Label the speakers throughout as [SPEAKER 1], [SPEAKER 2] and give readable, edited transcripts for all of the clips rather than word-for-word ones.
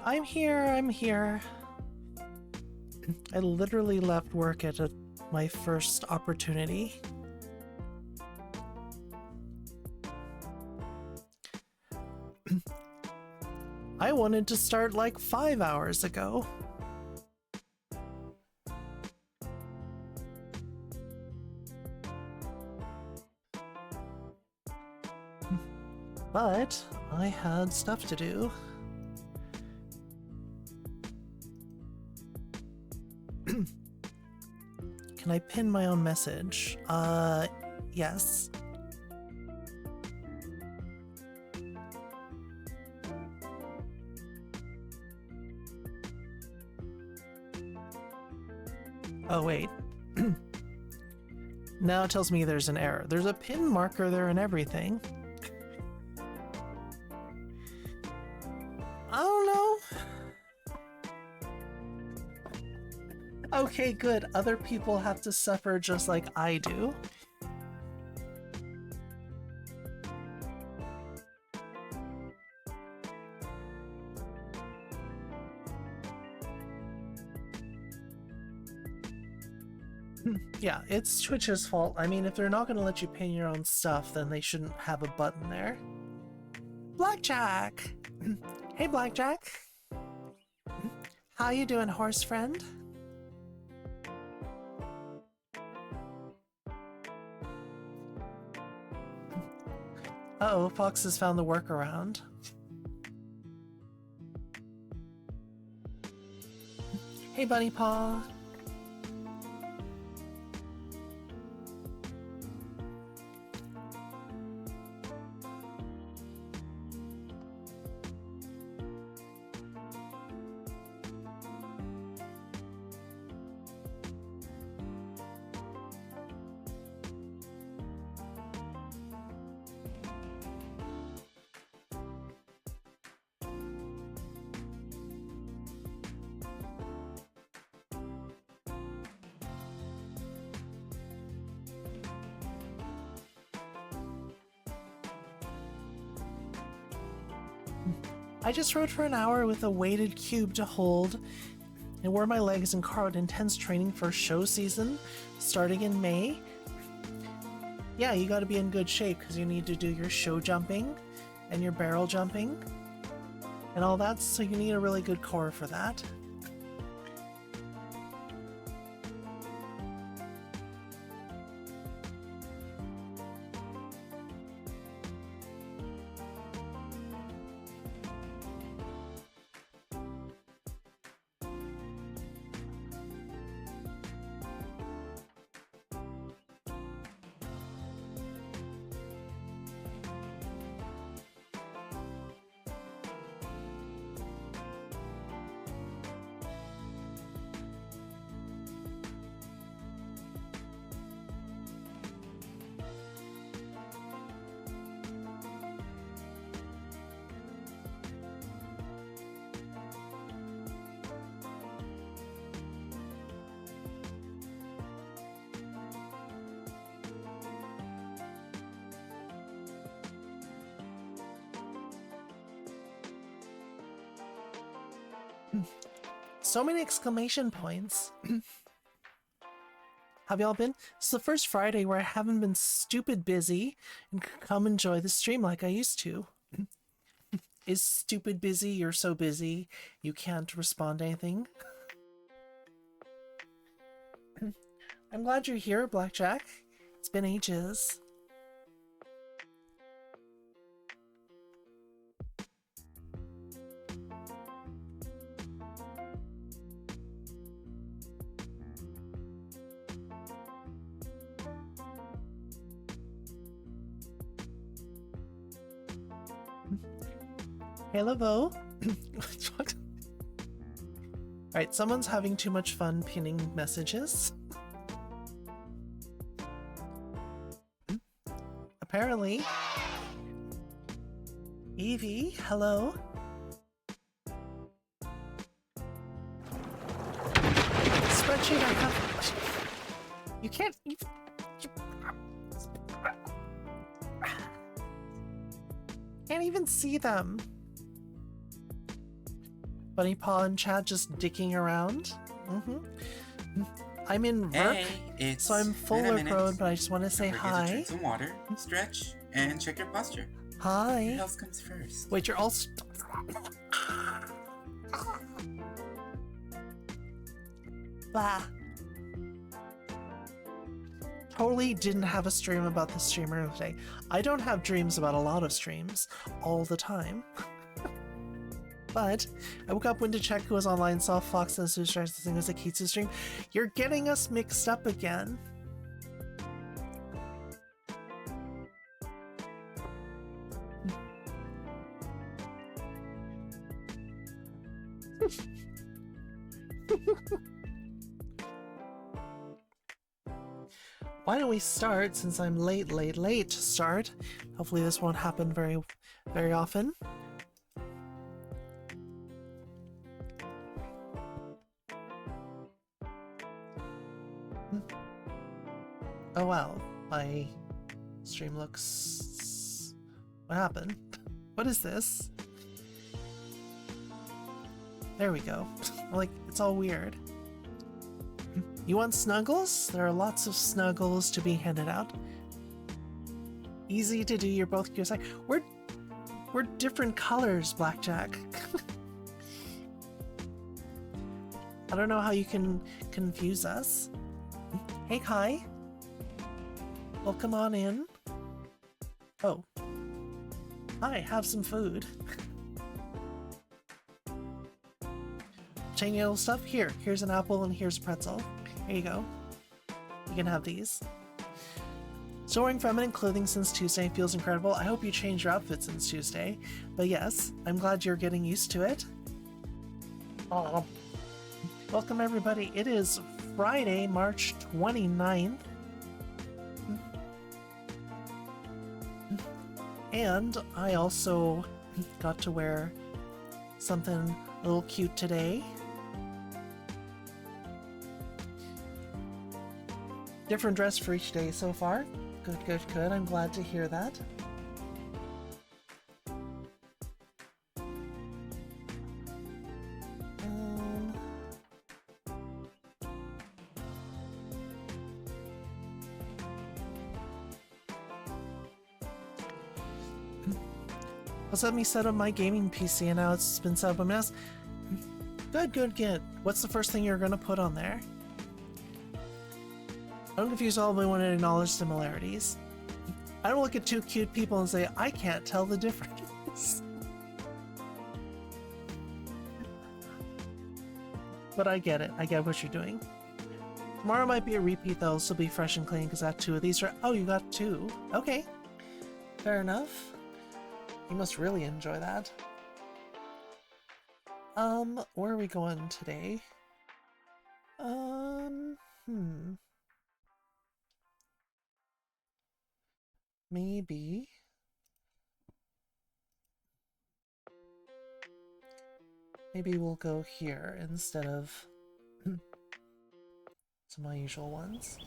[SPEAKER 1] I'm here. I literally left work at my first opportunity. I wanted to start like 5 hours ago. But I had stuff to do. Can I pin my own message? Yes. Oh, wait. Now it tells me there's an error. There's a pin marker there and everything. I don't know. Okay, good. Other people have to suffer just like I do. Yeah, it's Twitch's fault. I mean, if they're not going to let you pin your own stuff, then they shouldn't have a button there. Blackjack! Hey, Blackjack. How you doing, horse friend? Uh-oh, Fox has found the workaround. Hey, Bunny Paw. I just rode for an hour with a weighted cube to hold and wore my legs and carved intense training for show season starting in May. Yeah, you gotta be in good shape because you need to do your show jumping and your barrel jumping and all that, so you need a really good core for that. So many exclamation points. Have y'all been? It's the first Friday where I haven't been stupid busy and could come enjoy the stream like I used to. Is stupid busy? You're so busy you can't respond to anything? I'm glad you're here, Blackjack. It's been ages. Hey, Laveau. Alright, someone's having too much fun pinning messages. Apparently. Evie, hello. Spreadsheet, I have... You can't... You can't even see them. Bunny Paw and Chad just dicking around. I'm in work, so I'm full workload, but I just want to say hi.
[SPEAKER 2] Drink some water, stretch, and check your posture.
[SPEAKER 1] Hi.
[SPEAKER 2] Your health comes first.
[SPEAKER 1] Wait, you're all... Bah. Totally didn't have a stream about the streamer today. I don't have dreams about a lot of streams all the time. But I woke up, went to check who was online, saw Fox and Sue Stars, the thing was a Kitsu stream. You're getting us mixed up again. Why don't we start, since I'm late to start. Hopefully this won't happen very often. Oh wow, my stream looks... What happened? What is this? There we go. Like, it's all weird. You want snuggles? There are lots of snuggles to be handed out. Easy to do, you're both cute. We're different colors, Blackjack. I don't know how you can confuse us. Hey, Kai. Welcome on in. Oh. Hi, have some food. Tiny little stuff. Here's an apple and here's a pretzel. Here you go. You can have these. Still wearing feminine clothing since Tuesday. Feels incredible. I hope you changed your outfit since Tuesday. But yes, I'm glad you're getting used to it. Welcome everybody. It is Friday, March 29th. And I also got to wear something a little cute today. Different dress for each day so far. Good. I'm glad to hear that. Let's let me set up my gaming PC, and now it's been set up a mess. Good. What's the first thing you're gonna put on there? I don't confuse all, but I want to acknowledge similarities. I don't look at two cute people and say, I can't tell the difference. But I get it. I get what you're doing. Tomorrow might be a repeat, though. So be fresh and clean, because I got two of these. Oh, you got two. Okay. Fair enough. You must really enjoy that. Where are we going today? Maybe we'll go here instead of some of my usual ones.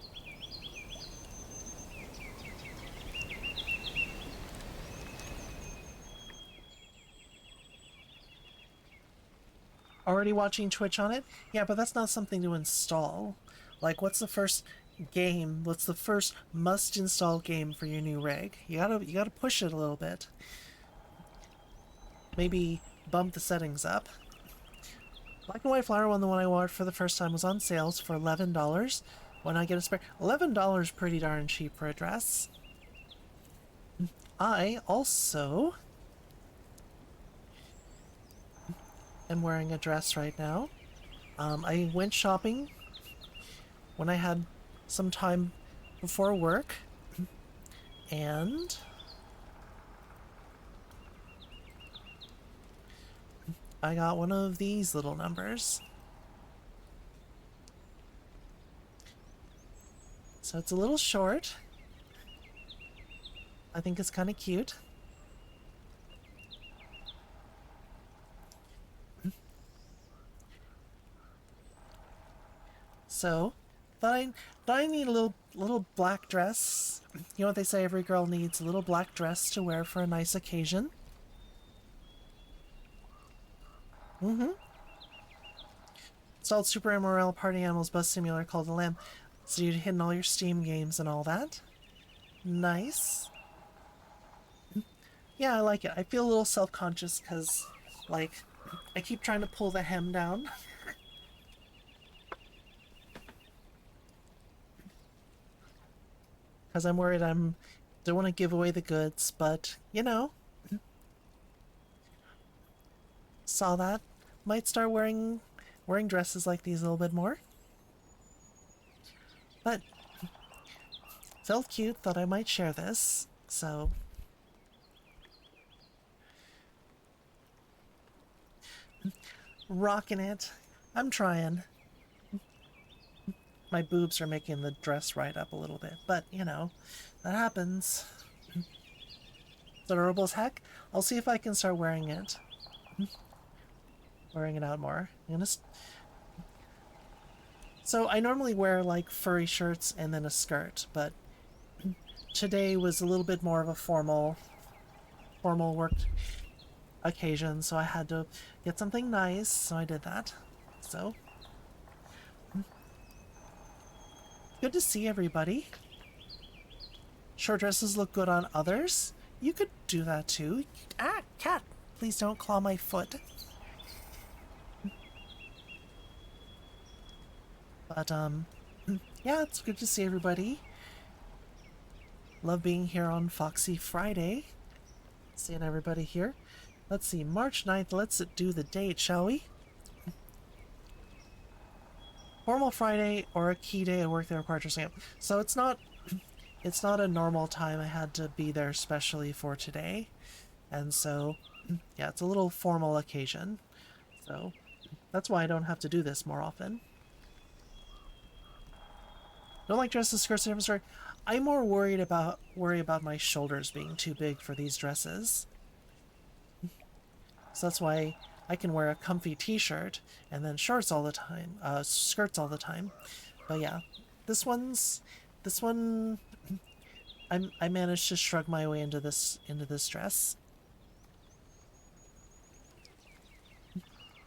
[SPEAKER 1] Already watching Twitch on it? Yeah, but that's not something to install. Like, what's the first game? What's the first must-install game for your new rig? You gotta push it a little bit. Maybe bump the settings up. Black and White Flower one, the one I watched for the first time, was on sales for $11. When I get a spare, $11 pretty darn cheap for a dress. I also am wearing a dress right now. I went shopping when I had some time before work, and I got one of these little numbers. So it's a little short. I think it's kind of cute. So, thought I need a little black dress. You know what they say, every girl needs a little black dress to wear for a nice occasion. Installed Super MRL Party Animals Bus Simulator called the Lamb. So you'd hidden all your Steam games and all that. Nice. Yeah, I like it. I feel a little self-conscious because, like, I keep trying to pull the hem down. Because I'm worried don't want to give away the goods, but, you know. Saw that. Might start wearing dresses like these a little bit more. But felt cute, thought I might share this, so rocking it. I'm trying. My boobs are making the dress right up a little bit, but you know, that happens. It's adorable as heck. I'll see if I can start wearing it. Wearing it out more. So I normally wear like furry shirts and then a skirt, but today was a little bit more of a formal work occasion, so I had to get something nice, so I did that. So good to see everybody. Short dresses look good on others. You could do that too. Ah, cat! Please don't claw my foot. But, yeah, it's good to see everybody. Love being here on Foxy Friday. Seeing everybody here. Let's see, March 9th, let's do the date, shall we? Formal Friday or a key day at work there partners camp. So it's not a normal time. I had to be there specially for today. And so, yeah, it's a little formal occasion. So, that's why I don't have to do this more often. Don't like dresses, skirts, and different story. I'm more worry about my shoulders being too big for these dresses. So that's why I can wear a comfy t-shirt and then shorts all the time, skirts all the time. But yeah, this one, I managed to shrug my way into this dress.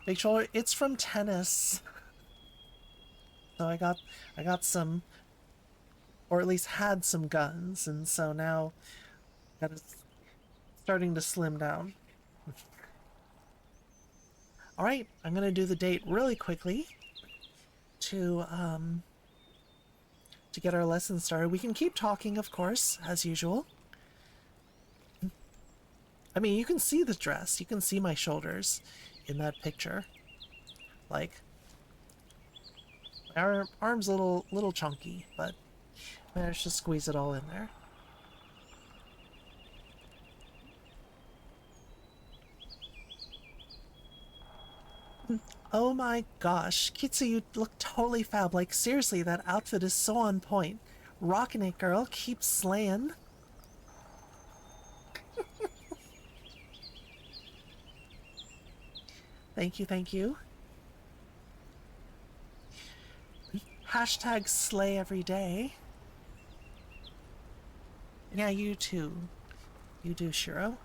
[SPEAKER 1] Big shoulder. It's from tennis. So I got some, or at least had some guns, and so now starting to slim down. All right, I'm gonna do the date really quickly to get our lesson started. We can keep talking, of course, as usual. I mean, you can see the dress. You can see my shoulders in that picture. Like, our arm's a little chunky, but managed to squeeze it all in there. Oh my gosh, Kitsu, you look totally fab. Like, seriously, that outfit is so on point. Rockin' it, girl. Keep slaying. Thank you, thank you. Hashtag slay every day. Yeah, you too. You do, Shiro.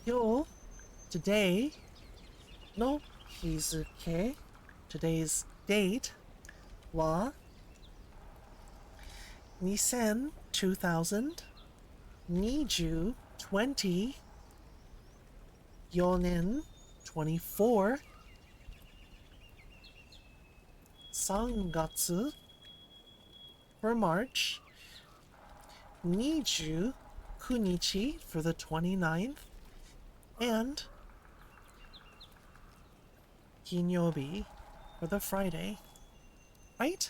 [SPEAKER 1] Yo, today, no, he's okay. Today's date wa 2020 4년 24 3月 for March 29 nichi for the 29th and Kinyobi for the Friday, right?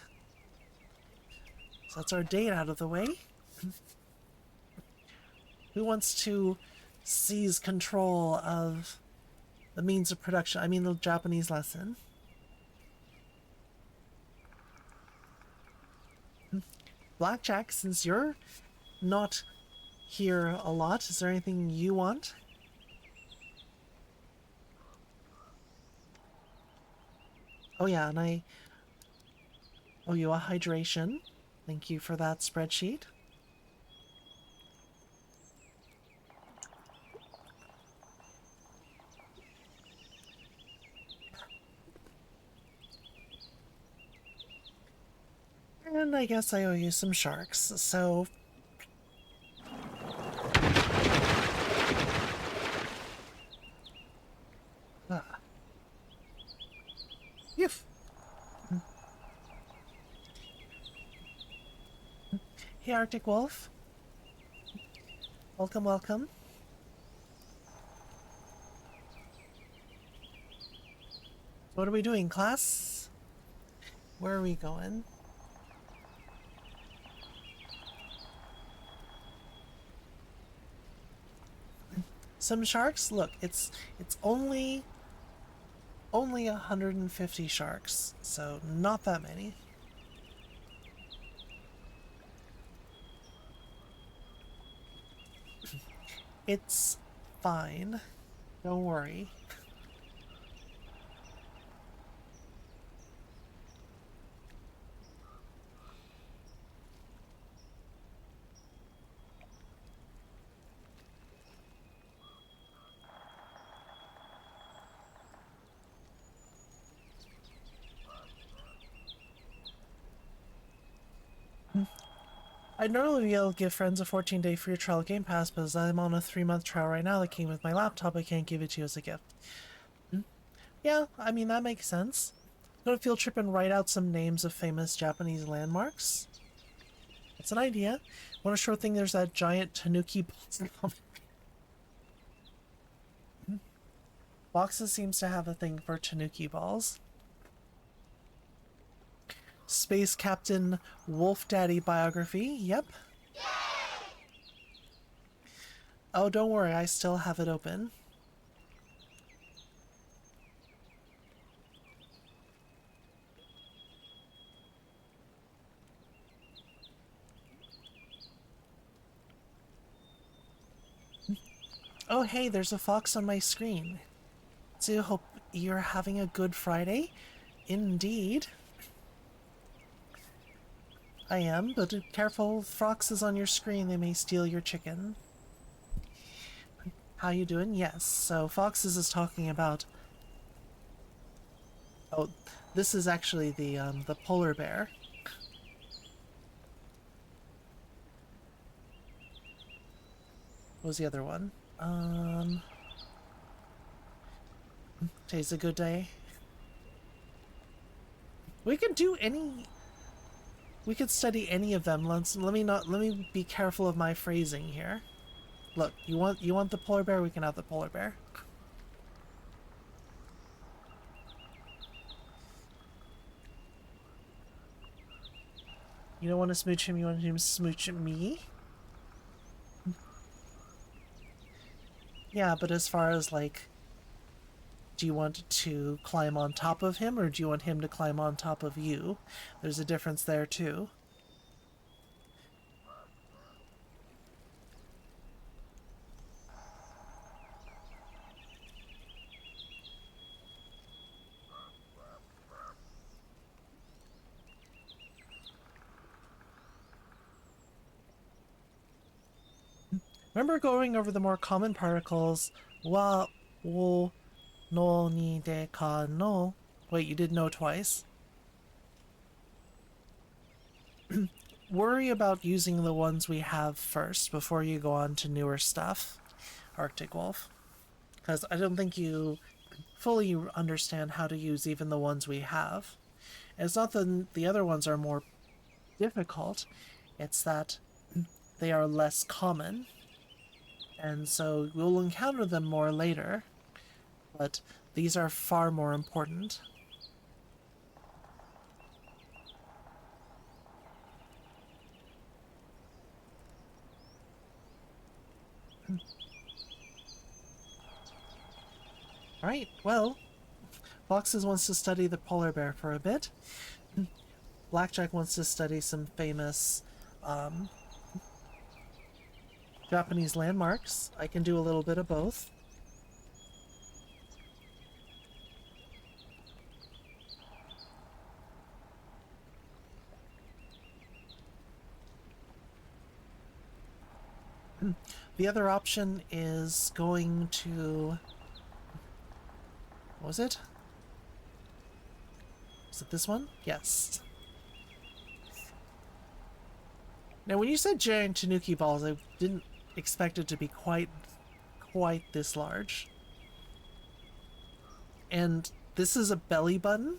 [SPEAKER 1] So that's our date out of the way. Who wants to seize control of the means of production? I mean, the Japanese lesson. Blackjack, since you're not here a lot, is there anything you want? Oh yeah, and I owe you a hydration. Thank you for that spreadsheet. And I guess I owe you some sharks, so... You've... Hey, Arctic Wolf. Welcome, welcome. What are we doing, class? Where are we going? Some sharks? Look, it's only 150 sharks, so not that many. It's fine. Don't worry. I'd normally be able to give friends a 14-day free trial Game Pass, but as I'm on a 3-month trial right now that came with my laptop, I can't give it to you as a gift. Yeah, I mean, that makes sense. Go to field trip and write out some names of famous Japanese landmarks. That's an idea. Want a short thing? There's that giant tanuki Boxes seems to have a thing for tanuki balls. Space Captain Wolf Daddy biography. Yep. Yay! Oh, don't worry, I still have it open. Oh, hey, there's a fox on my screen. So I hope you're having a good Friday. Indeed. I am, but careful, foxes on your screen, they may steal your chicken. How you doing? Yes, so Foxes is talking about... Oh, this is actually the polar bear. What was the other one? Today's a good day. We could do any... We could study any of them. Let me be careful of my phrasing here. Look, you want the polar bear? We can have the polar bear. You don't want to smooch him, you want him to smooch me? Yeah, but as far as like, do you want to climb on top of him or do you want him to climb on top of you? There's a difference there too. Remember going over the more common particles? Wa, wo, no, ni, de, ka, no. Wait, you did no twice. Worry about using the ones we have first before you go on to newer stuff, Arctic Wolf. Because I don't think you fully understand how to use even the ones we have. And it's not that the other ones are more difficult, it's that they are less common. And so we'll encounter them more later, but these are far more important. Alright, well, Foxes wants to study the polar bear for a bit. Blackjack wants to study some famous Japanese landmarks. I can do a little bit of both. The other option is going to... What was it? Was it this one? Yes. Now, when you said giant tanuki balls, I didn't expect it to be quite this large. And this is a belly button.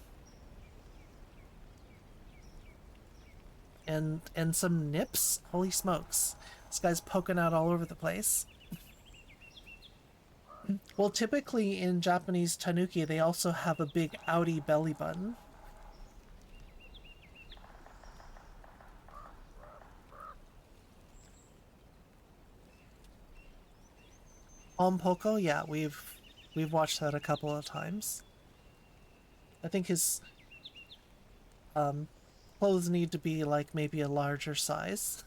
[SPEAKER 1] And some nips. Holy smokes. This guy's poking out all over the place. Well, typically in Japanese tanuki, they also have a big outy belly button. Poco, yeah, we've watched that a couple of times. I think his clothes need to be like maybe a larger size.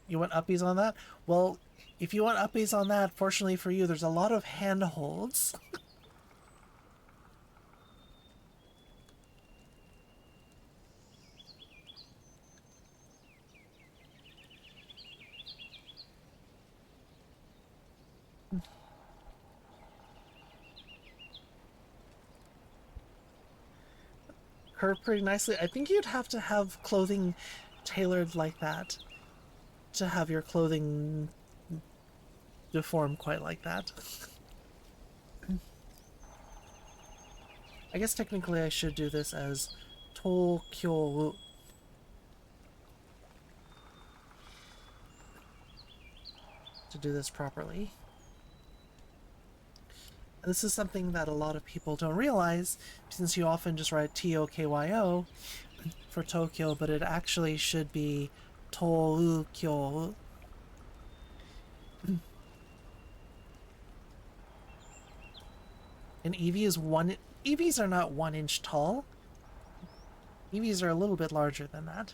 [SPEAKER 1] You want uppies on that? Well, if you want uppies on that, fortunately for you, there's a lot of handholds. Curved pretty nicely. I think you'd have to have clothing tailored like that to have your clothing deform quite like that. I guess technically I should do this as Tokyo to do this properly. And this is something that a lot of people don't realize, since you often just write Tokyo for Tokyo, but it actually should be Tokyo. And EVs are not 1 inch tall. EVs are a little bit larger than that.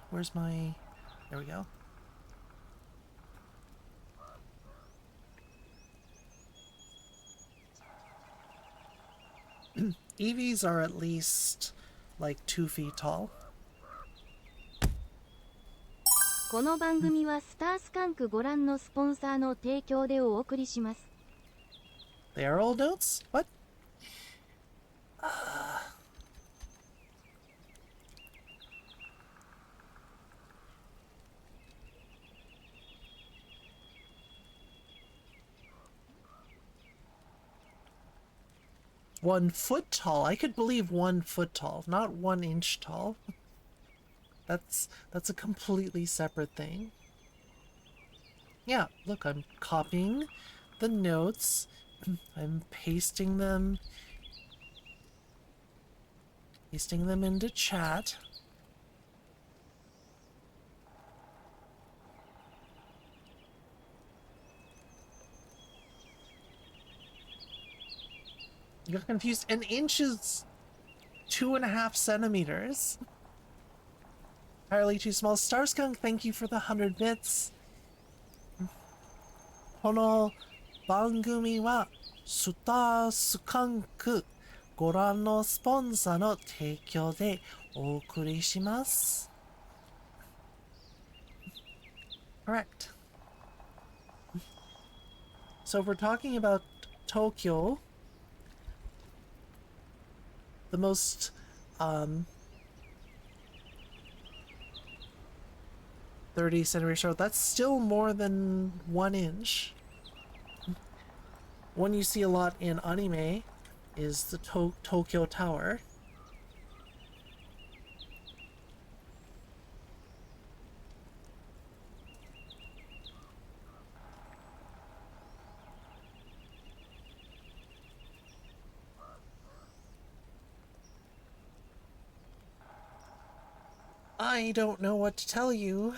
[SPEAKER 1] Where's my... There we go. EVs are at least like 2 feet tall.
[SPEAKER 3] この番組はスタースカンクご覧のスポンサーの提供でお送りします。
[SPEAKER 1] They are old notes? What? One foot tall. I could believe 1 foot tall, not 1 inch tall. That's a completely separate thing. Yeah, look, I'm copying the notes. I'm pasting them into chat. You got confused. An inch is 2.5 centimeters. Entirely too small. Starskunk, thank you for the 100 bits. この番組はスタースカンクご覧のスポンサーの提供でお送りします。Correct. So if we're talking about Tokyo, the most 30 centimeter short, that's still more than 1 inch. One you see a lot in anime is the Tokyo Tower. I don't know what to tell you.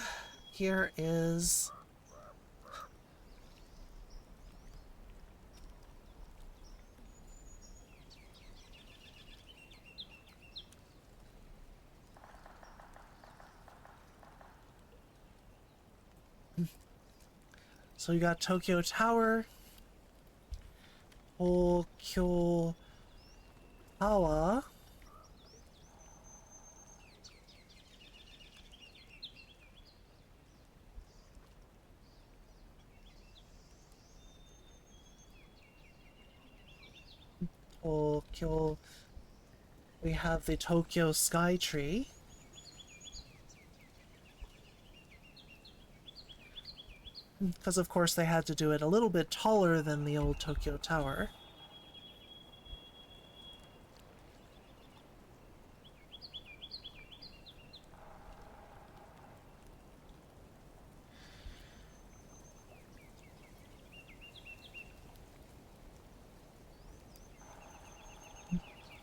[SPEAKER 1] Here is... So you got Tokyo Tower, Tokyo Power. Tokyo. We have the Tokyo Sky Tree. Because of course they had to do it a little bit taller than the old Tokyo Tower.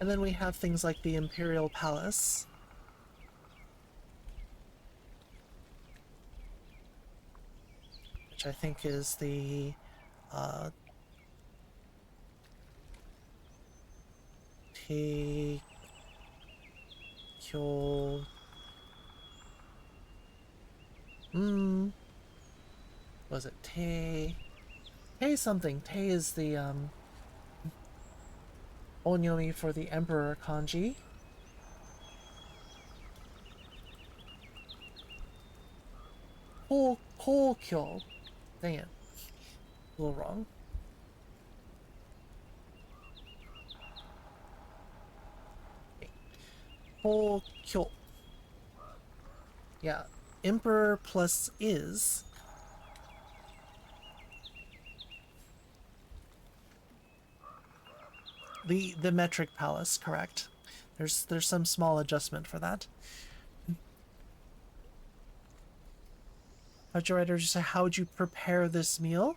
[SPEAKER 1] And then we have things like the Imperial Palace. Which I think is the Teikyo. Was it Te? Te something. Te is the onyomi for the Emperor kanji. Kokyo. Dang it. A little wrong. Kokyo. Yeah. Emperor plus is. The metric palace, correct. There's some small adjustment for that. How'd you write or just say, how would you prepare this meal?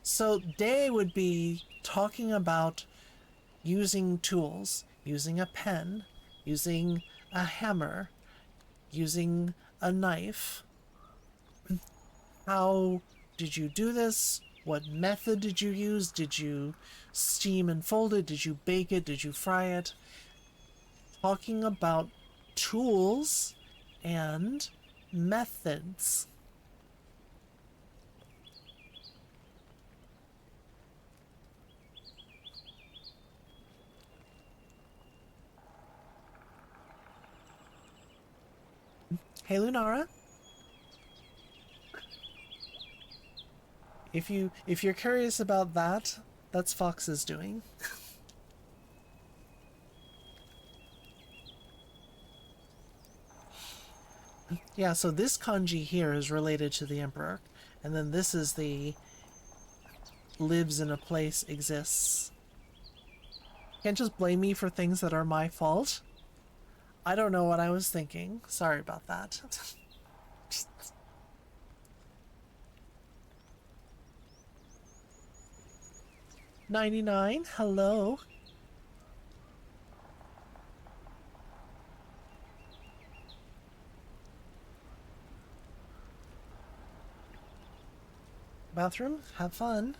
[SPEAKER 1] So day would be talking about using tools, using a pen, using a hammer, using a knife. How did you do this? What method did you use? Did you steam and fold it? Did you bake it? Did you fry it? Talking about tools and methods. Hey, Lunara. If you're curious about that, that's Fox's doing. Yeah, so this kanji here is related to the Emperor, and then this is the lives in a place, exists. Can't just blame me for things that are my fault. I don't know what I was thinking. Sorry about that. 99, hello. Bathroom, have fun.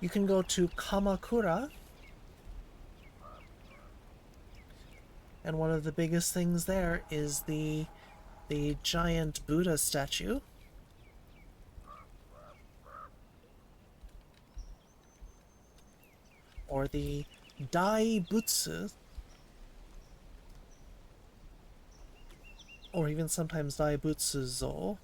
[SPEAKER 1] You can go to Kamakura. And one of the biggest things there is the giant Buddha statue. Or the Daibutsu. Or even sometimes Daibutsu-zo.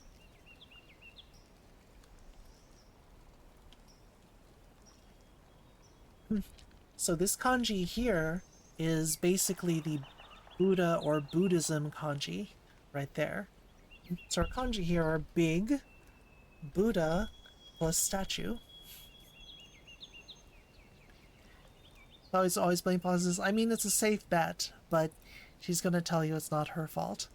[SPEAKER 1] So this kanji here is basically the Buddha or Buddhism kanji right there. So our kanji here are big, Buddha plus statue. Always blame pauses. I mean, it's a safe bet, but she's gonna tell you it's not her fault.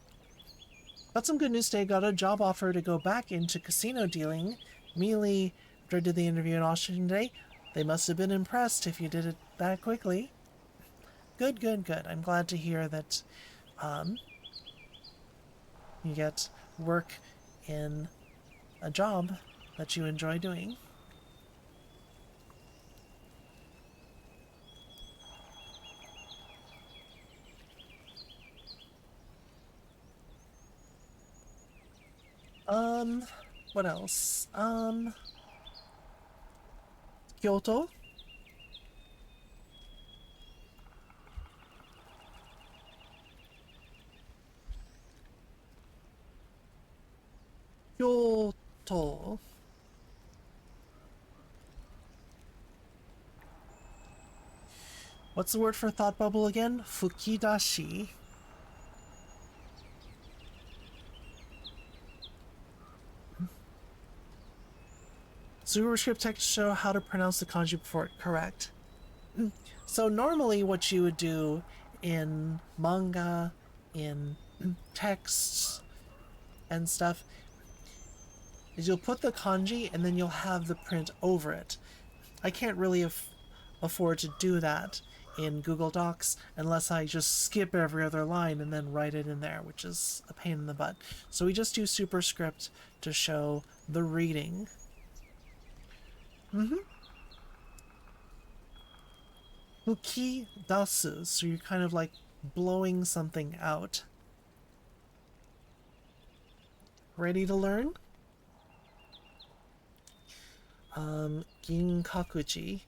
[SPEAKER 1] Got some good news today. Got a job offer to go back into casino dealing. Immediately after I did the interview in Washington today, they must have been impressed if you did it that quickly. Good, good, good. I'm glad to hear that you get work in a job that you enjoy doing. What else? Kyoto. Kyoto. What's the word for thought bubble again? Fukidashi. Superscript text to show how to pronounce the kanji before it. Correct. So normally what you would do in manga, in texts and stuff, is you'll put the kanji and then you'll have the print over it. I can't really afford to do that in Google Docs unless I just skip every other line and then write it in there, which is a pain in the butt. So we just do superscript to show the reading. Fuki dasu, so you're kind of like blowing something out. Ready to learn? Ginkakuji,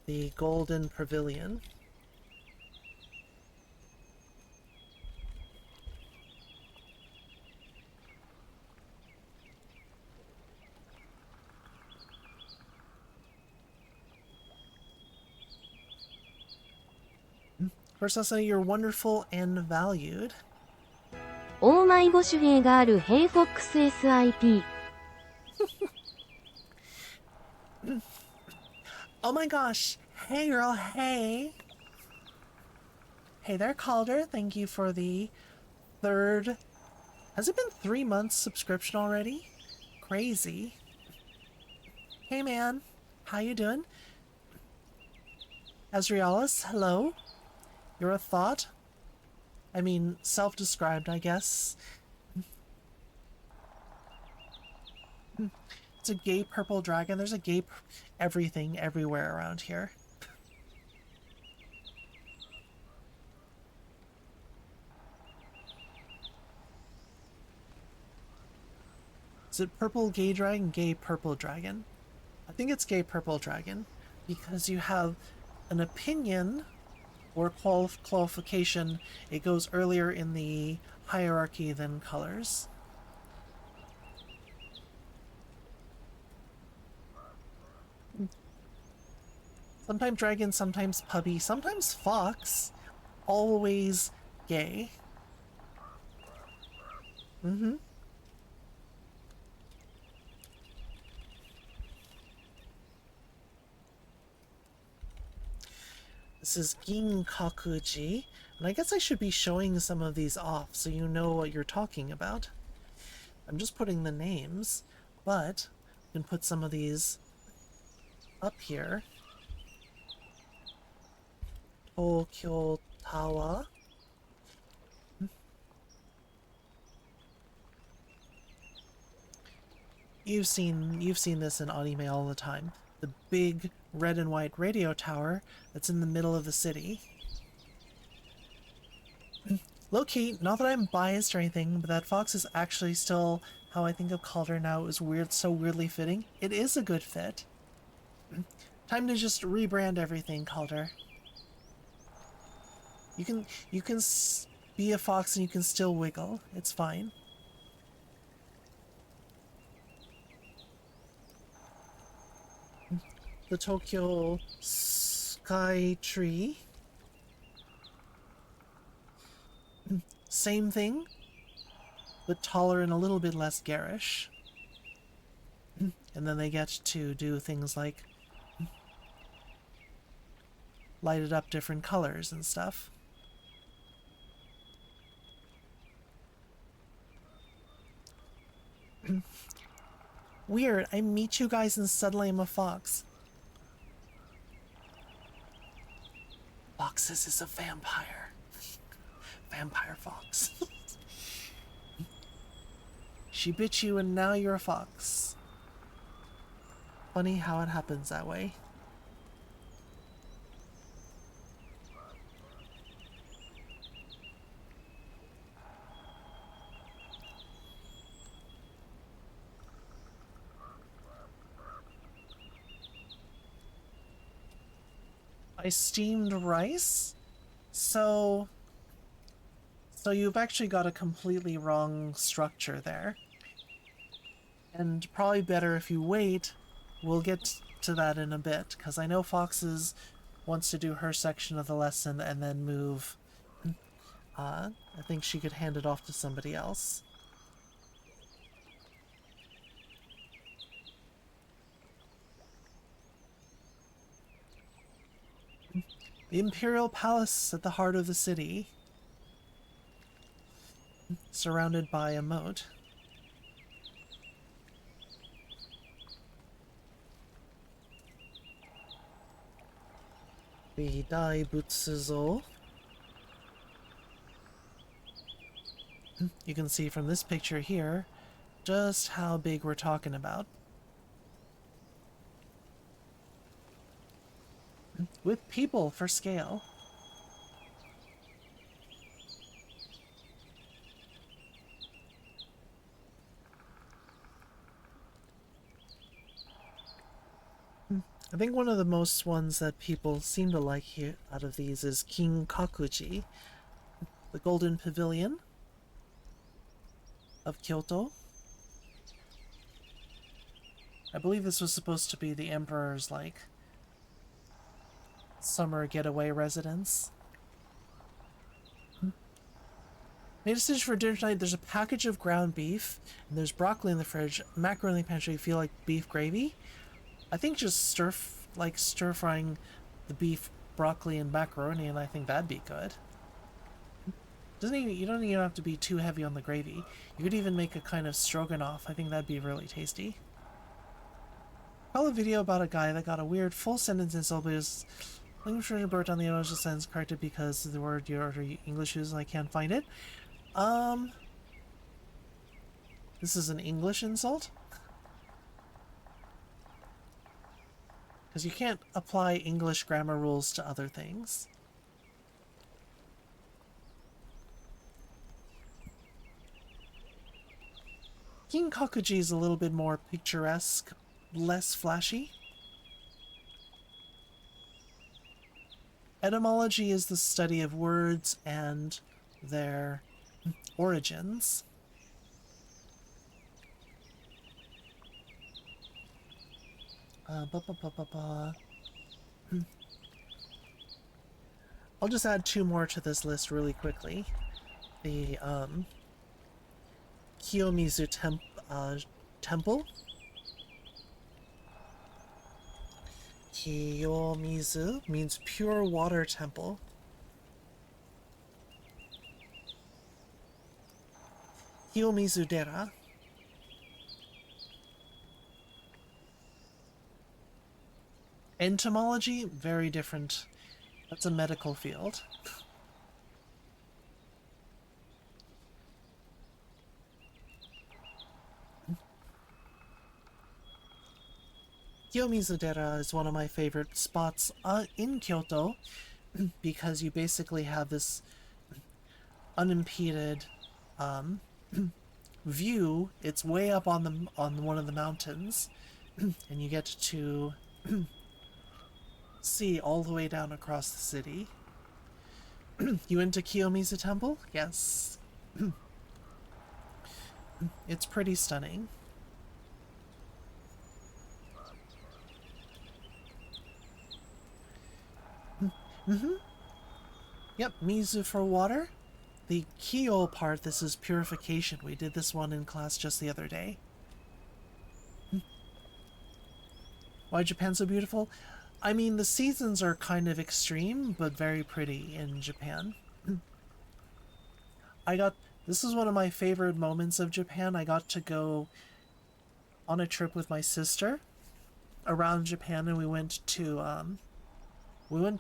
[SPEAKER 1] the Golden Pavilion. First lesson, you're wonderful and valued.
[SPEAKER 3] 大迷子手芸がある Hey Fox SIP。
[SPEAKER 1] Oh my gosh. Hey girl, hey. Hey there, Calder. Thank you for the third... Has it been 3 months subscription already? Crazy. Hey man, how you doing? Azrialis, hello. You're a thought? I mean, self-described, I guess. It's a gay purple dragon. There's a gay everything everywhere around here. Is it purple gay dragon? Gay purple dragon. I think it's gay purple dragon because you have an opinion or qualification. It goes earlier in the hierarchy than colors. Sometimes dragon, sometimes puppy, sometimes fox. Always gay. This is Ginkakuji, and I guess I should be showing some of these off so you know what you're talking about. I'm just putting the names, but I can put some of these up here. Tokyo Tower. You've seen this in anime all the time. The big red and white radio tower that's in the middle of the city. Low-key, not that I'm biased or anything, but that fox is actually still how I think of Calder now. It was weird, so weirdly fitting. It is a good fit. Time to just rebrand everything, Calder. You can be a fox and you can still wiggle. It's fine. The Tokyo Sky Tree. Same thing, but taller and a little bit less garish. And then they get to do things like light it up different colors and stuff. Weird, I meet you guys and suddenly I'm a fox. Foxes is a vampire. Vampire fox. She bit you and now you're a fox. Funny how it happens that way. I steamed rice. So you've actually got a completely wrong structure there. And probably better if you wait. We'll get to that in a bit, because I know Foxes wants to do her section of the lesson and then move. I think she could hand it off to somebody else. The Imperial Palace at the heart of the city, surrounded by a moat. The Daibutsuzo. You can see from this picture here just how big we're talking about. With people for scale. I think one of the most ones that people seem to like here out of these is Kinkakuji, the Golden Pavilion of Kyoto. I believe this was supposed to be the Emperor's, like, summer getaway residence. Made a decision for dinner tonight. There's a package of ground beef, and there's broccoli in the fridge, macaroni in the pantry. Feel like beef gravy? I think just stir frying the beef, broccoli, and macaroni, and I think that'd be good. You don't even have to be too heavy on the gravy. You could even make a kind of stroganoff. I think that'd be really tasty. I saw a video about a guy that got a weird full sentence insult, but his language version broke down the original sentence corrected because the word your English is and I can't find it. This is an English insult? Because you can't apply English grammar rules to other things. Kinkakuji is a little bit more picturesque, less flashy. Etymology is the study of words and their origins. I'll just add two more to this list really quickly. The Kiyomizu Temple. Kiyomizu means pure water temple. Kiyomizu Dera. Entomology, very different. That's a medical field. Kiyomizu Dera is one of my favorite spots in Kyoto because you basically have this unimpeded view. It's way up on one of the mountains, and you get to see all the way down across the city. You into Kiyomizu Temple? Yes. It's pretty stunning. Yep, Mizu for water. The Kiyo part, this is purification. We did this one in class just the other day. Why Japan so beautiful? I mean, the seasons are kind of extreme, but very pretty in Japan. This is one of my favorite moments of Japan. I got to go on a trip with my sister around Japan, and we went to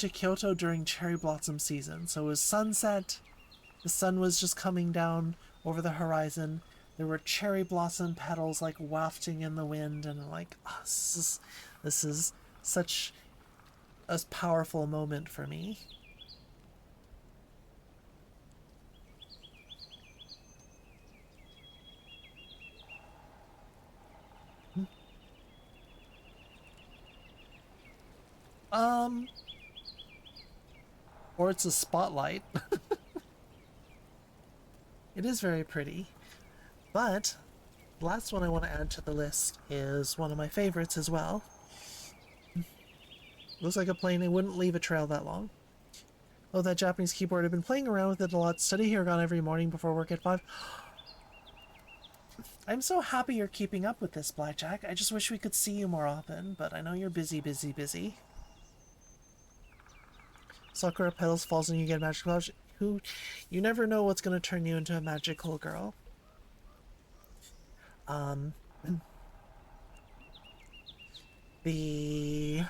[SPEAKER 1] Kyoto during cherry blossom season. So it was sunset, the sun was just coming down over the horizon, there were cherry blossom petals like wafting in the wind, and like, oh, this is such a powerful moment for me. Or it's a spotlight. It is very pretty. But the last one I want to add to the list is one of my favorites as well. Looks like a plane. It wouldn't leave a trail that long. Oh, that Japanese keyboard. I've been playing around with it a lot. Study here gone every morning before work at 5. I'm so happy you're keeping up with this, Blackjack. I just wish we could see you more often, but I know you're busy, busy, busy. Sakura petals falls and you get a magical pouch. Who? You never know what's going to turn you into a magical girl. The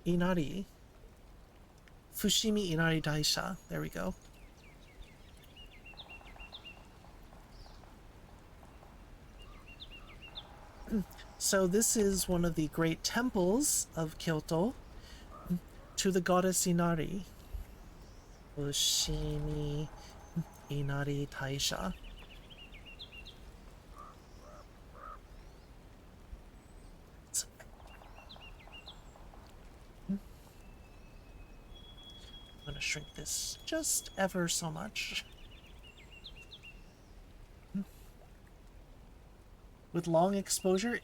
[SPEAKER 1] Inari. Fushimi Inari Daisha. There we go. So this is one of the great temples of Kyoto to the goddess Inari. Fushimi Inari Daisha. I'm going to shrink this just ever so much. With long exposure,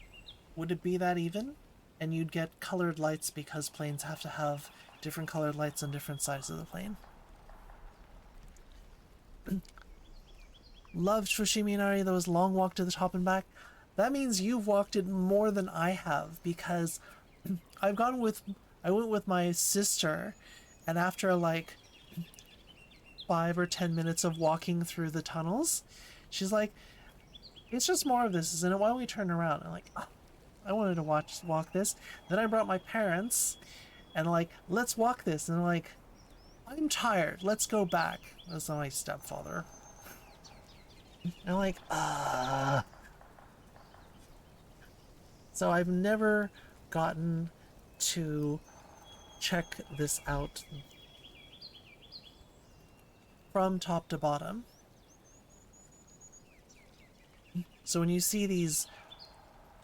[SPEAKER 1] would it be that even? And you'd get colored lights because planes have to have different colored lights on different sides of the plane. Loved Fushimi Inari, those long walk to the top and back. That means you've walked it more than I have, because I went with my sister, and after like 5 or 10 minutes of walking through the tunnels, she's like, it's just more of this, isn't it? Why don't we turn around? I'm like, oh, I wanted to walk this. Then I brought my parents, and like, let's walk this. And they're like, I'm tired. Let's go back. That's not my stepfather. And I'm like, So I've never gotten to check this out from top to bottom. So when you see these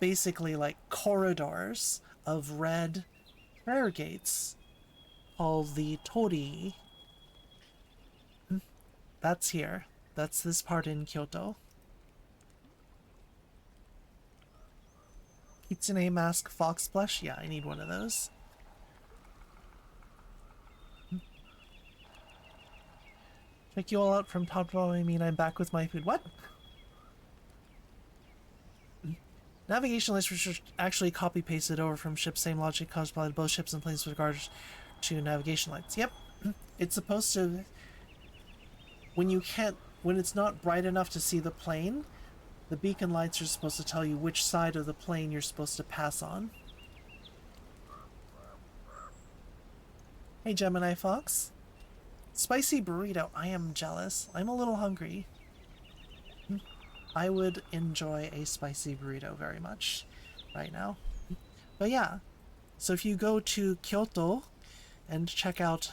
[SPEAKER 1] basically like corridors of red prayer gates called the Tori, that's here. That's this part in Kyoto. Kitsune mask, fox blush. Yeah, I need one of those. Check you all out from top to bottom. I mean, I'm back with my food. What? Navigation lists were actually copy-pasted over from ships. Same logic caused by both ships and planes with regards to navigation lights. Yep. It's supposed to... When it's not bright enough to see the plane, the beacon lights are supposed to tell you which side of the plane you're supposed to pass on. Hey, Gemini Fox. Spicy burrito. I am jealous. I'm a little hungry. I would enjoy a spicy burrito very much right now. But yeah, so if you go to Kyoto and check out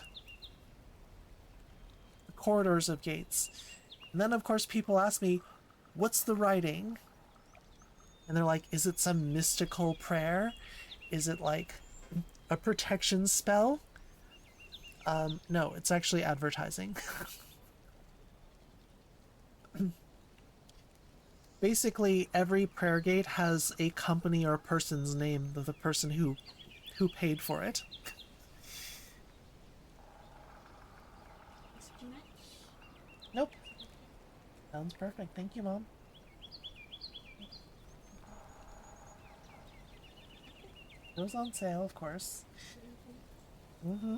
[SPEAKER 1] the corridors of gates, and then of course people ask me, what's the writing? And they're like, is it some mystical prayer? Is it like a protection spell? No, it's actually advertising. Basically, every prayer gate has a company or a person's name of the person who paid for it. Nope. Sounds perfect. Thank you, Mom. It was on sale, of course. Mm-hmm.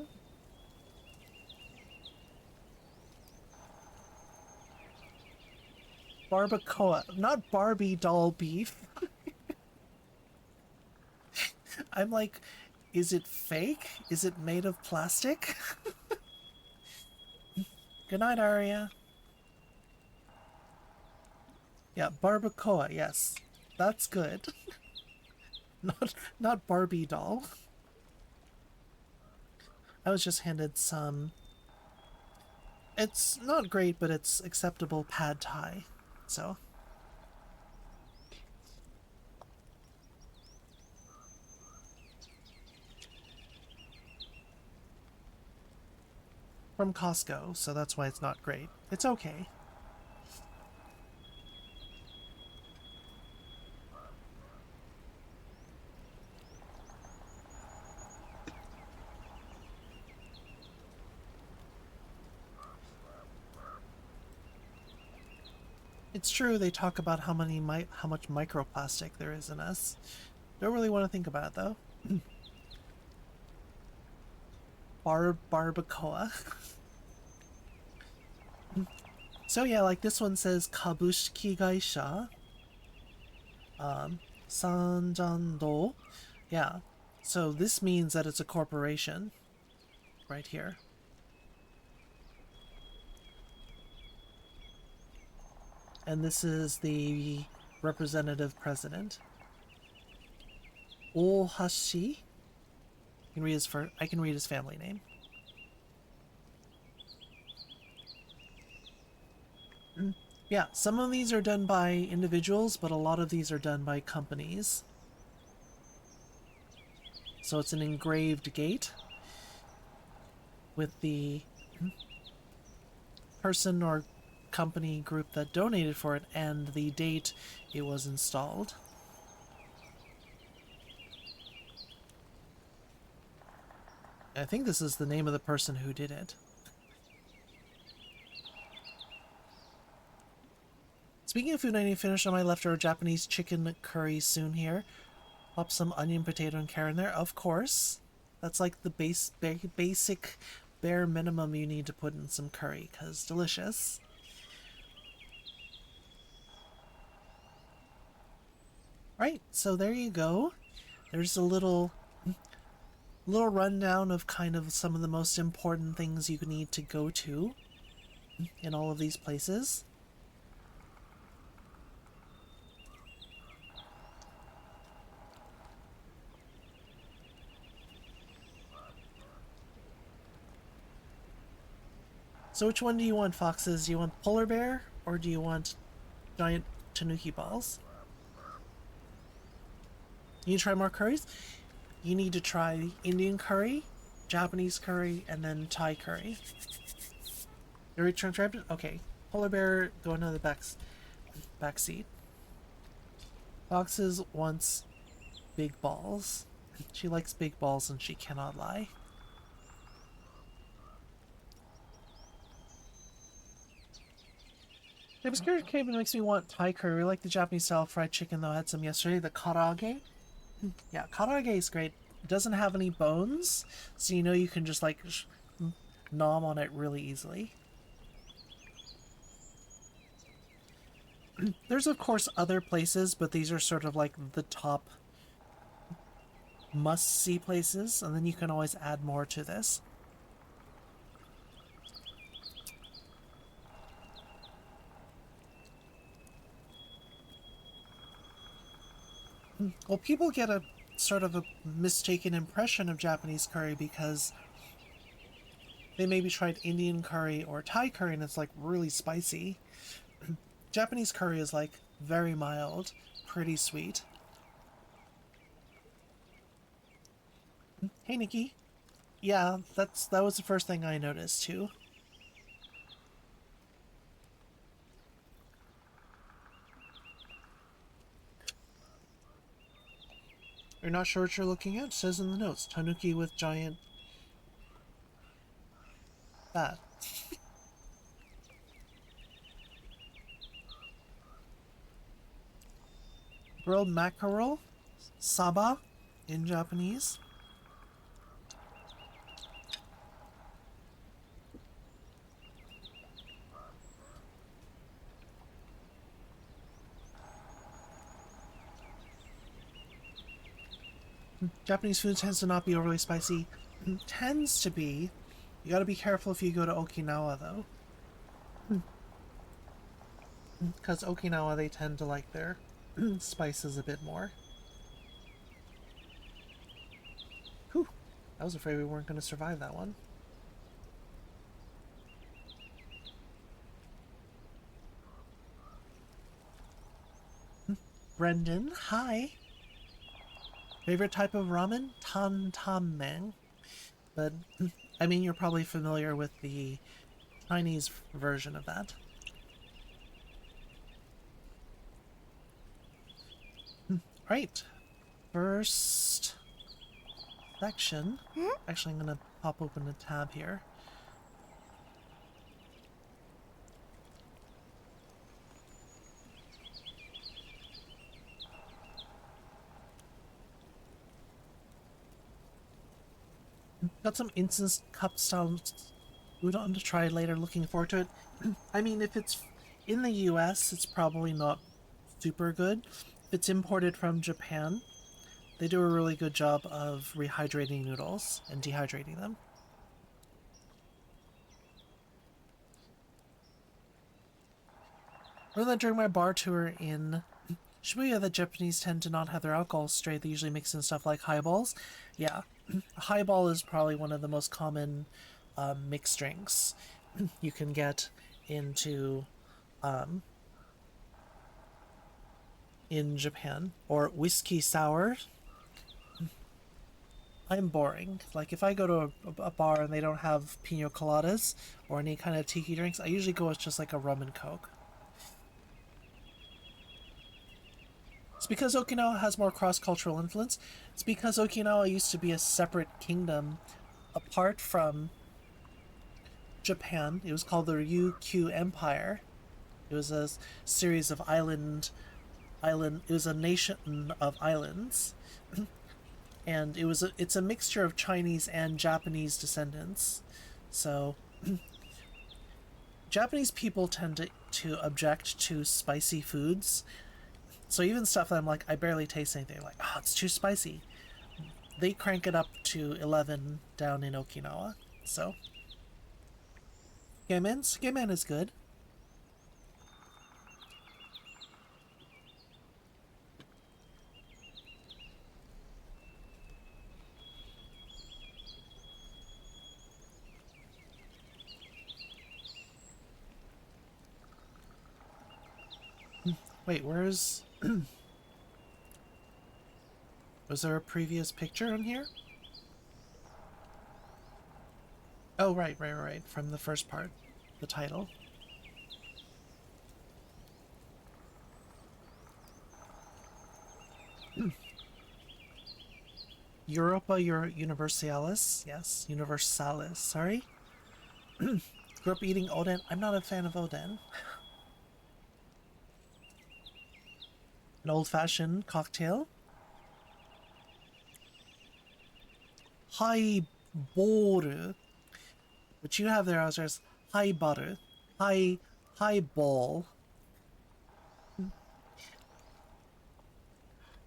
[SPEAKER 1] Barbacoa, not Barbie doll beef. I'm like, is it fake? Is it made of plastic? Good night, Aria. Yeah, barbacoa, yes. That's good. Not Barbie doll. I was just handed some... It's not great, but it's acceptable pad thai. So... from Costco, so that's why it's not great. It's okay. It's true they talk about how much microplastic there is in us. Don't really want to think about it though. Barbacoa. So yeah, like this one says Kabushiki Gaisha Sanjando. Yeah. So this means that it's a corporation. Right here. And this is the representative president. Ohashi. I can read his family name. Yeah, some of these are done by individuals, but a lot of these are done by companies. So it's an engraved gate with the person or company group that donated for it and the date it was installed. I think this is the name of the person who did it. Speaking of food, I need to finish on my leftover Japanese chicken curry soon here. Pop some onion, potato, and carrot in there. Of course. That's like the basic bare minimum you need to put in some curry, because delicious. Right, so there you go. There's a little rundown of kind of some of the most important things you need to go to in all of these places. So which one do you want, Foxes? Do you want polar bear or do you want giant tanuki balls? You need to try more curries? You need to try Indian curry, Japanese curry, and then Thai curry. You already tried it? Okay. Polar bear, go into the back seat. Foxes wants big balls. She likes big balls and she cannot lie. Japanese curry makes me want Thai curry. I like the Japanese style fried chicken though. I had some yesterday. The karaage. Yeah, karaage is great. It doesn't have any bones, so you know you can just like nom on it really easily. There's of course other places, but these are sort of like the top must-see places, and then you can always add more to this. Well, people get a sort of a mistaken impression of Japanese curry because they maybe tried Indian curry or Thai curry and it's like really spicy. Japanese curry is like very mild, pretty sweet. Hey, Nikki. Yeah, that was the first thing I noticed too. You're not sure what you're looking at? It says in the notes, tanuki with giant fat. Grilled mackerel, saba in Japanese. Japanese food tends to not be overly spicy. Tends to be. You gotta be careful if you go to Okinawa, though. Because Okinawa, they tend to like their spices a bit more. Whew. I was afraid we weren't going to survive that one. Brendan, hi. Favorite type of ramen? Tantamen. But I mean, you're probably familiar with the Chinese version of that. Right. First section. Actually, I'm going to pop open a tab here. Got some instant cup style udon to try later. Looking forward to it. I mean, if it's in the US, it's probably not super good. If it's imported from Japan, they do a really good job of rehydrating noodles and dehydrating them. Learned that during my bar tour in Shibuya, the Japanese tend to not have their alcohol straight. They usually mix in stuff like highballs. Yeah, highball is probably one of the most common mixed drinks you can get into in Japan. Or whiskey sour. I'm boring. Like, if I go to a bar and they don't have pina coladas or any kind of tiki drinks, I usually go with just like a rum and coke. It's because Okinawa has more cross-cultural influence. It's because Okinawa used to be a separate kingdom apart from Japan. It was called the Ryukyu Empire. It was a series of it was a nation of islands. And it's a mixture of Chinese and Japanese descendants. So Japanese people tend to object to spicy foods. So even stuff that I'm like, I barely taste anything, like, oh, it's too spicy. They crank it up to 11 down in Okinawa. So Sukemen is good. Wait, where's... Was there a previous picture on here? Oh, right. From the first part. The title. Europa Universalis. Yes, Universalis. Sorry. Grew up eating oden. I'm not a fan of oden. An old-fashioned cocktail. Highball. What you have there, I was just highball. Highball.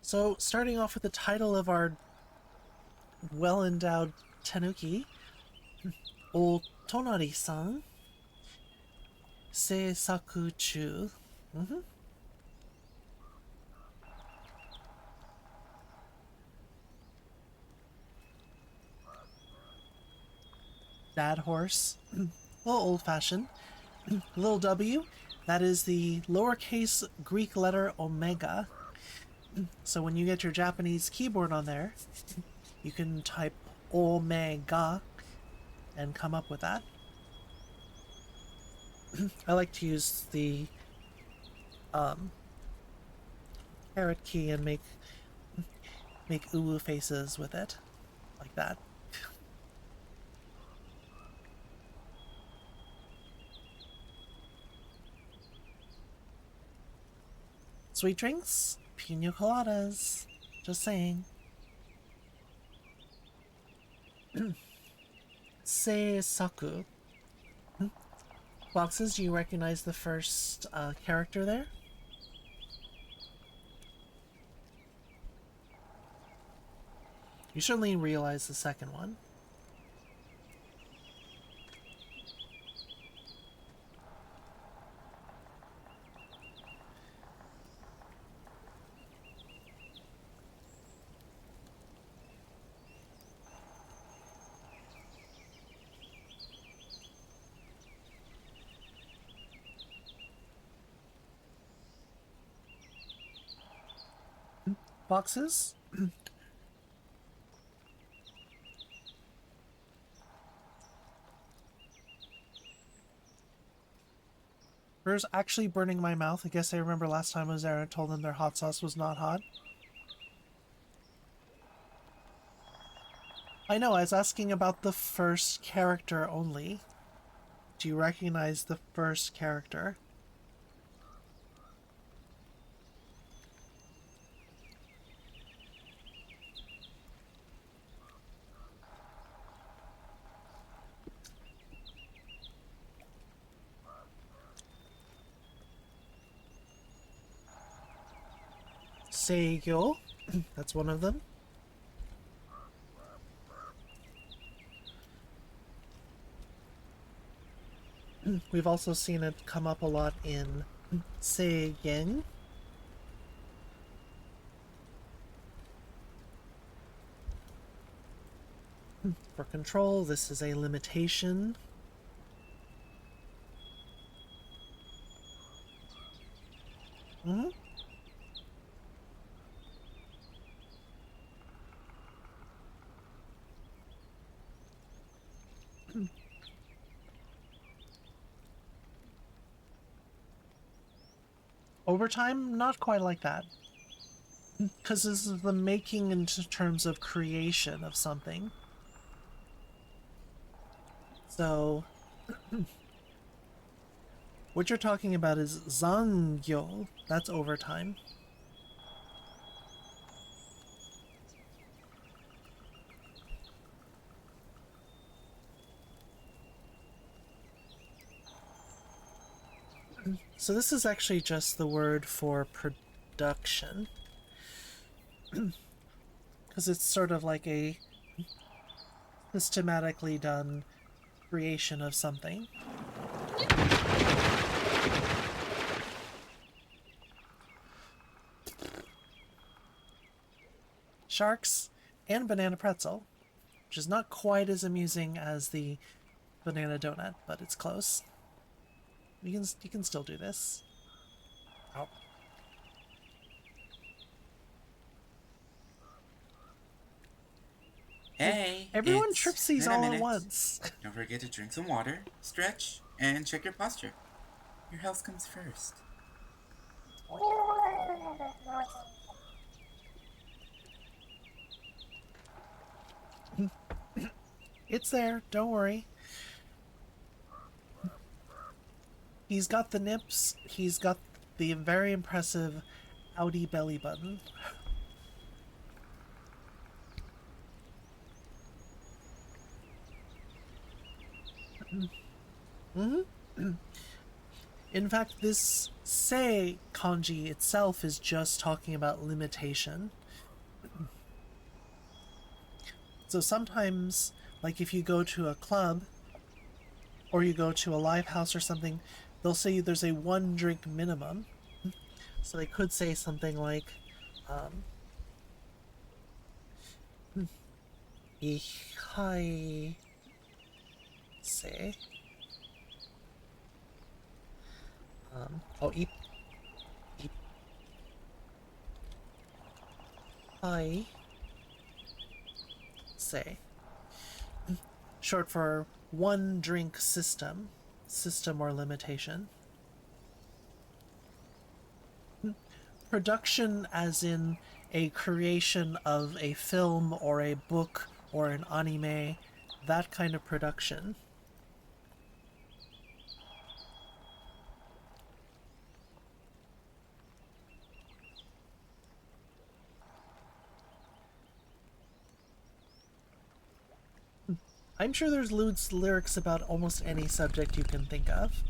[SPEAKER 1] So, starting off with the title of our well-endowed tanuki, Otonari-san, Seisaku chu. Dad horse. A little old-fashioned. Little W, that is the lowercase Greek letter omega. So when you get your Japanese keyboard on there, you can type omega and come up with that. I like to use the caret key and make uwu faces with it, like that. Sweet drinks, pina coladas. Just saying. Seisaku. Boxes, do you recognize the first character there? You certainly realize the second one. Boxes? burgers actually burning my mouth. I guess I remember last time I was there and told them their hot sauce was not hot. I know, I was asking about the first character only. Do you recognize the first character? Seigyo, that's one of them. We've also seen it come up a lot in Seigen. For control, this is a limitation. Overtime, not quite like that. Because this is the making in terms of creation of something. So, what you're talking about is zangyo. That's overtime. So this is actually just the word for production. Because it's sort of like a systematically done creation of something. Sharks and banana pretzel, which is not quite as amusing as the banana donut, but it's close. You can still do this. Oh.
[SPEAKER 2] Hey!
[SPEAKER 1] Everyone
[SPEAKER 2] it's
[SPEAKER 1] trips these
[SPEAKER 2] been a
[SPEAKER 1] all at
[SPEAKER 2] minute.
[SPEAKER 1] once.
[SPEAKER 2] Don't forget to drink some water, stretch, and check your posture. Your health comes first.
[SPEAKER 1] It's there, don't worry. He's got the nips, he's got the very impressive Audi belly button. In fact, this sei kanji itself is just talking about limitation. So sometimes, like if you go to a club, or you go to a live house or something, they'll say there's a 1 drink minimum. So they could say something like, ihai say. I say. Short for 1 drink system or limitation. Production as in a creation of a film or a book or an anime, that kind of production. I'm sure there's lyrics about almost any subject you can think of.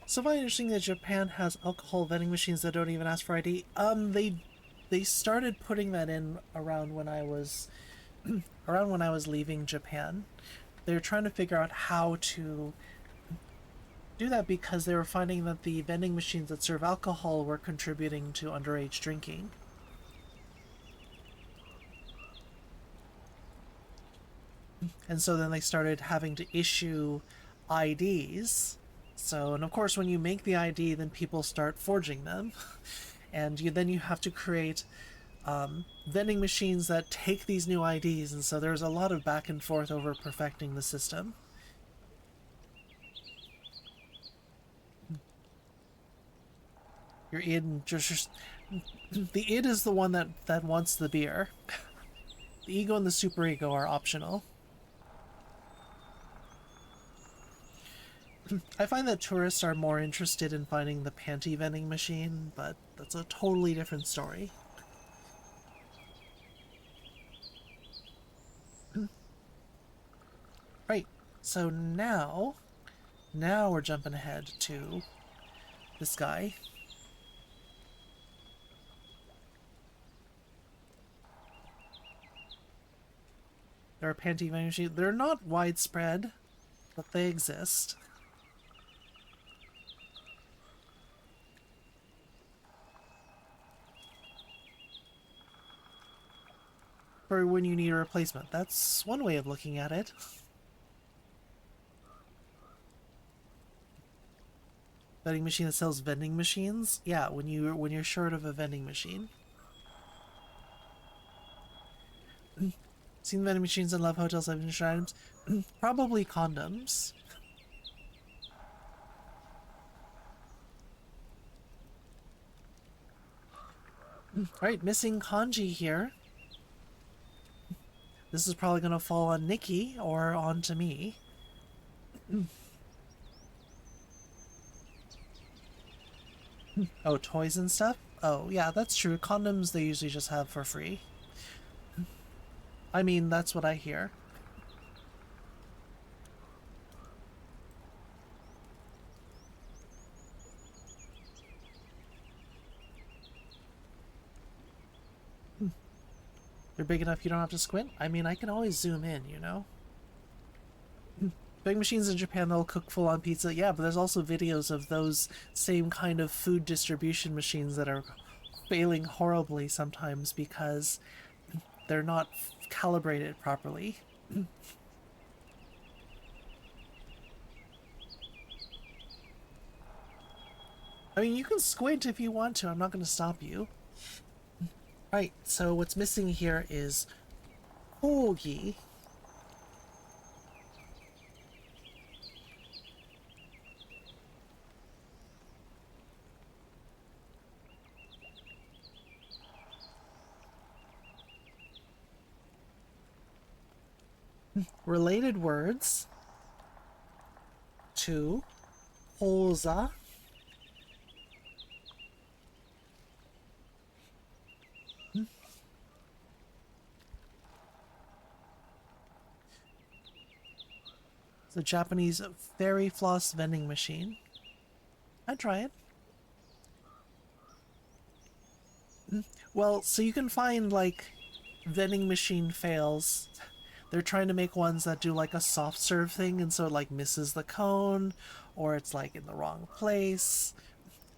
[SPEAKER 1] So very interesting that Japan has alcohol vending machines that don't even ask for ID. They started putting that in around when I was leaving Japan. they were trying to figure out how to do that because they were finding that the vending machines that serve alcohol were contributing to underage drinking. And so then they started having to issue IDs. So, and of course, when you make the ID, then people start forging them. And then you have to create vending machines that take these new IDs. And so there's a lot of back and forth over perfecting the system. Your id just the id is the one that wants the beer. The ego and the superego are optional. I find that tourists are more interested in finding the panty vending machine, but that's a totally different story. Right, so now we're jumping ahead to this guy. There are panty vending machines. They're not widespread, but they exist. For when you need a replacement. That's one way of looking at it. Vending machine that sells vending machines? Yeah, when you're short of a vending machine. Seen vending machines in love hotels, I've been items. Probably condoms. Alright, missing kanji here. This is probably going to fall on Nikki or onto me. Oh, toys and stuff? Oh, yeah, that's true. Condoms they usually just have for free. I mean, that's what I hear. They're big enough you don't have to squint? I mean, I can always zoom in, you know? Big machines in Japan, they'll cook full-on pizza. Yeah, but there's also videos of those same kind of food distribution machines that are failing horribly sometimes because they're not calibrated properly. I mean, you can squint if you want to. I'm not going to stop you. Right, so what's missing here is Kogi. Related words to Hoza. It's a Japanese fairy floss vending machine. I'd try it. Well, so you can find, like, vending machine fails. They're trying to make ones that do, like, a soft serve thing, and so it, like, misses the cone, or it's, like, in the wrong place.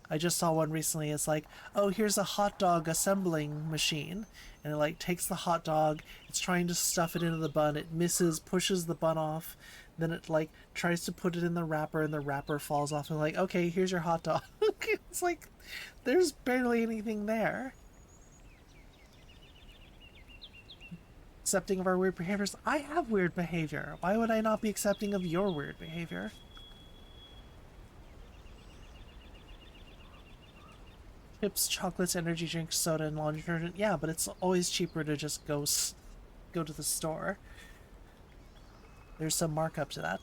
[SPEAKER 1] I just saw one recently. It's like, oh, here's a hot dog assembling machine. And it, like, takes the hot dog. It's trying to stuff it into the bun. It misses, pushes the bun off. Then it, like, tries to put it in the wrapper, and the wrapper falls off. And, like, okay, here's your hot dog. It's like, there's barely anything there. Accepting of our weird behaviors. I have weird behavior. Why would I not be accepting of your weird behavior? Chips, chocolates, energy drinks, soda, and laundry detergent. Yeah, but it's always cheaper to just go to the store. There's some markup to that.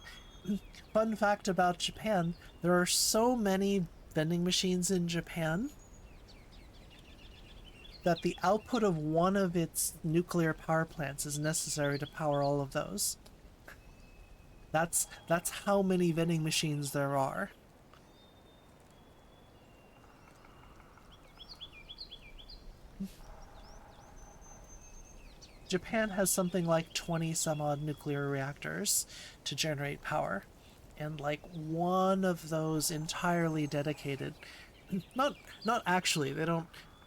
[SPEAKER 1] Fun fact about Japan, there are so many vending machines in Japan that the output of one of its nuclear power plants is necessary to power all of those. That's how many vending machines there are. Japan has something like 20 some odd nuclear reactors to generate power. And like one of those entirely dedicated, not actually, they don't,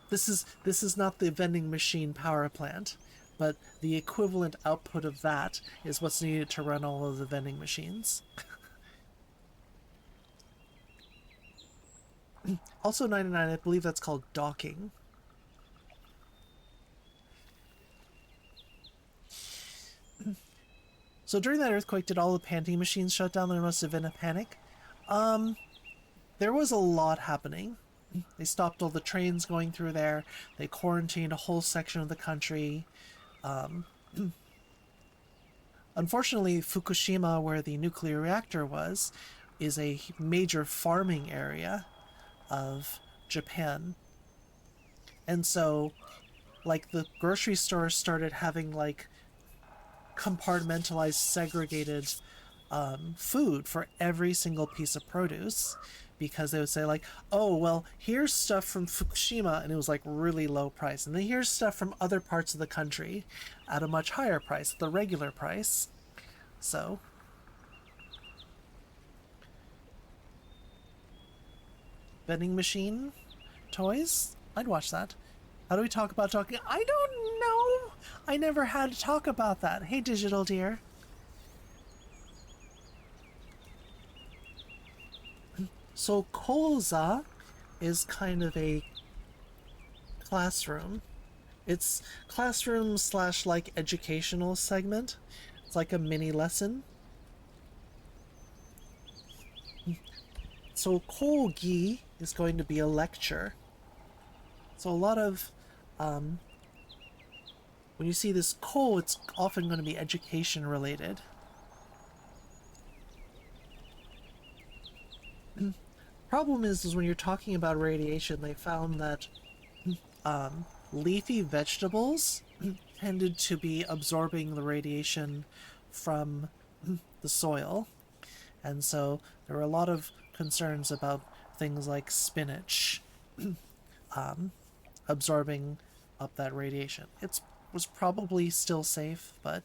[SPEAKER 1] this is not the vending machine power plant, but the equivalent output of that is what's needed to run all of the vending machines. Also 99, I believe that's called docking. So during that earthquake, did all the panting machines shut down? There must have been a panic. There was a lot happening. They stopped all the trains going through there. They quarantined a whole section of the country. Unfortunately, Fukushima, where the nuclear reactor was, is a major farming area of Japan. And so, like, the grocery stores started having, like, compartmentalized, segregated food for every single piece of produce, because they would say like, oh, well, here's stuff from Fukushima and it was like really low price, and then here's stuff from other parts of the country at a much higher price, the regular price. So vending machine toys, I'd watch that. How do we talk about talking? I don't know. I never had to talk about that. Hey, digital dear. So koza is kind of a classroom. It's classroom slash like educational segment. It's like a mini lesson. So kogi is going to be a lecture. So a lot of when you see this ko, it's often going to be education related. Problem is when you're talking about radiation, they found that leafy vegetables tended to be absorbing the radiation from the soil. And so there were a lot of concerns about things like spinach absorbing up that radiation. It was probably still safe, but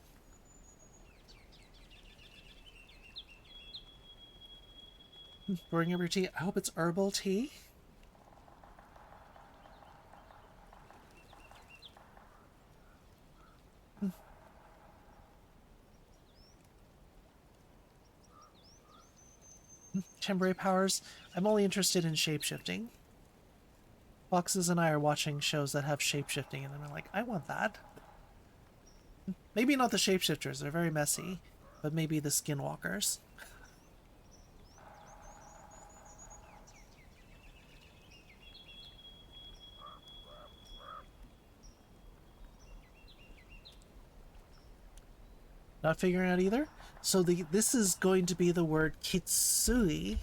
[SPEAKER 1] brewing up your tea. I hope it's herbal tea. Temporary powers. I'm only interested in shapeshifting. Foxes and I are watching shows that have shapeshifting, and I'm like, I want that. Maybe not the shapeshifters, they're very messy, but maybe the skinwalkers. Not figuring out either. So this is going to be the word kitsui.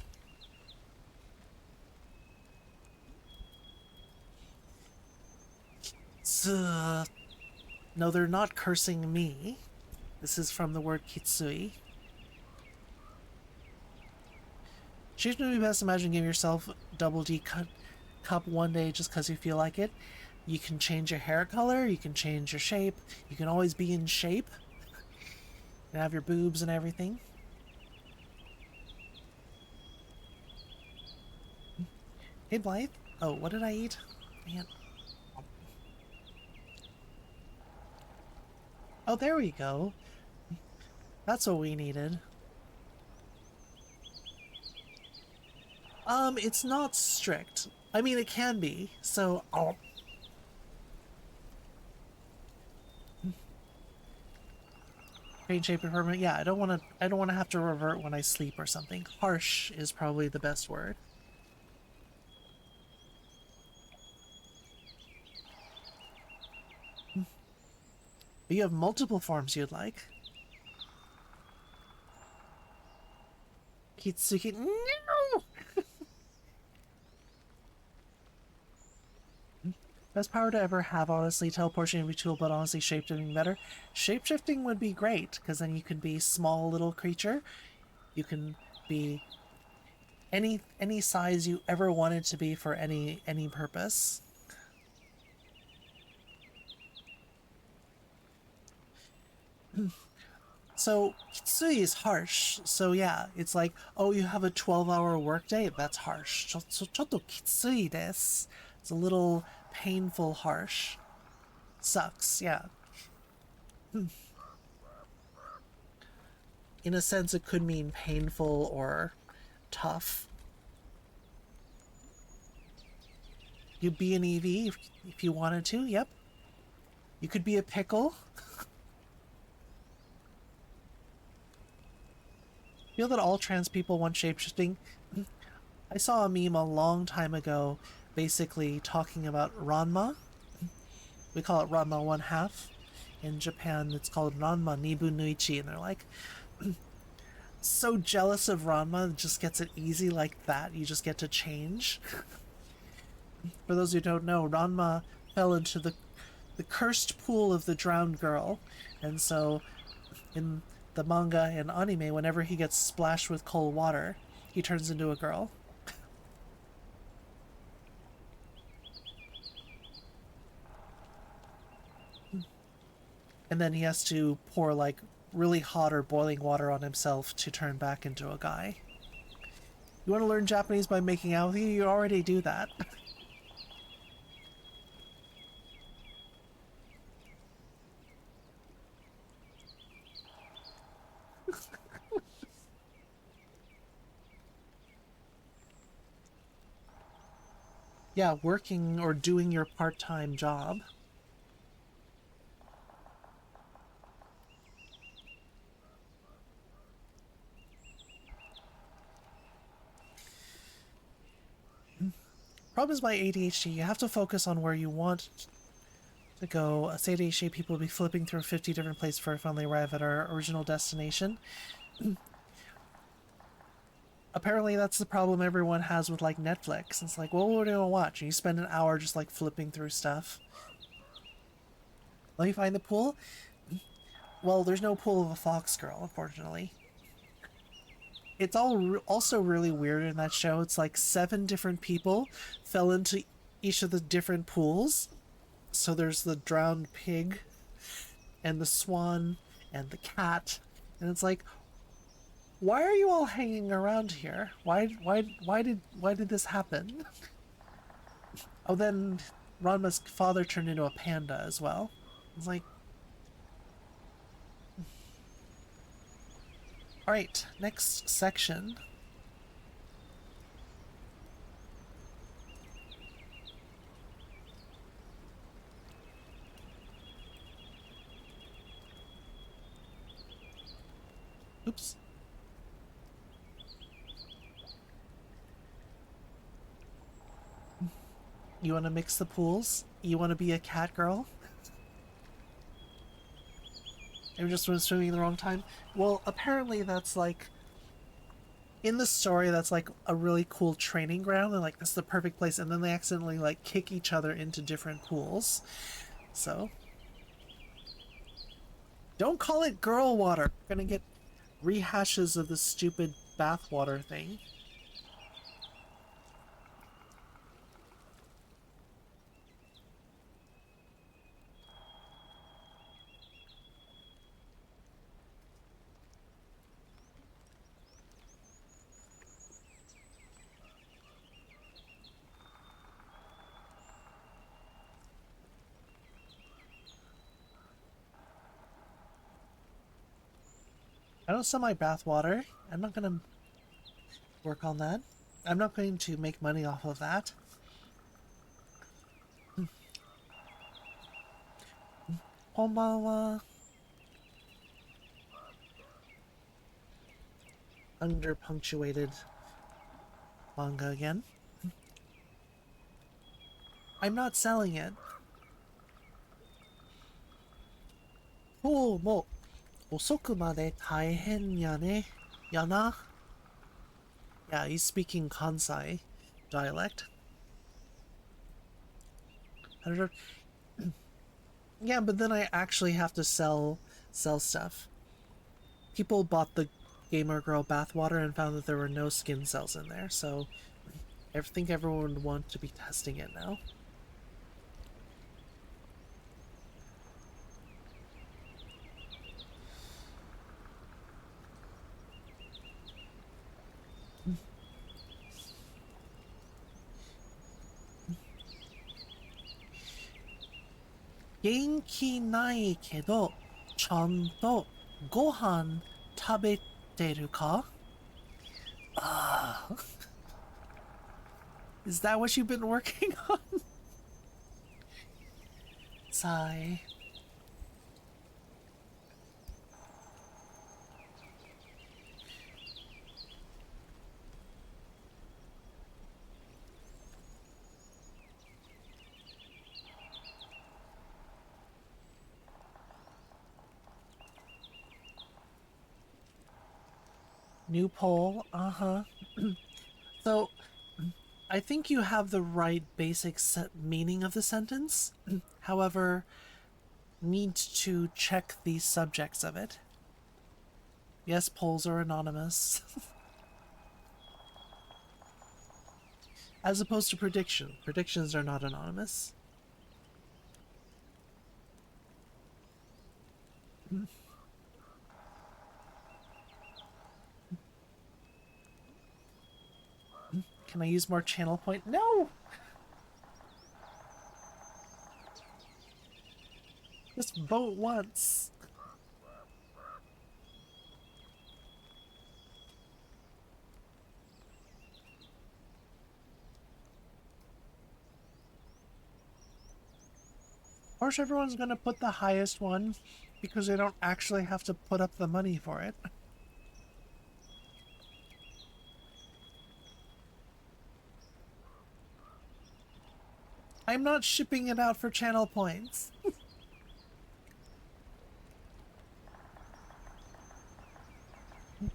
[SPEAKER 1] No, they're not cursing me. This is from the word kitsui. She's going to be best. Imagine giving yourself double D cup one day just because you feel like it. You can change your hair color. You can change your shape. You can always be in shape. You can have your boobs and everything. Hey, Blythe. Oh, what did I eat? Man. Oh, there we go. That's what we needed. It's not strict. I mean, it can be, so... Oh. Change shape and permanent. Yeah, I don't want to have to revert when I sleep or something. Harsh is probably the best word. But you have multiple forms you'd like. Kitsuki, no! Best power to ever have, honestly. Teleportation would be tool, but honestly, shapeshifting better. Shapeshifting would be great, because then you can be small little creature. You can be any size you ever wanted to be for any purpose. So kitsui is harsh. So yeah, it's like, oh, you have a 12-hour workday? That's harsh. So ちょっと kitsui desu. It's a little painful, harsh. Sucks, yeah. In a sense, it could mean painful or tough. You'd be an EV if you wanted to, yep. You could be a pickle. Feel that all trans people want shapeshifting? I saw a meme a long time ago basically talking about Ranma. We call it Ranma 1/2. In Japan, it's called Ranma Nibu Nuichi, and they're like, so jealous of Ranma, it just gets it easy like that. You just get to change. For those who don't know, Ranma fell into the cursed pool of the drowned girl, and so in the manga and anime, whenever he gets splashed with cold water, he turns into a girl. And then he has to pour like really hot or boiling water on himself to turn back into a guy. You want to learn Japanese by making out with you? You already do that. Yeah, working or doing your part-time job. Problem is my ADHD. You have to focus on where you want to go. Us ADHD people will be flipping through 50 different places before we finally arrive at our original destination. Apparently that's the problem everyone has with like Netflix. It's like, well, what do you want to watch? And you spend an hour just like flipping through stuff. Let me find the pool. Well, there's no pool of a fox girl, unfortunately. It's also really weird in that show. It's like 7 different people fell into each of the different pools. So there's the drowned pig and the swan and the cat. And it's like, why are you all hanging around here? Why did this happen? Oh, then Ranma's father turned into a panda as well. It's like, all right, next section. Oops. You want to mix the pools? You want to be a cat girl? I'm just swimming the wrong time. Well, apparently that's like, in the story, that's like a really cool training ground, and like that's the perfect place. And then they accidentally like kick each other into different pools. So don't call it girl water. We're gonna get rehashes of the stupid bathwater thing. I don't sell my bath water. I'm not gonna work on that. I'm not going to make money off of that. Konbanwa. Under-punctuated manga again. I'm not selling it. Oh, もう遅くまで大変やね。やな. Yeah, he's speaking Kansai dialect. I don't know. Yeah, but then I actually have to sell stuff. People bought the Gamer Girl bathwater and found that there were no skin cells in there, so I think everyone would want to be testing it now. 元気ないけど、ちゃんとご飯食べてるか? Ah. Is that what you've been working on? Sigh. New poll, So, I think you have the right basic meaning of the sentence. However, need to check the subjects of it. Yes, polls are anonymous. As opposed to prediction. Predictions are not anonymous. Can I use more channel point? No! Just vote once. Of course, everyone's gonna put the highest one because they don't actually have to put up the money for it. I'm not shipping it out for channel points. Do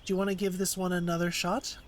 [SPEAKER 1] you want to give this one another shot?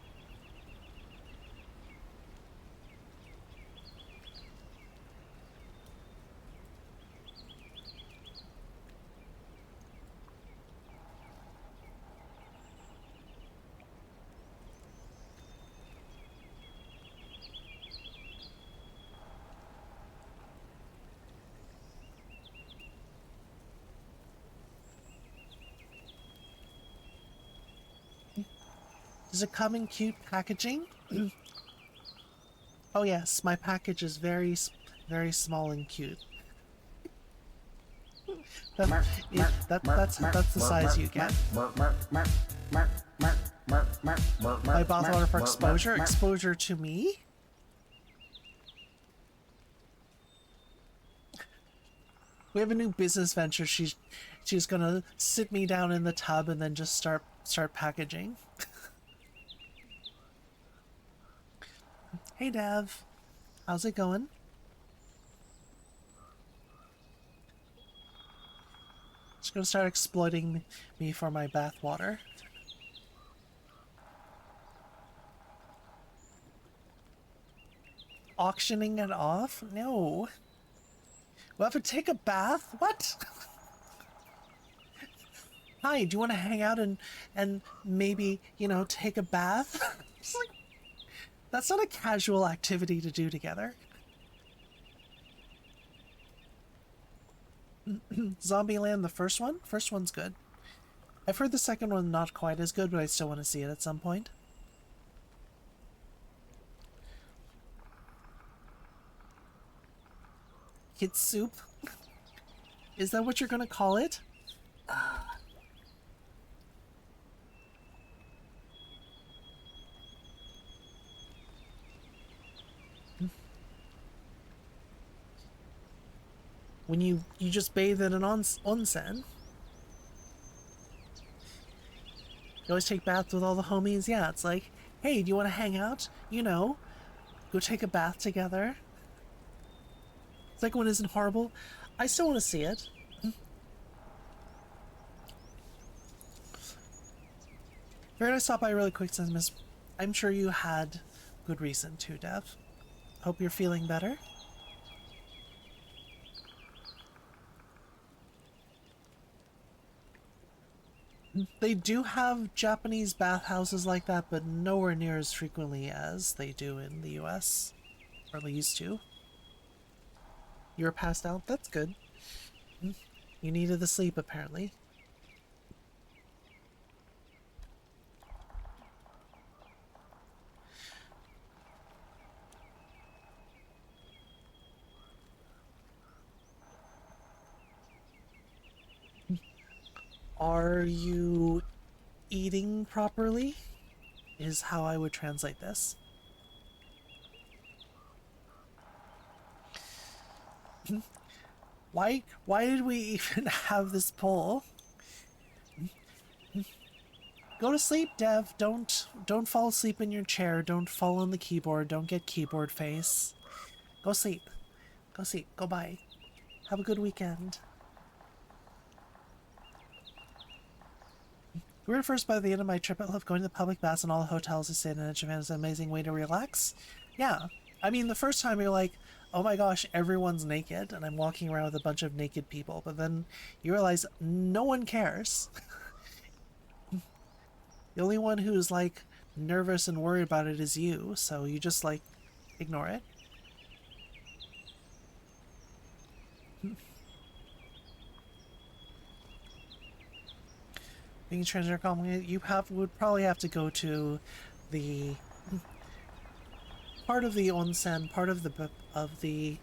[SPEAKER 1] Does it come in cute packaging? Oh yes, my package is very small and cute. That's the size you get. My bathwater for exposure? Exposure to me? We have a new business venture. She's gonna sit me down in the tub and then just start packaging. Hey Dev, how's it going? Just gonna start exploiting me for my bath water. Auctioning it off? No. We'll have to take a bath? What? Hi, do you want to hang out and maybe, you know, take a bath? That's not a casual activity to do together. Zombieland, the first one? First one's good. I've heard the second one not quite as good, but I still want to see it at some point. Kid soup? Is that what you're gonna call it? When you just bathe in an onsen. You always take baths with all the homies. Yeah, it's like, hey, do you want to hang out? You know, go take a bath together. Second one isn't horrible. I still want to see it. We're gonna stop by really quick, since Miss. I'm sure you had good reason to, Dev. Hope you're feeling better. They do have Japanese bathhouses like that, but nowhere near as frequently as they do in the US. Or they used to. You were passed out? That's good. You needed the sleep, apparently. Are you eating properly? Is how I would translate this. Why did we even have this poll? Go to sleep, Dev. Don't fall asleep in your chair. Don't fall on the keyboard. Don't get keyboard face. Go sleep. Go sleep. Go bye. Have a good weekend. We were first by the end of my trip. I love going to the public baths and all the hotels I stayed in. Japan is an amazing way to relax. Yeah. I mean, the first time you're like, oh my gosh, everyone's naked, and I'm walking around with a bunch of naked people. But then you realize no one cares. The only one who's like nervous and worried about it is you, so you just like ignore it. Being transgender complicated, you would probably have to go to the part of the onsen, part of the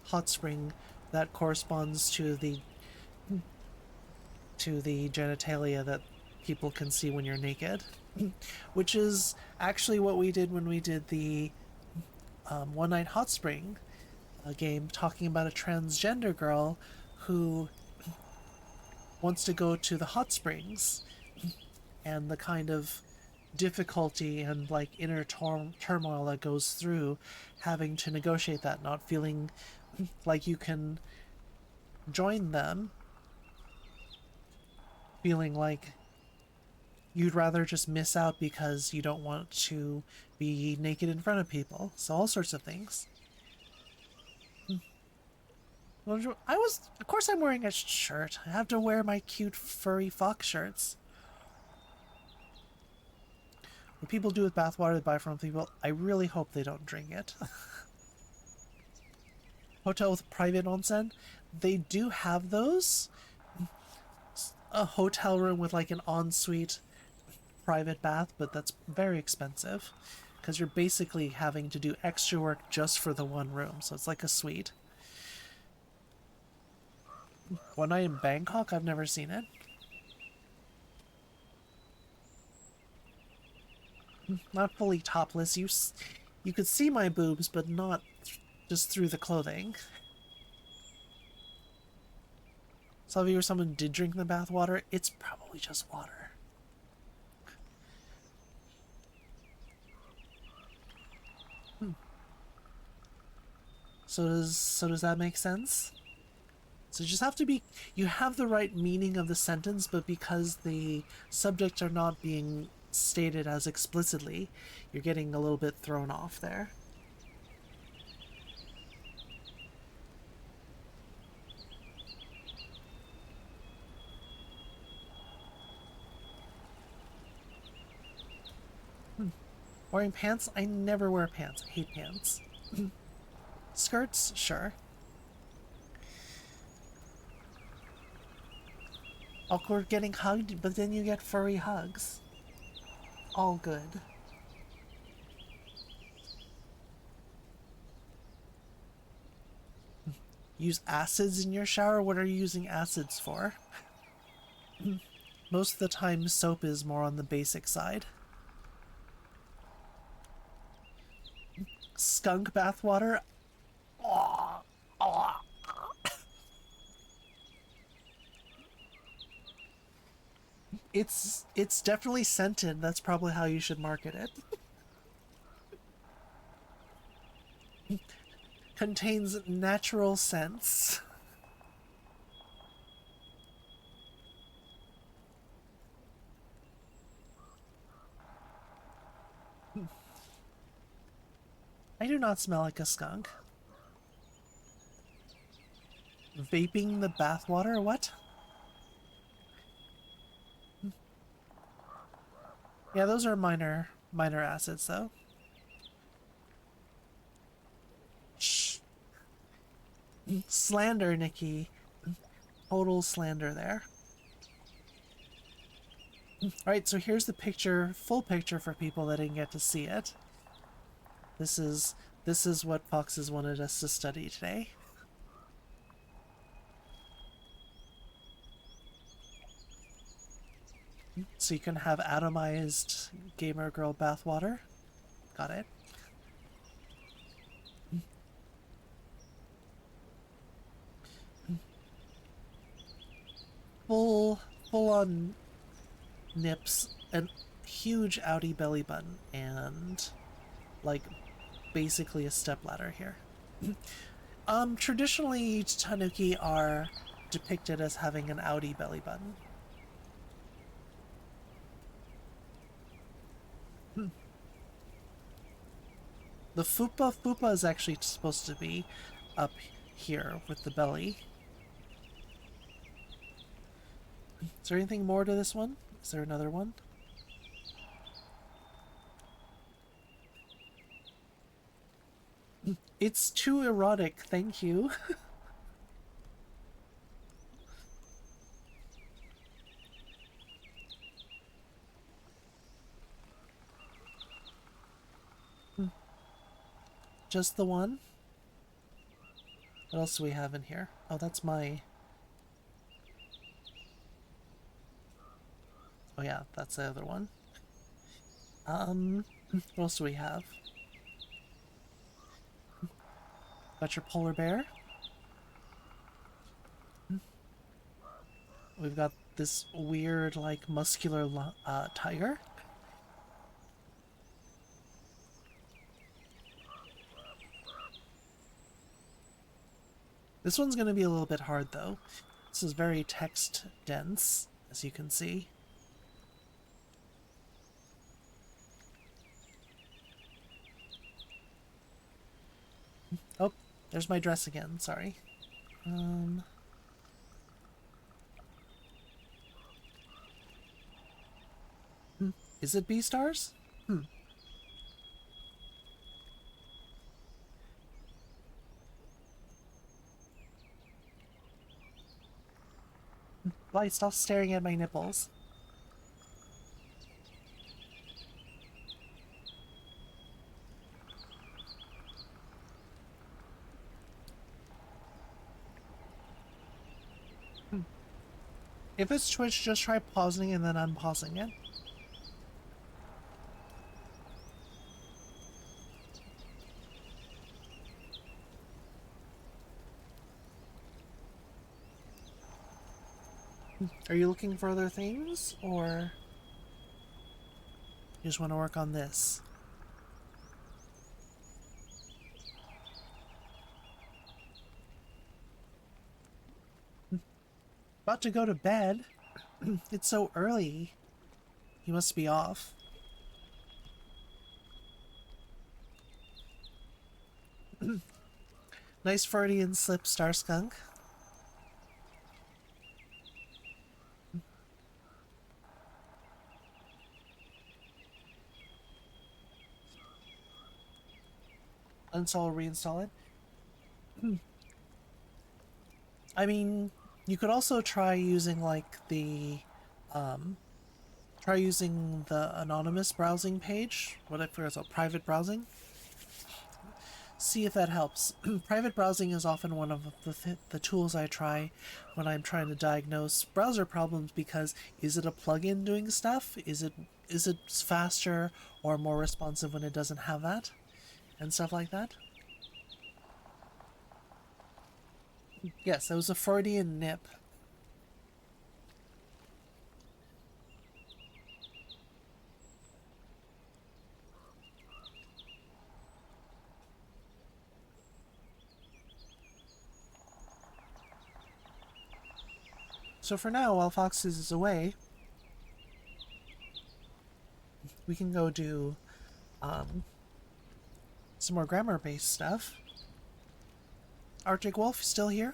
[SPEAKER 1] hot spring that corresponds to the genitalia that people can see when you're naked, which is actually what we did when we did the One Night Hot Spring game, talking about a transgender girl who wants to go to the hot springs and the kind of difficulty and like inner turmoil that goes through having to negotiate that, not feeling like you can join them, feeling like you'd rather just miss out because you don't want to be naked in front of people. So all sorts of things. Of course I'm wearing a shirt. I have to wear my cute furry fox shirts. What people do with bathwater they buy from people, I really hope they don't drink it. Hotel with private onsen, they do have those. A hotel room with like an ensuite private bath, but that's very expensive because you're basically having to do extra work just for the one room, so it's like a suite. One night in Bangkok, I've never seen it. Not fully topless. You could see my boobs, but not just through the clothing. So if you or someone did drink the bath water, it's probably just water. So does that make sense? So you just have to be, you have the right meaning of the sentence, but because the subjects are not being stated as explicitly, you're getting a little bit thrown off there. Wearing pants? I never wear pants. I hate pants. Skirts? Sure. Awkward getting hugged, but then you get furry hugs. All good. Use acids in your shower? What are you using acids for? Most of the time, soap is more on the basic side. Skunk bathwater? Oh, oh. It's definitely scented. That's probably how you should market it. Contains natural scents. I do not smell like a skunk. Vaping the bathwater? What? Yeah, those are minor acids, though. Shh. Slander, Nikki. Total slander there. Alright, so here's the picture, full picture for people that didn't get to see it. This is what Foxes wanted us to study today. So you can have atomized gamer girl bathwater. Got it. Full on nips and huge outie belly button and like basically a stepladder here. Traditionally tanuki are depicted as having an outie belly button. The fupa is actually supposed to be up here with the belly. Is there anything more to this one? Is there another one? It's too erotic, thank you. Just the one? What else do we have in here? Oh, that's my... Oh yeah, that's the other one. What else do we have? Got your polar bear. We've got this weird, like, muscular tiger. This one's going to be a little bit hard, though. This is very text dense, as you can see. Oh, there's my dress again, sorry. Is it B-stars? Why, stop staring at my nipples. If it's Twitch, just try pausing and then unpausing it. Are you looking for other things, or you just want to work on this? About to go to bed? It's so early. You must be off. Nice Freudian slip, Star Skunk. Uninstall, reinstall it. I mean, you could also try using like the anonymous browsing page. What I forget, so private browsing. See if that helps. Private browsing is often one of the tools I try when I'm trying to diagnose browser problems, because is it a plugin doing stuff? Is it faster or more responsive when it doesn't have that? And stuff like that. Yes, that was a Freudian nip. So for now, while Foxes is away, we can go do some more grammar-based stuff. Arctic Wolf still here?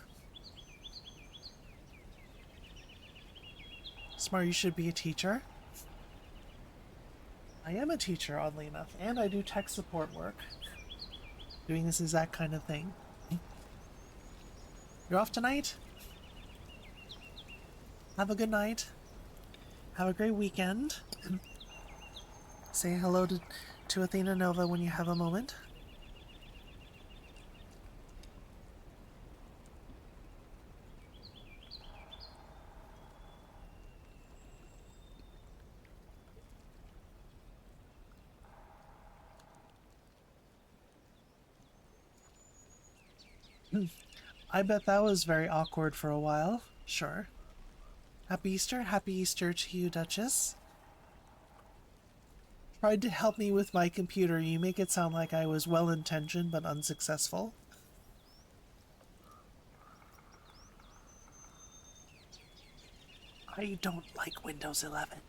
[SPEAKER 1] Smart, you should be a teacher. I am a teacher, oddly enough, and I do tech support work. Doing this exact kind of thing. You're off tonight? Have a good night. Have a great weekend. Say hello to Athena Nova when you have a moment. I bet that was very awkward for a while. Sure. Happy Easter. Happy Easter to you, Duchess. Tried to help me with my computer. You make it sound like I was well-intentioned but unsuccessful. I don't like Windows 11.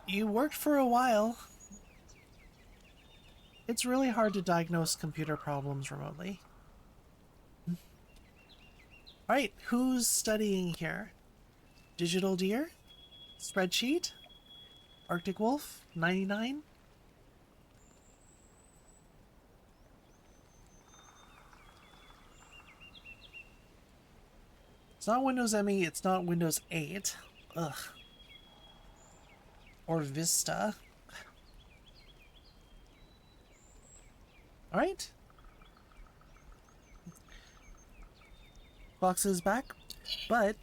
[SPEAKER 1] You worked for a while. It's really hard to diagnose computer problems remotely. Alright, who's studying here? Digital Deer? Spreadsheet? Arctic Wolf? 99? It's not Windows ME, it's not Windows 8. Ugh. Or Vista. Alright. Fox is back, but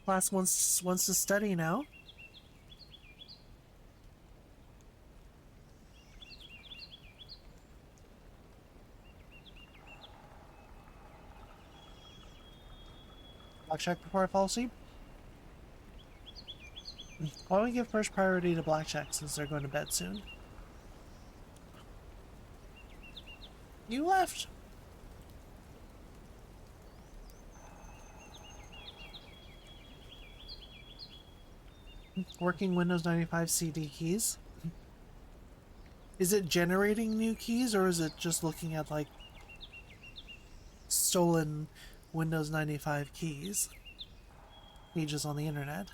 [SPEAKER 1] class wants to study now. Blackjack before I fall asleep? Why don't we give first priority to Blackjack since they're going to bed soon? You left! Working Windows 95 CD keys. Is it generating new keys or is it just looking at like stolen Windows 95 keys? Pages on the internet.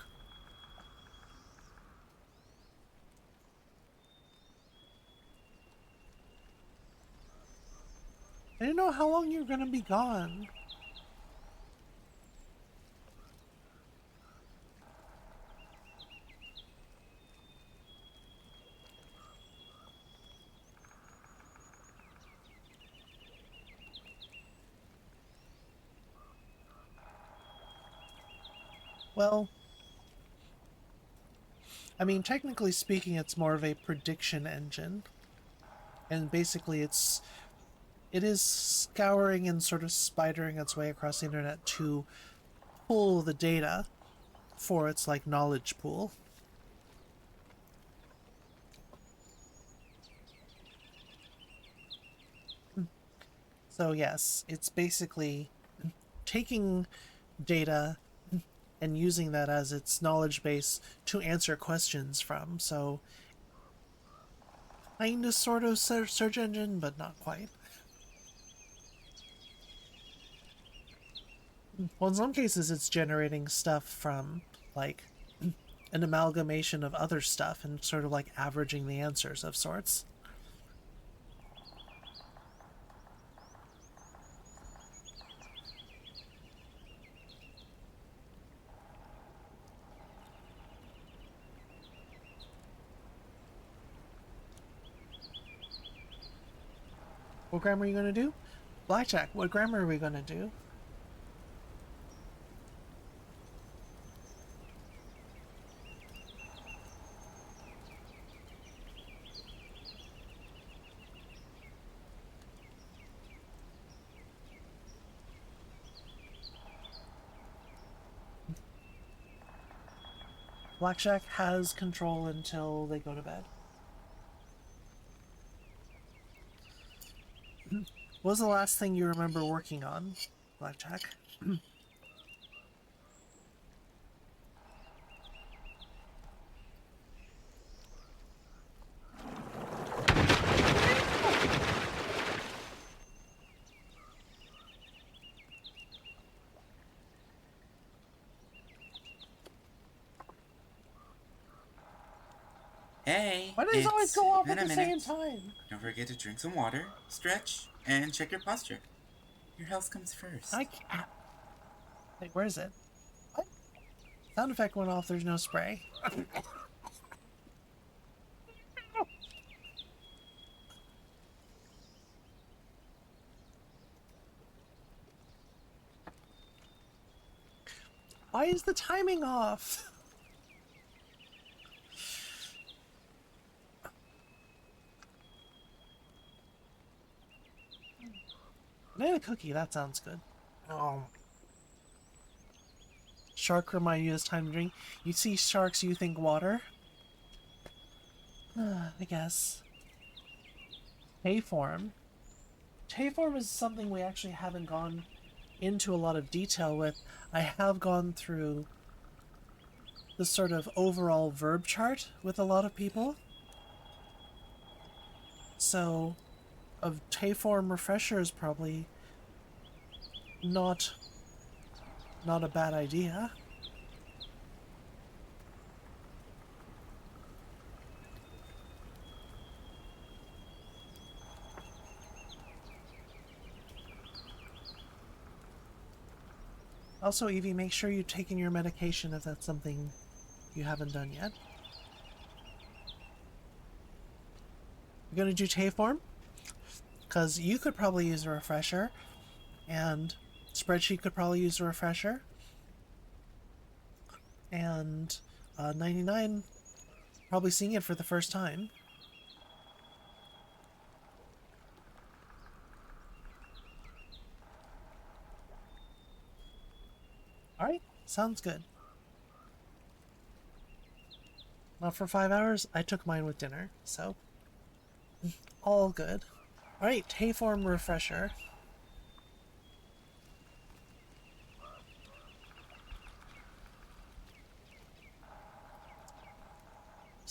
[SPEAKER 1] I didn't know how long you were gonna be gone. Well, I mean, technically speaking, it's more of a prediction engine. And basically it is scouring and sort of spidering its way across the internet to pull the data for its, like, knowledge pool. So yes, it's basically taking data and using that as its knowledge base to answer questions from. So kind of sort of search engine, but not quite. Well, in some cases it's generating stuff from like an amalgamation of other stuff and sort of like averaging the answers of sorts. What grammar are you going to do? Blackjack, what grammar are we going to do? Blackjack has control until they go to bed. What was the last thing you remember working on, Blackjack?
[SPEAKER 2] Hey,
[SPEAKER 1] Why does it always go off
[SPEAKER 2] been
[SPEAKER 1] at
[SPEAKER 2] a
[SPEAKER 1] the
[SPEAKER 2] minute.
[SPEAKER 1] same time?
[SPEAKER 2] Don't forget to drink some water, stretch, and check your posture. Your health comes first.
[SPEAKER 1] I can't. Wait, where is it? What? Sound effect went off, there's no spray. Why is the timing off? Banana cookie, that sounds good. Oh. Shark remind you it's time to drink. You see sharks, you think water? I guess. Tayform. Tayform is something we actually haven't gone into a lot of detail with. I have gone through the sort of overall verb chart with a lot of people. So, a Tayform refresher is probably not a bad idea. Also, Evie, make sure you're taking your medication if that's something you haven't done yet. You're gonna do Tayform? Because you could probably use a refresher, and Spreadsheet could probably use a refresher, and 99 probably seeing it for the first time. Alright, sounds good. Not for 5 hours, I took mine with dinner, so all good. Alright, Tayform refresher.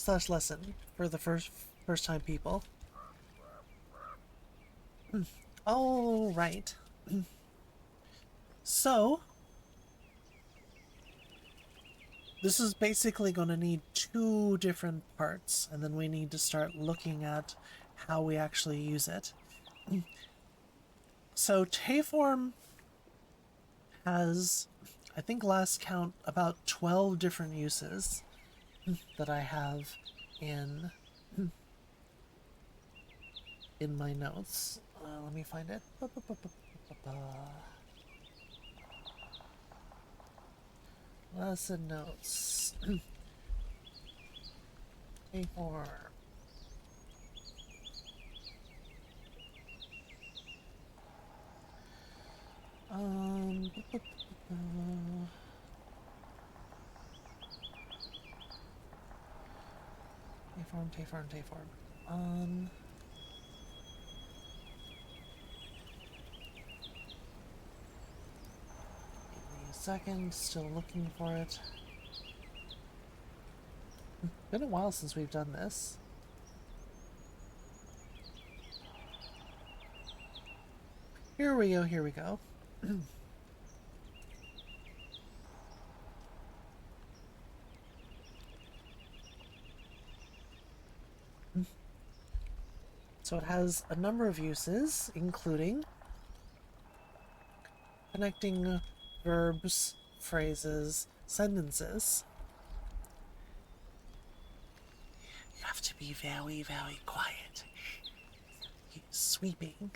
[SPEAKER 1] / lesson for the first time people. All right. So this is basically going to need 2 different parts, and then we need to start looking at how we actually use it. So Tayform has, I think last count, about 12 different uses that I have in my notes. Let me find it. Lesson notes. A4. Tayform. Give me a second, still looking for it. Been a while since we've done this. Here we go. So it has a number of uses, including connecting verbs, phrases, sentences. You have to be very, very quiet. He's sweeping.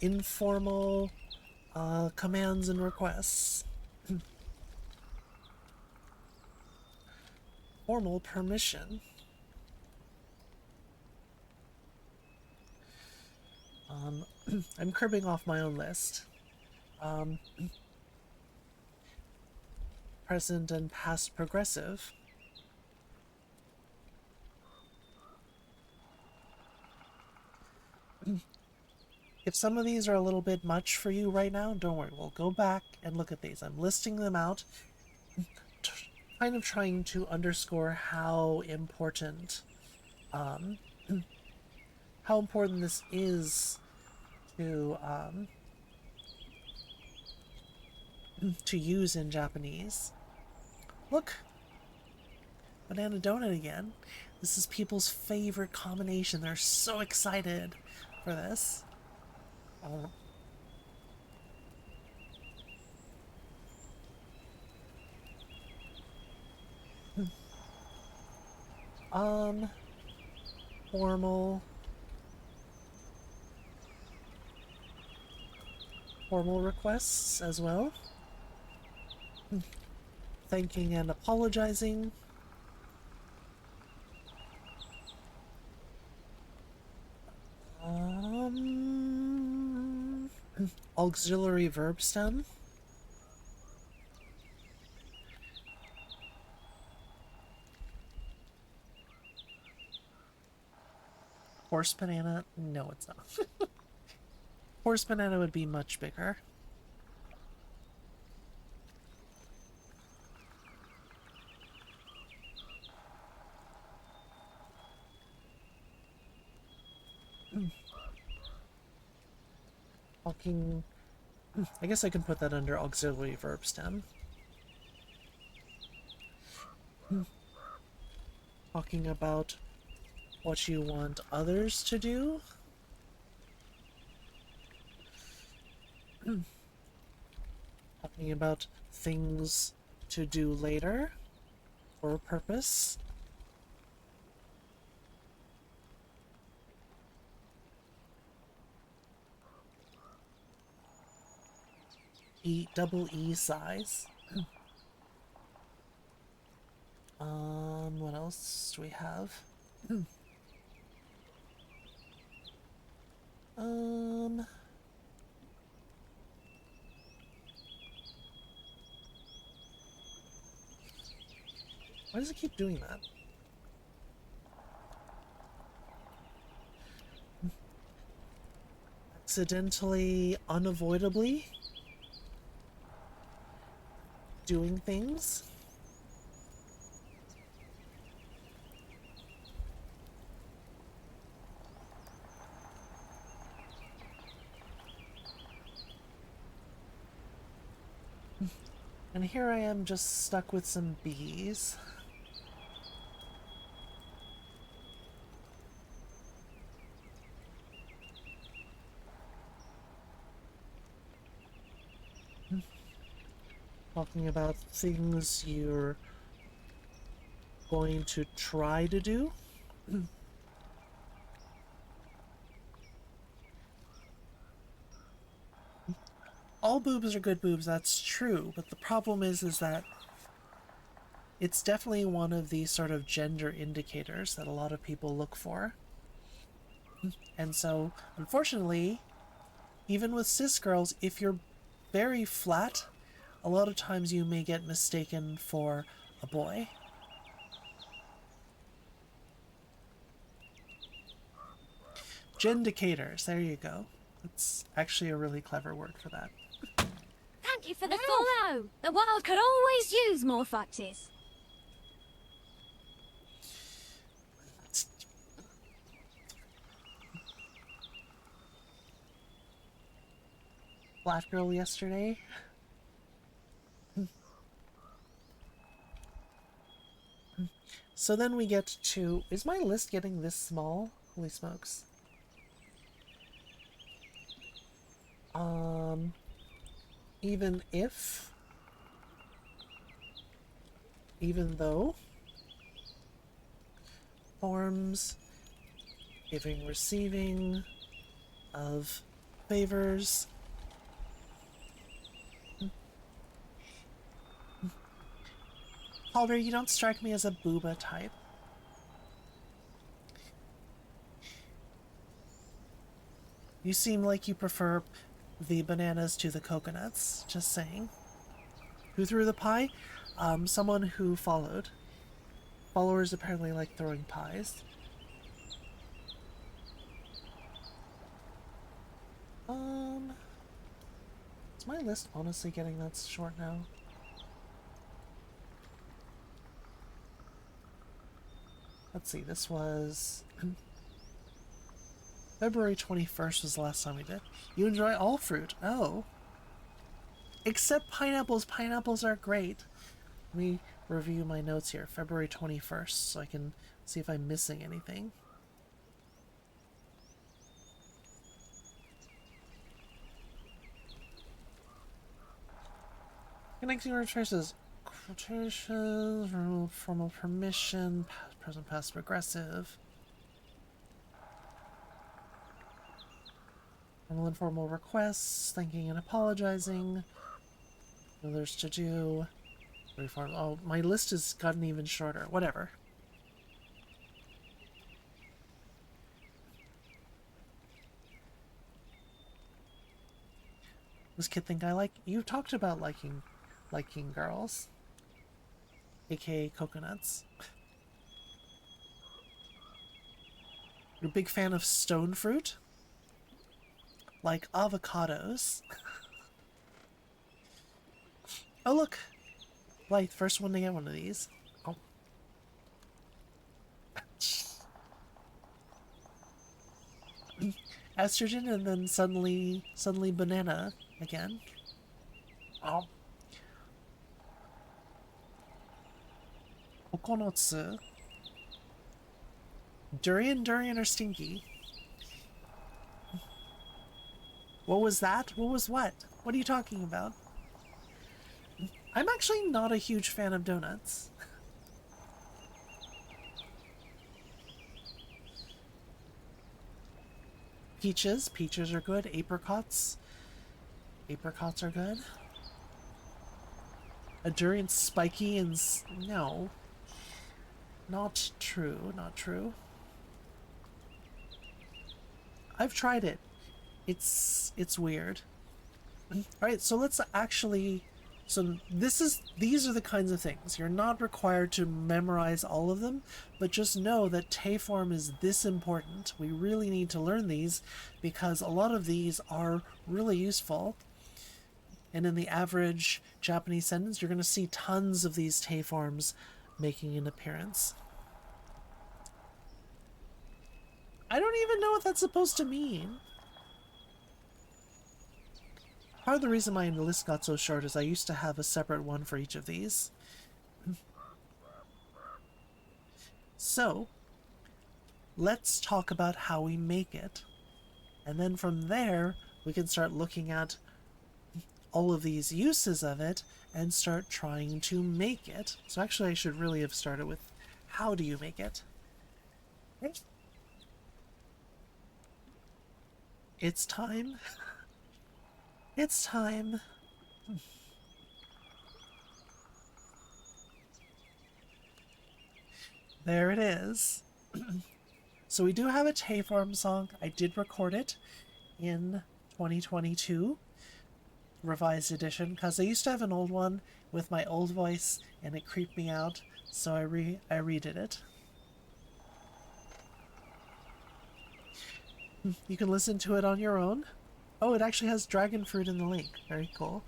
[SPEAKER 1] Informal commands and requests. Formal permission. I'm cribbing off my own list. Present and past progressive. If some of these are a little bit much for you right now, don't worry, we'll go back and look at these. I'm listing them out, kind of trying to underscore how important this is to use in Japanese. Look, banana donut again. This is people's favorite combination. They're so excited for this. Um, formal. Formal requests as well. Thanking and apologizing. Auxiliary verb stem. Horse banana? No, it's not. Horse banana would be much bigger. Talking... I guess I can put that under auxiliary verb stem. Talking about what you want others to do. Talking about things to do later for a purpose. Double E size. What else do we have? Why does it keep doing that? Accidentally, unavoidably doing things. And here I am just stuck with some bees. Talking about things you're going to try to do. All boobs are good boobs, that's true, but the problem is that it's definitely one of these sort of gender indicators that a lot of people look for. And so, unfortunately, even with cis girls, if you're very flat, a lot of times you may get mistaken for a boy. Gendicators, there you go. It's actually a really clever word for that.
[SPEAKER 4] Thank you for the follow. The world could always use more foxes.
[SPEAKER 1] Flat girl yesterday. So then we get to... Is my list getting this small? Holy smokes. Even if... Even though... Forms... Giving, receiving... Of... Favors... Calder, you don't strike me as a booba type. You seem like you prefer the bananas to the coconuts, just saying. Who threw the pie? Someone who followed. Followers apparently like throwing pies. Is my list honestly getting that short now? Let's see, this was... February 21st was the last time we did. You enjoy all fruit. Oh. Except pineapples. Pineapples are great. Let me review my notes here. February 21st, so I can see if I'm missing anything. Connecting resources. quotations, remove formal permission, past, present, past, progressive. Formal, informal requests, thanking and apologizing. Others to do. Reform. Oh, my list has gotten even shorter. Whatever. This kid think I like... You talked about liking girls. AKA coconuts. You're a big fan of stone fruit? Like avocados. Oh, look! Blythe, first one to get one of these. Oh. Estrogen and then suddenly banana again. Oh. Okonotsu. Durian or stinky? What was that? What was what? What are you talking about? I'm actually not a huge fan of donuts. Peaches. Peaches are good. Apricots. Apricots are good. A durian spiky and... No. Not true. Not true. I've tried it. It's weird. Alright, so let's actually... So these are the kinds of things. You're not required to memorize all of them, but just know that te form is this important. We really need to learn these because a lot of these are really useful. And in the average Japanese sentence, you're going to see tons of these te forms making an appearance. I don't even know what that's supposed to mean. Part of the reason my list got so short is I used to have a separate one for each of these. So, let's talk about how we make it. And then from there, we can start looking at all of these uses of it and start trying to make it. So actually I should really have started with how do you make it? Okay. It's time. It's time. There it is. So we do have a te form song. I did record it in 2022, revised edition, because I used to have an old one with my old voice and it creeped me out, so I redid it. You can listen to it on your own. Oh, it actually has dragon fruit in the link. Very cool.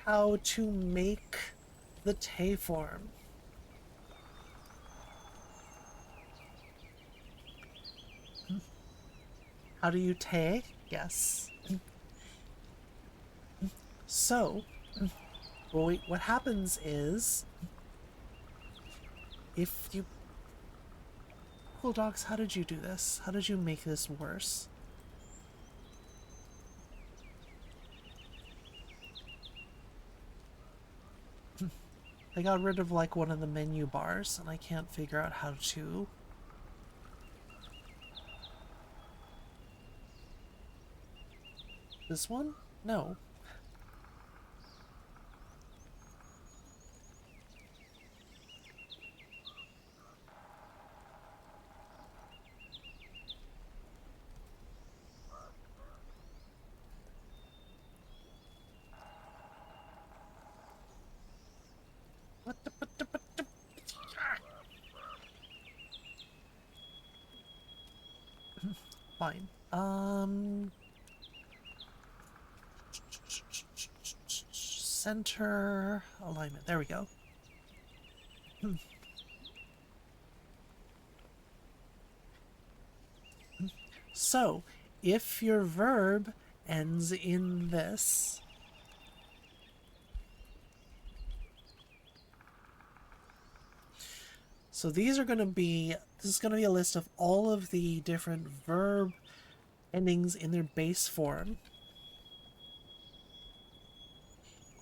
[SPEAKER 1] How to make the te form. How do you te? Yes. So, what happens is, if you... Cool Dogs, how did you do this? How did you make this worse? I got rid of like one of the menu bars and I can't figure out how to... This one? No. Fine. Center alignment. There we go. So, if your verb ends in this, so these are going to be, this is going to be a list of all of the different verb endings in their base form.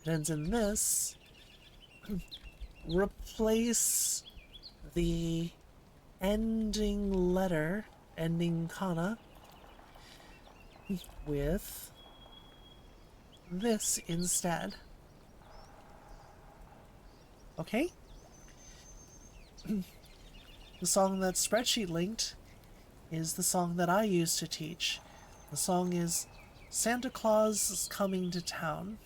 [SPEAKER 1] It ends in this. Replace the ending letter, ending kana, with this instead. Okay? The song that's spreadsheet linked is the song that I use to teach. The song is Santa Claus is Coming to Town.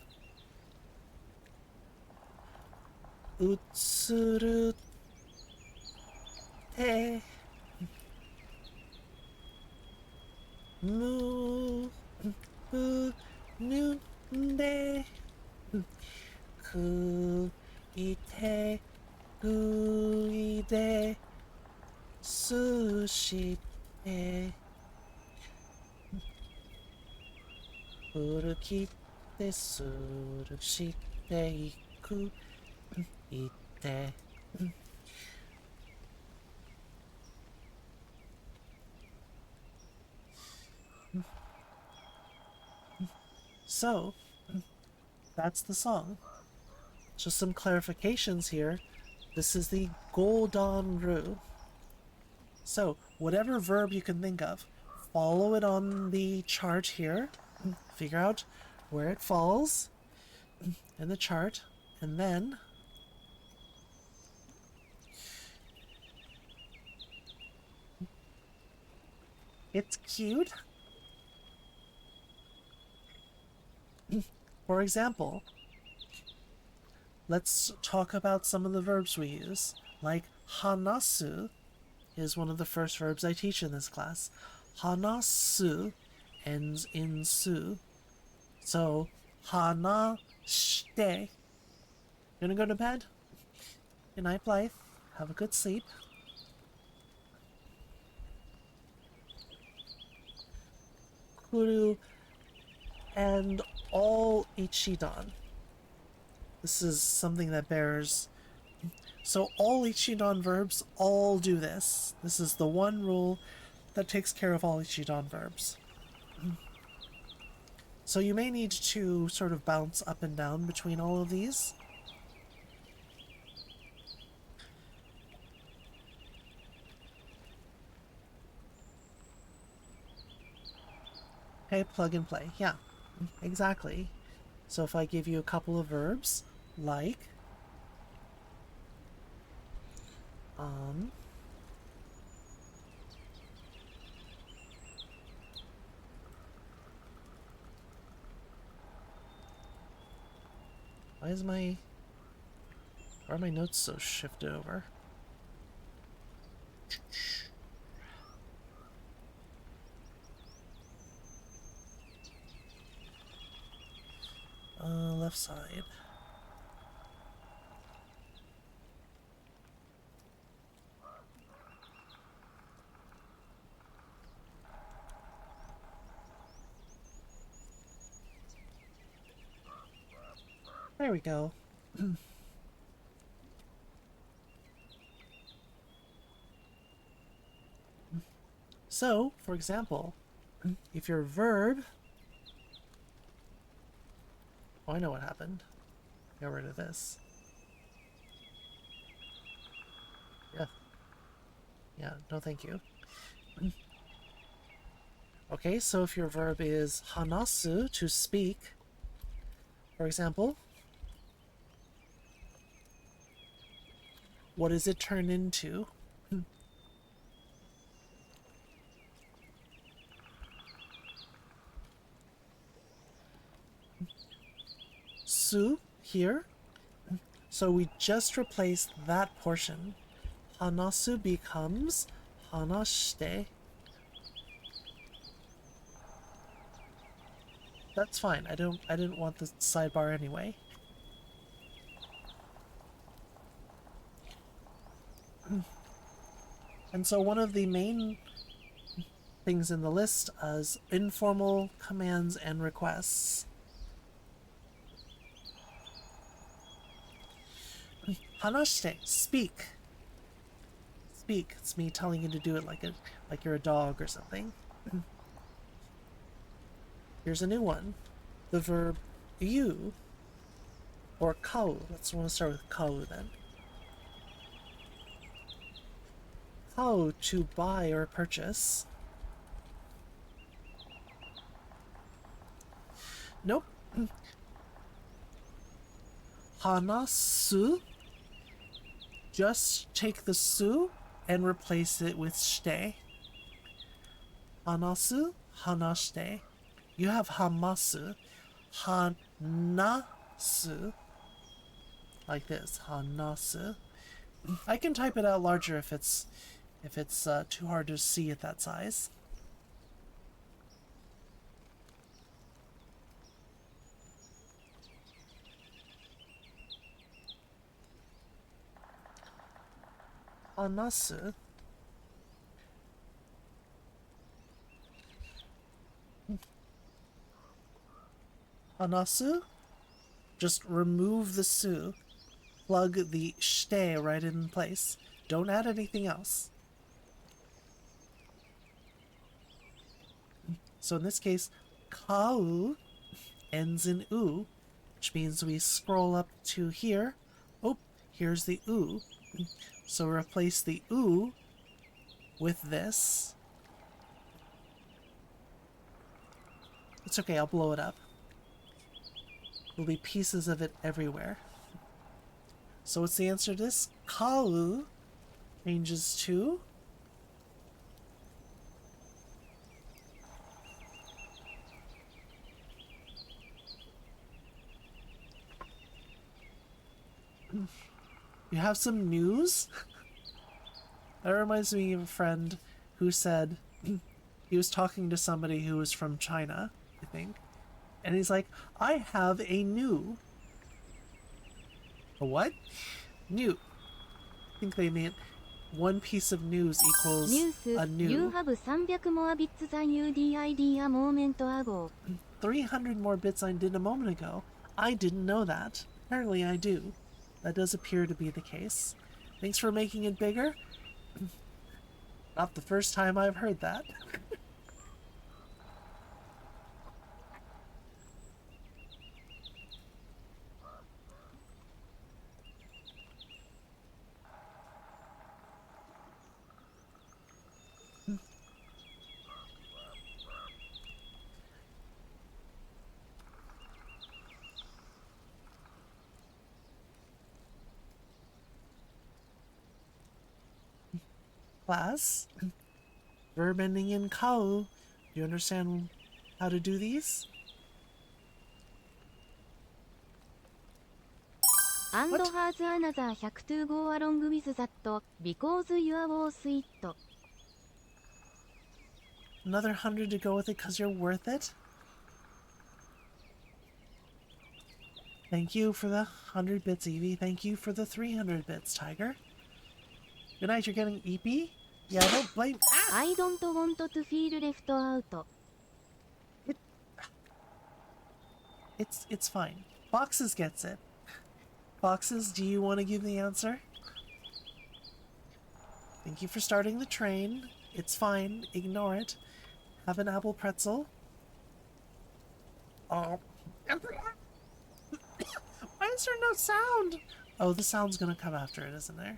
[SPEAKER 1] Utsuru te mu u nu de ku ite gu ide sushi te uru kite suru shite iku ite. So, that's the song. Just some clarifications here. This is the Goldan Ru. So, whatever verb you can think of, follow it on the chart here. Figure out where it falls in the chart, and then it's cute. For example, let's talk about some of the verbs we use. Like hanasu is one of the first verbs I teach in this class. Hanasu ends in su. So, hanashite. Gonna go to bed? Good night, Blythe. Have a good sleep. Kuru and all ichidan. This is something that bears. So all ichidan verbs all do this. This is the one rule that takes care of all ichidan verbs. So you may need to sort of bounce up and down between all of these. Okay, plug and play. Yeah, exactly. So if I give you a couple of verbs, like why are my notes so shifted over? Left side. There we go. So, for example, if your verb... Oh, I know what happened. Get rid of this. Yeah. Yeah, no thank you. Okay, so if your verb is hanasu, to speak, for example, what does it turn into? Su here. So we just replaced that portion. Hanasu becomes hanashite. That's fine. I didn't want the sidebar anyway. And so one of the main things in the list is informal commands and requests. Hanashite, speak. Speak. It's me telling you to do it like you're a dog or something. Here's a new one. The verb you. Or kau. Let's want to start with kau then. Kau, to buy or purchase. Nope. Hanasu. Just take the su and replace it with shite. Hanasu, hanashite. You have hamasu. Hanasu. Like this. Hanasu. I can type it out larger if it's too hard to see at that size. Hanasu. Hanasu? Just remove the su. Plug the shite right in place. Don't add anything else. So in this case, kau ends in u, which means we scroll up to here. Oh, here's the u. So replace the u with this. It's okay, I'll blow it up. There'll be pieces of it everywhere. So what's the answer to this? Kau changes to you have some news? That reminds me of a friend who said he was talking to somebody who was from China, I think. And he's like, I have a new. A what? New. I think they meant one piece of news equals a new.
[SPEAKER 3] You have 300 more bits than you did a moment ago.
[SPEAKER 1] 300 more bits I did a moment ago. I didn't know that. Apparently I do. That does appear to be the case. Thanks for making it bigger. Not the first time I've heard that. Class, verb ending in kau. Do you understand how to do these?
[SPEAKER 3] And
[SPEAKER 1] What?
[SPEAKER 3] has another 100 to go along with that because you are worth it.
[SPEAKER 1] Another 100 to go with it because you're worth it? Thank you for the 100 bits, Evie. Thank you for the 300 bits, Tiger. Good night, you're getting eepy? Yeah, I don't blame.
[SPEAKER 3] I don't want to feel left out.
[SPEAKER 1] It's fine. Foxes gets it. Foxes, do you want to give the answer? Thank you for starting the train. It's fine. Ignore it. Have an apple pretzel. Oh. Why is there no sound? Oh, the sound's gonna come after it, isn't there?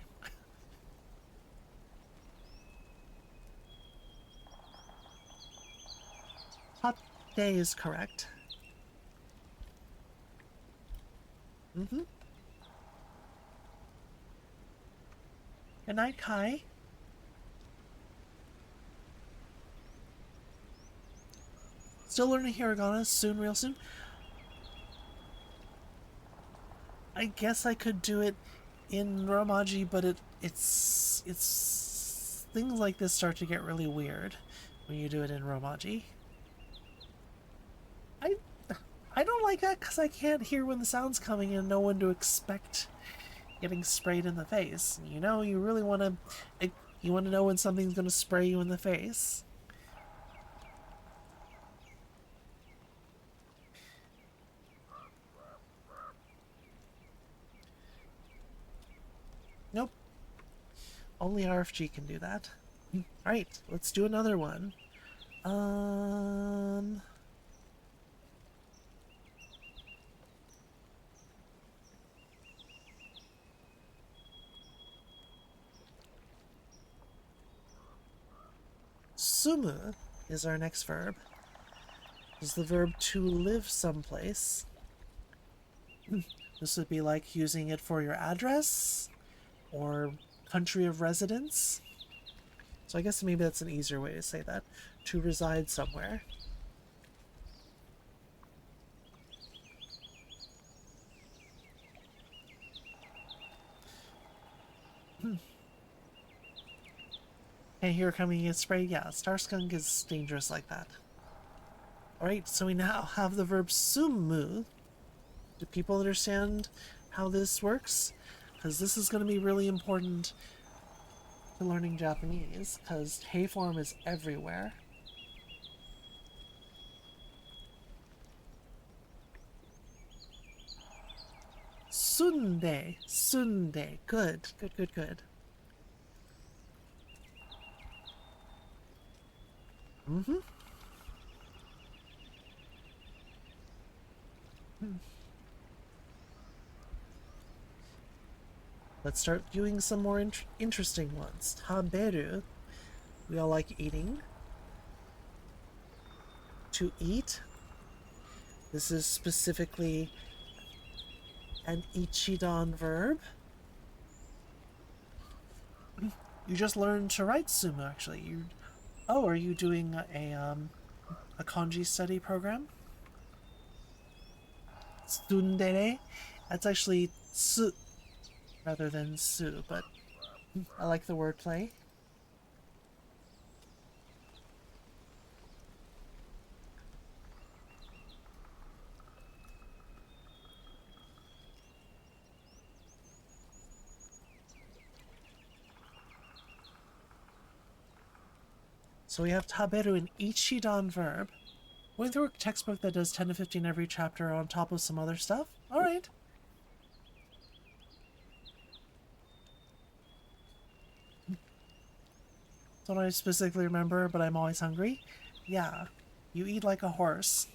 [SPEAKER 1] Hot day is correct. Mm-hmm. Good night, Kai. Still learning hiragana, soon, real soon. I guess I could do it in Romaji, but it's things like this start to get really weird when you do it in Romaji. I don't like that because I can't hear when the sound's coming and know when to expect getting sprayed in the face. You know, you really want to know when something's going to spray you in the face. Nope. Only RFG can do that. Alright, let's do another one. sumu is our next verb. Is the verb to live someplace. This would be like using it for your address or country of residence. So I guess maybe that's an easier way to say that. To reside somewhere. Hey, here coming in spray. Yeah, star skunk is dangerous like that. Alright, so we now have the verb sumu. Do people understand how this works? Because this is going to be really important to learning Japanese, because hey form is everywhere. Sunde, sunde. Good, good, good, good. Let's start doing some more interesting ones. Taberu. We all like eating. To eat. This is specifically an ichidan verb. You just learned to write sumo, actually. Oh, are you doing a kanji study program? Tsundere? That's actually tsu rather than su, but I like the wordplay. So we have taberu, an ichidan verb. Going through a textbook that does 10 to 15 every chapter on top of some other stuff? Alright. Don't I specifically remember, but I'm always hungry? Yeah, you eat like a horse.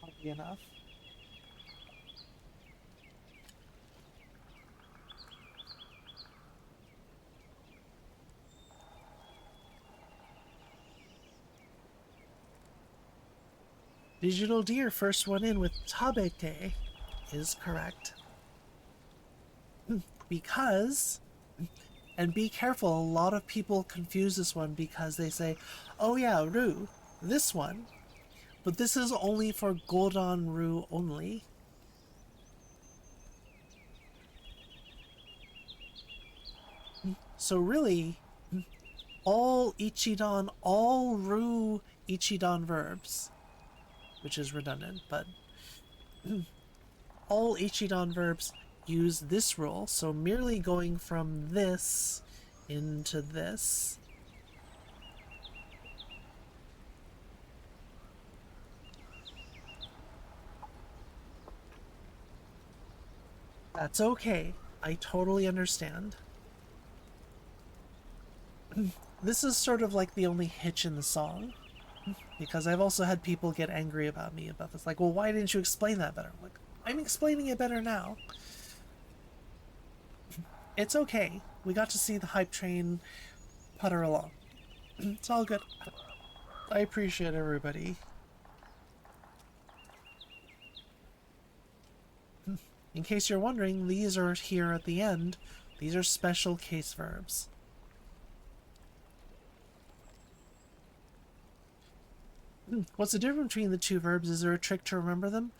[SPEAKER 1] Oddly enough. Digital Deer, first one in with tabete, is correct. Because, and be careful, a lot of people confuse this one because they say, oh yeah, ru, this one. But this is only for Godan ru only. So really, all ichidan, all ru ichidan verbs, which is redundant, but all ichidan verbs use this rule, so merely going from this into this. That's okay. I totally understand. This is sort of like the only hitch in the song, because I've also had people get angry about me about this. Like, well, why didn't you explain that better? Like, I'm explaining it better now. It's okay. We got to see the hype train putter along. It's all good. I appreciate everybody. In case you're wondering, these are here at the end. These are special case verbs. What's the difference between the two verbs? Is there a trick to remember them?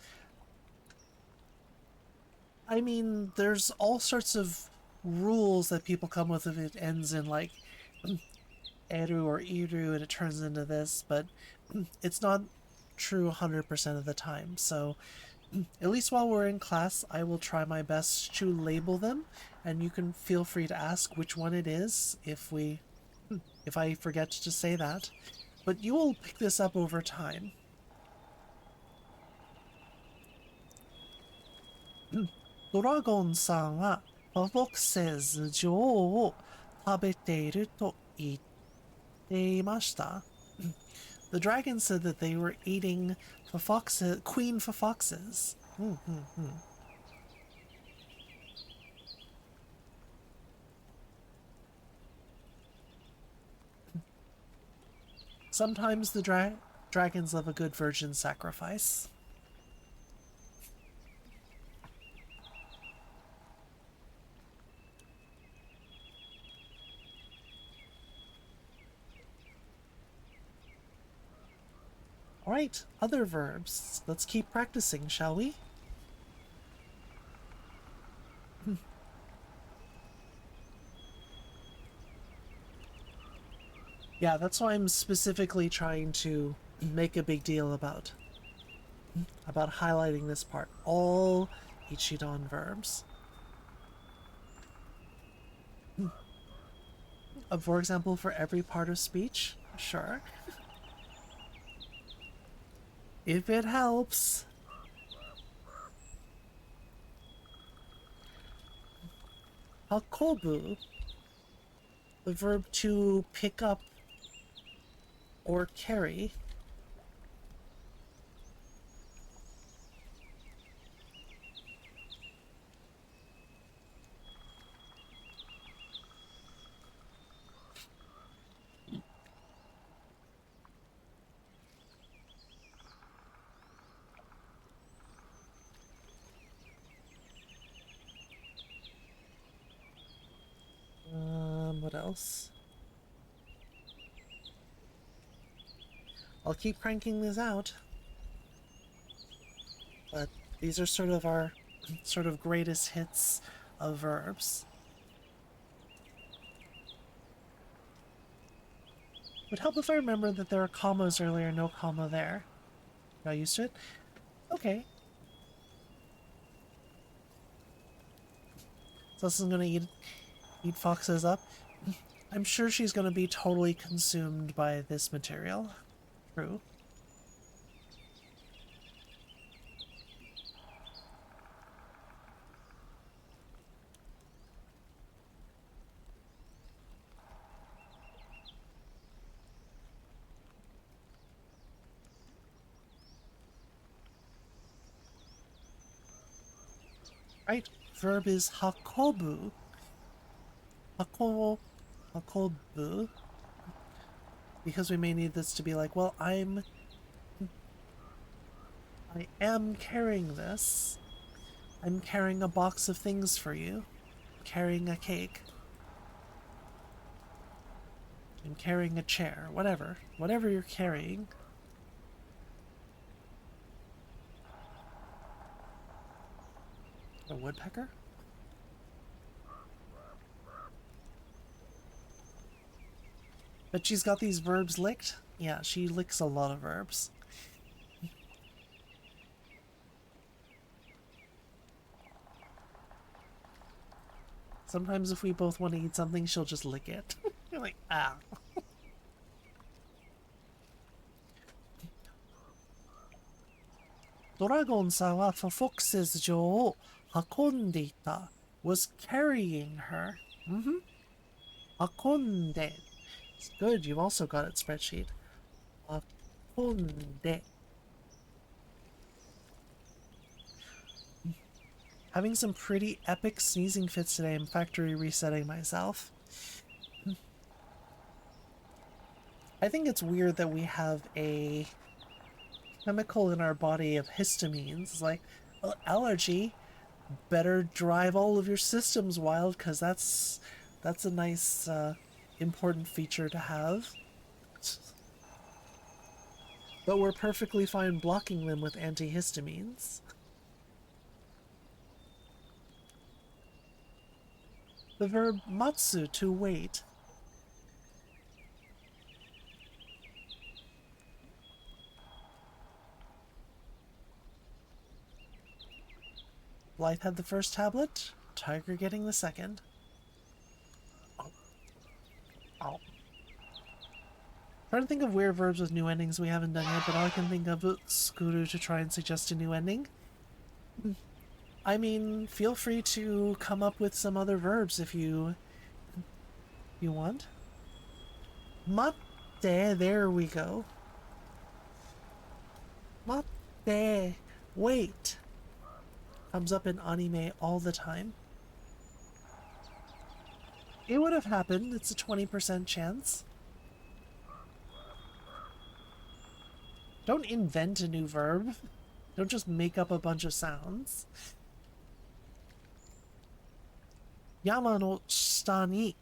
[SPEAKER 1] I mean, there's all sorts of rules that people come with if it ends in like eru or iru and it turns into this, but it's not true 100% of the time. So at least while we're in class, I will try my best to label them, and you can feel free to ask which one it is if I forget to say that. But you will pick this up over time. Dragon さんは Foxes 女王を食べていると言っていました。The dragon said that they were eating queen for foxes. Sometimes the dragons love a good virgin sacrifice. Alright, other verbs. Let's keep practicing, shall we? Yeah, that's why I'm specifically trying to make a big deal about highlighting this part. All Ichidan verbs. For example, for every part of speech? Sure. If it helps. Hakobu, the verb to pick up or carry. What else? I'll keep cranking this out. But these are sort of our greatest hits of verbs. Would help if I remember that there are commas earlier, no comma there. Got used to it? Okay. So this is gonna eat foxes up. I'm sure she's gonna be totally consumed by this material. True. Right, verb is hakobu. Hakobu. Because we may need this to be like, well, I am carrying this. I'm carrying a box of things for you. I'm carrying a cake. I'm carrying a chair. Whatever. Whatever you're carrying. A woodpecker? But she's got these verbs licked? Yeah, she licks a lot of verbs. Sometimes if we both want to eat something, she'll just lick it. You're like, ah. Dragon-san wa fox's jo o hakonde ita, was carrying her. Hakonde. It's good, you've also got it, spreadsheet. Hakonde. Having some pretty epic sneezing fits today. I'm factory resetting myself. I think it's weird that we have a chemical in our body of histamines. It's like, well, allergy, better drive all of your systems wild, because that's a nice important feature to have. But we're perfectly fine blocking them with antihistamines. The verb matsu, to wait. Blythe had the first tablet, Tiger getting the second. Oh. Ow. Trying to think of weird verbs with new endings we haven't done yet, but all I can think of is Skuru to try and suggest a new ending. I mean, feel free to come up with some other verbs if you want. Matte, there we go. Matte, wait. Comes up in anime all the time. It would have happened. It's a 20% chance. Don't invent a new verb. Don't just make up a bunch of sounds. Yama no shita ni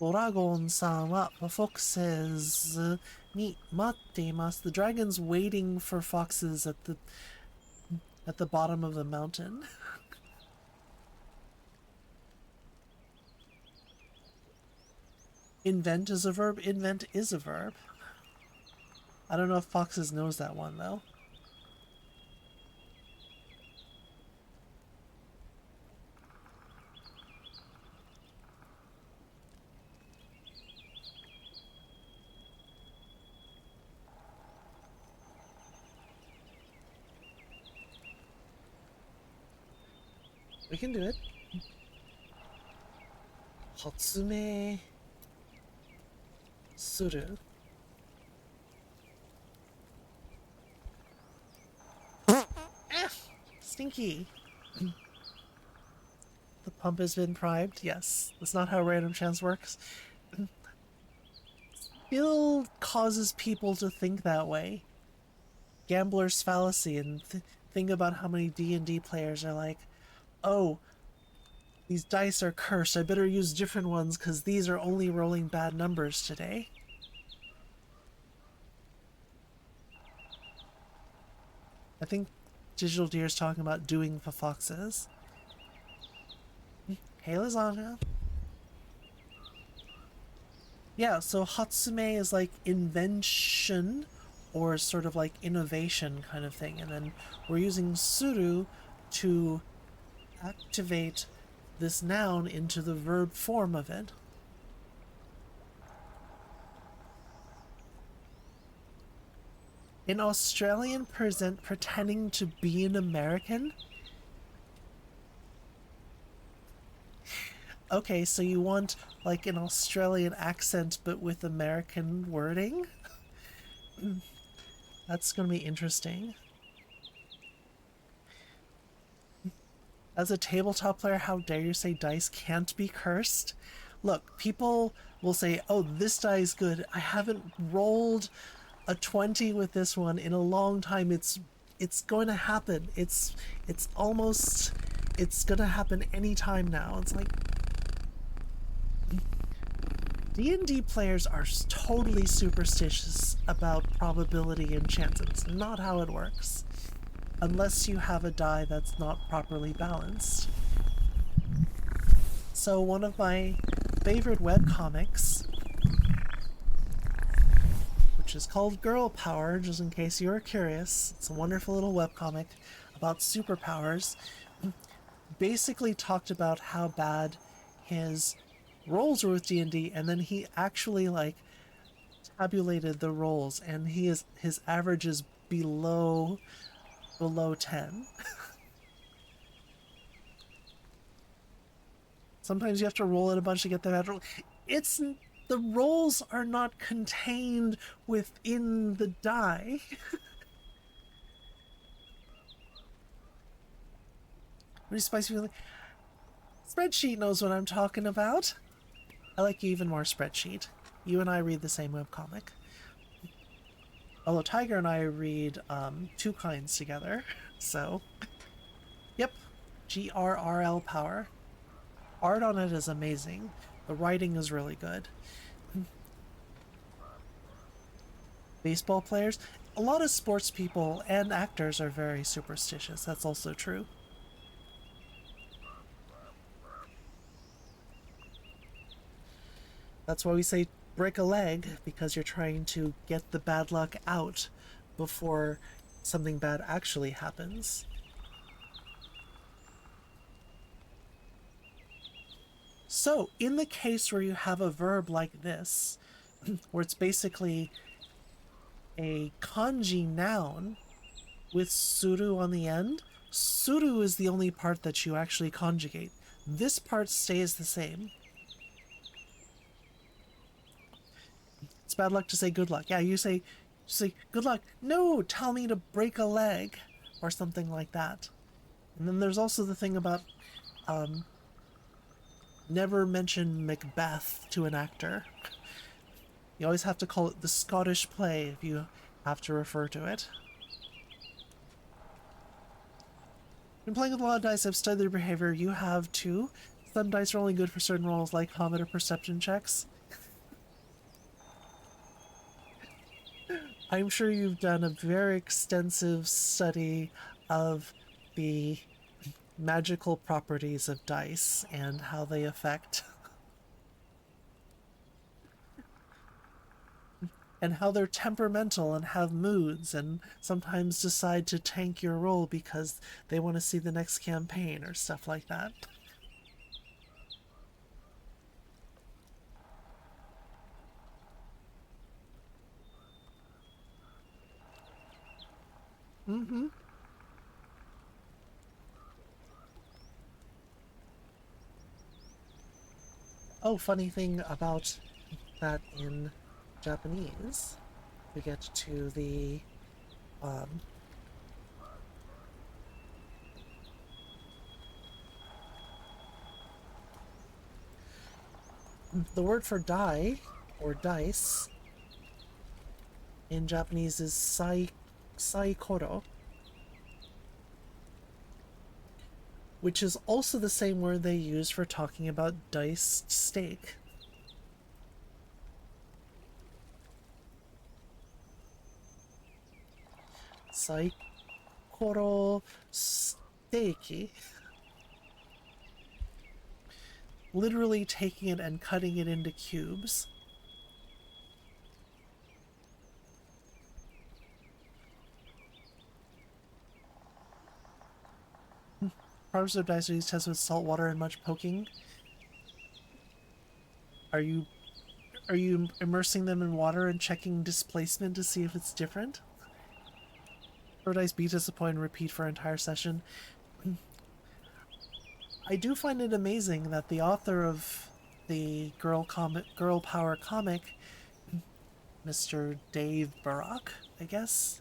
[SPEAKER 1] Dragon-san wa foxes ni matte imasu. The dragon's waiting for foxes at the bottom of the mountain. Invent is a verb. Invent is a verb. I don't know if Foxes knows that one, though. We can do it. Hatsume suru. Stinky. The pump has been primed. Yes, that's not how random chance works. Skill causes people to think that way. Gambler's fallacy, and think about how many D&D players are like, oh, these dice are cursed. I better use different ones because these are only rolling bad numbers today. I think Digital Deer's talking about doing for foxes. Hey, Lasagna. Yeah, so Hatsume is like invention or sort of like innovation kind of thing. And then we're using suru to activate this noun into the verb form of it. An Australian pretending to be an American? Okay, so you want like an Australian accent but with American wording? That's gonna be interesting. As a tabletop player, how dare you say dice can't be cursed? Look, people will say, oh, this die is good. I haven't rolled a 20 with this one in a long time. It's going to happen. It's gonna happen anytime now. It's like D&D players are totally superstitious about probability and chance. It's not how it works. Unless you have a die that's not properly balanced. So one of my favorite webcomics, which is called Girl Power, just in case you were curious, it's a wonderful little webcomic about superpowers, basically talked about how bad his rolls were with D&D, and then he actually like tabulated the rolls, and his average is below 10. Sometimes you have to roll it a bunch to get the bad roll. The rolls are not contained within the die. Really spicy feeling. Spreadsheet knows what I'm talking about. I like you even more, Spreadsheet. You and I read the same webcomic. Although Tiger and I read Two Kinds together, so yep, GRRL Power. Art on it is amazing. The writing is really good. Baseball players, a lot of sports people and actors are very superstitious. That's also true. That's why we say break a leg, because you're trying to get the bad luck out before something bad actually happens. So, in the case where you have a verb like this, where it's basically a kanji noun with suru on the end, suru is the only part that you actually conjugate. This part stays the same. It's bad luck to say good luck. Yeah, you say good luck. No, tell me to break a leg or something like that. And then there's also the thing about never mention Macbeth to an actor. You always have to call it the Scottish play if you have to refer to it. In playing with a lot of dice, I've studied their behavior. You have too. Some dice are only good for certain roles, like combat or perception checks. I'm sure you've done a very extensive study of the magical properties of dice and how they affect and how they're temperamental and have moods and sometimes decide to tank your roll because they want to see the next campaign or stuff like that. Mm-hmm. Oh, funny thing about that in Japanese, we get to the word for die or dice in Japanese is saikoro, which is also the same word they use for talking about diced steak. Saikoro steaki. Literally taking it and cutting it into cubes. Proverbs of dice are used tests with salt water and much poking. Are you immersing them in water and checking displacement to see if it's different? Or dice be disappointed and repeat for an entire session. I do find it amazing that the author of the girl power comic, Mr. Dave Barak, I guess,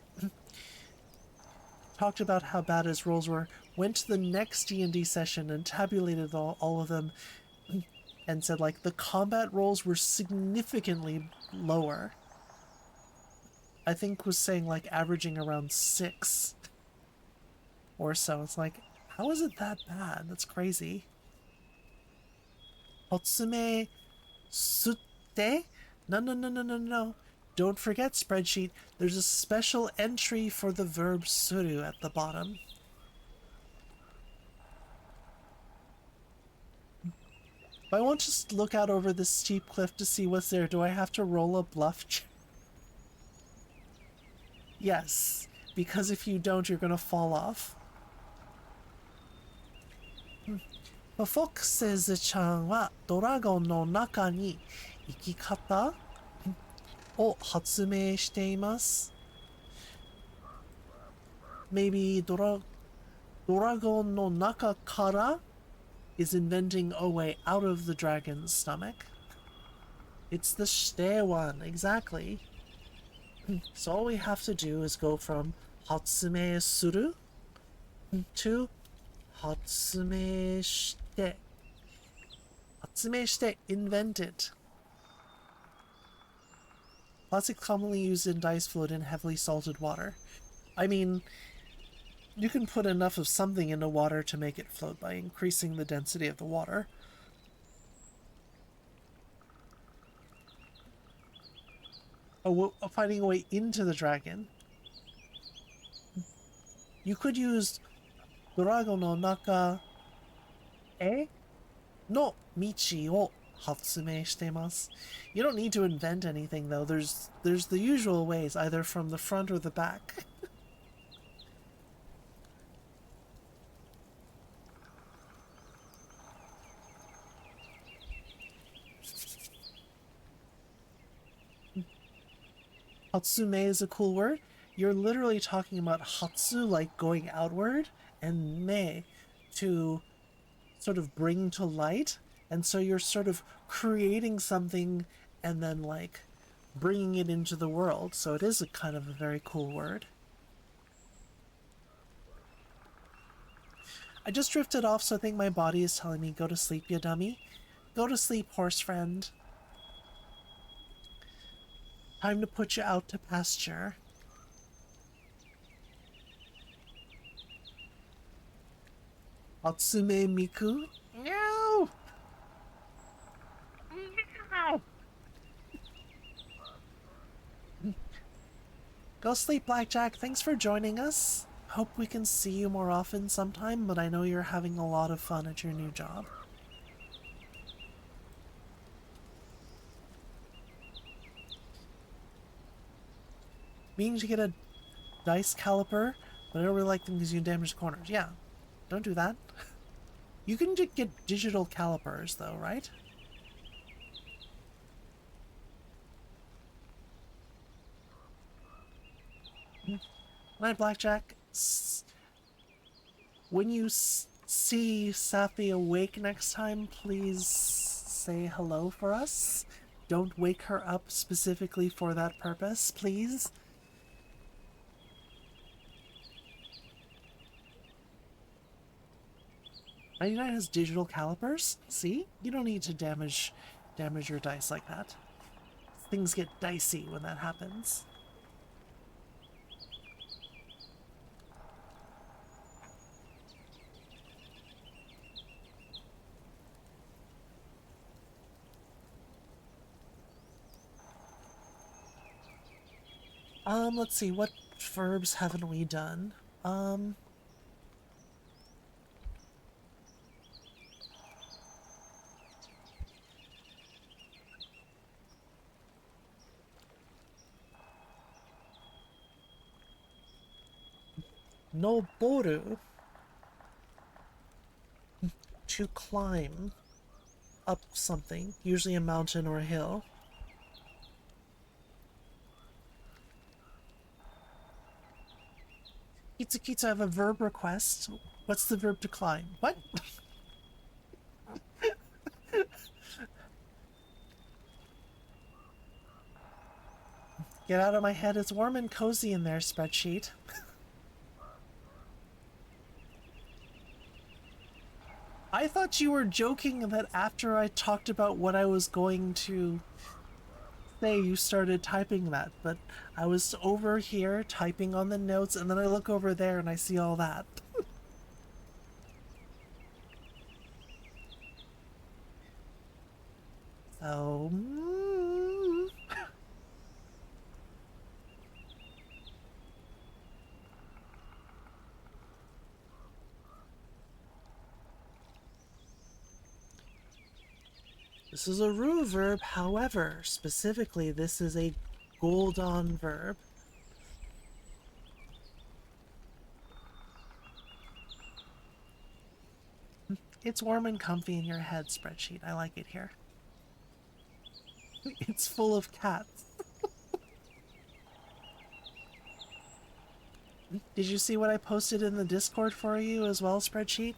[SPEAKER 1] talked about how bad his rolls were, went to the next D&D session and tabulated all of them and said, like, the combat rolls were significantly lower. I think was saying, like, averaging around 6 or so. It's like, how is it that bad? That's crazy. Hotsume sutte? No. Don't forget, spreadsheet, there's a special entry for the verb suru at the bottom. If I want to look out over this steep cliff to see what's there, do I have to roll a bluff check? Yes, because if you don't, you're gonna fall off. A Foxy ちゃんはドラゴンの中に生き方を発明しています。Maybe ドラゴンの中から is inventing a way out of the dragon's stomach. It's the して one, exactly. So all we have to do is go from 発明する to 発明して。発明して invent it. Plastic commonly used in dice float in heavily salted water. I mean, you can put enough of something into water to make it float by increasing the density of the water. Oh, finding a way into the dragon. You could use Dragon no naka no michi o hatsumei shitemasu. You don't need to invent anything though. There's the usual ways, either from the front or the back. Hatsume is a cool word. You're literally talking about hatsu, like going outward, and me, to sort of bring to light. And so you're sort of creating something and then like bringing it into the world. So it is a kind of a very cool word. I just drifted off, so I think my body is telling me, go to sleep, you dummy. Go to sleep, horse friend. Time to put you out to pasture. Atsume Miku? No! No! Go sleep, Blackjack. Thanks for joining us. Hope we can see you more often sometime, but I know you're having a lot of fun at your new job. Meaning to get a dice caliper, but I don't really like them because you damage the corners. Yeah, don't do that. You can get digital calipers, though, right? Night, Blackjack. When you see Safi awake next time, please say hello for us. Don't wake her up specifically for that purpose, please. '99 has digital calipers. See? You don't need to damage your dice like that. Things get dicey when that happens. Let's see, what verbs haven't we done? Noboru. To climb up something, usually a mountain or a hill. Kitsu, I have a verb request. What's the verb to climb? What? Get out of my head. It's warm and cozy in there, spreadsheet. I thought you were joking that after I talked about what I was going to say, you started typing that, but I was over here typing on the notes, and then I look over there and I see all that. So... This is a Ru verb, however, specifically this is a Goldon verb. It's warm and comfy in your head, spreadsheet. I like it here. It's full of cats. Did you see what I posted in the Discord for you as well, spreadsheet?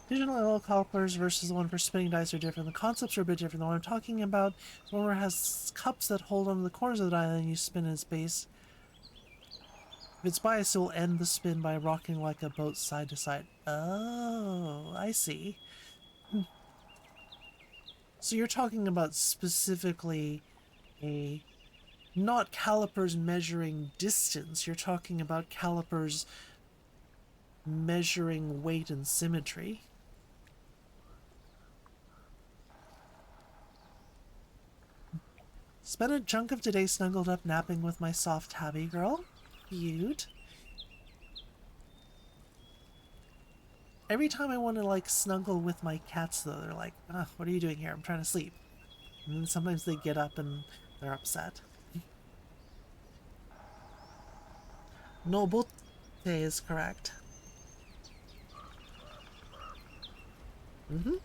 [SPEAKER 1] Digital oil calipers versus the one for spinning dice are different. The concepts are a bit different. The one I'm talking about is one where it has cups that hold onto the corners of the die, and then you spin in its base. If it's biased, it will end the spin by rocking like a boat side to side. Oh, I see. So you're talking about specifically a... not calipers measuring distance, you're talking about calipers measuring weight and symmetry. Spent a chunk of today snuggled up napping with my soft tabby girl. Cute. Every time I want to like snuggle with my cats though, they're like, ah, what are you doing here? I'm trying to sleep. And then sometimes they get up and they're upset. Nobote is correct. Mm-hmm.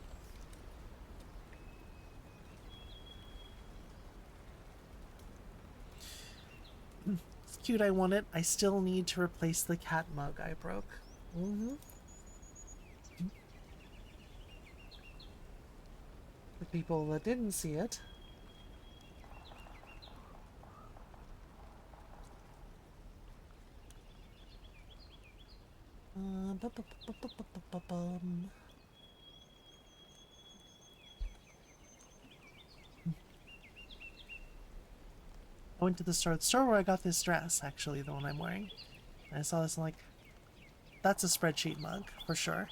[SPEAKER 1] It's cute, I want it. I still need to replace the cat mug I broke. Mm-hmm. For people that didn't see it. went to the store where I got this dress, actually, the one I'm wearing. And I saw this and I'm like, that's a spreadsheet mug, for sure.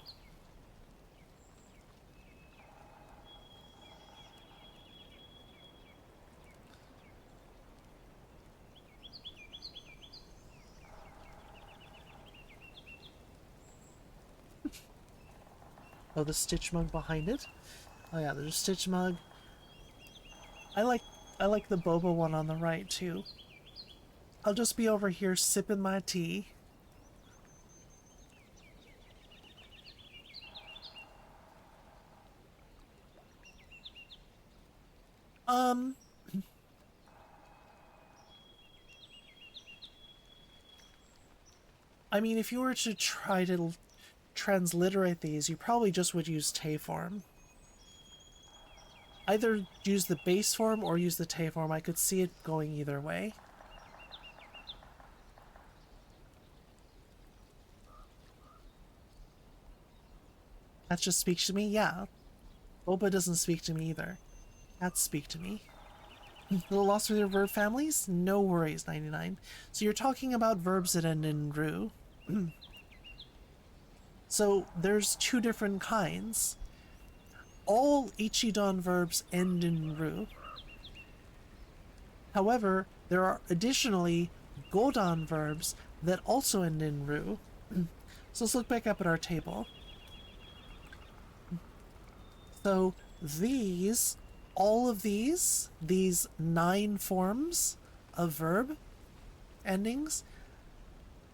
[SPEAKER 1] Oh, the Stitch mug behind it. Oh yeah, there's a Stitch mug. I like the boba one on the right too. I'll just be over here sipping my tea. I mean, if you were to try to transliterate these, you probably just would use te form. Either use the base form or use the te form. I could see it going either way. That just speaks to me? Yeah. Boba doesn't speak to me either. Cats speak to me. Little lost with your verb families? No worries, 99. So you're talking about verbs that end in ru. So there's two different kinds. All ichidan verbs end in ru. However, there are additionally godan verbs that also end in ru. So let's look back up at our table. So these, all of these 9 forms of verb endings,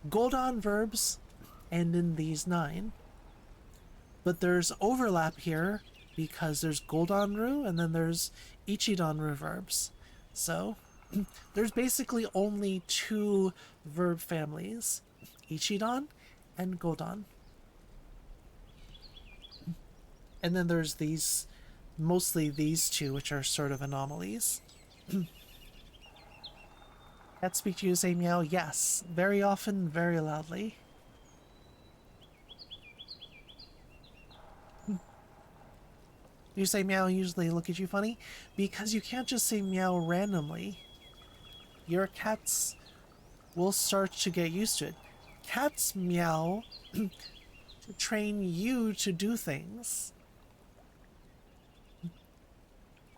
[SPEAKER 1] godan verbs end in these 9. But there's overlap here because there's godan-ru and then there's ichidan-ru verbs. So there's basically only 2 verb families, ichidan and godan. And then there's these, mostly these 2, which are sort of anomalies. Cats speak to you, say meow? Yes. Very often, very loudly. You say meow, usually look at you funny? Because you can't just say meow randomly. Your cats will start to get used to it. Cats meow to train you to do things.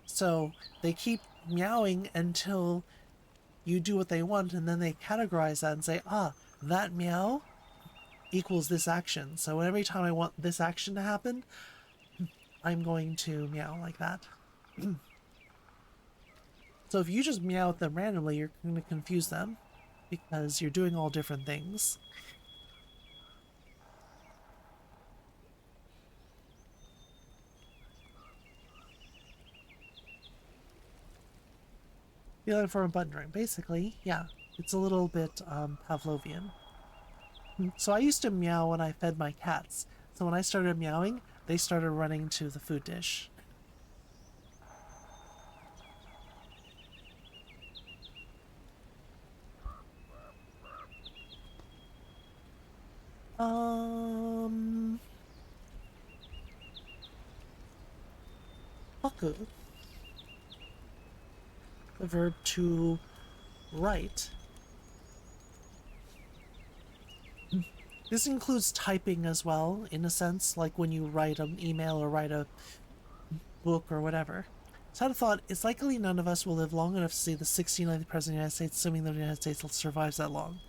[SPEAKER 1] So they keep meowing until you do what they want, and then they categorize that and say, ah, that meow equals this action. So every time I want this action to happen, I'm going to meow like that. So if you just meow at them randomly, you're going to confuse them because you're doing all different things. Feeling for a button ring. Basically, yeah, it's a little bit Pavlovian. So I used to meow when I fed my cats. So when I started meowing, they started running to the food dish. Haku. The verb to write. This includes typing as well, in a sense, like when you write an email or write a book or whatever. So I had a thought, it's likely none of us will live long enough to see the 69th President of the United States, assuming the United States survives that long.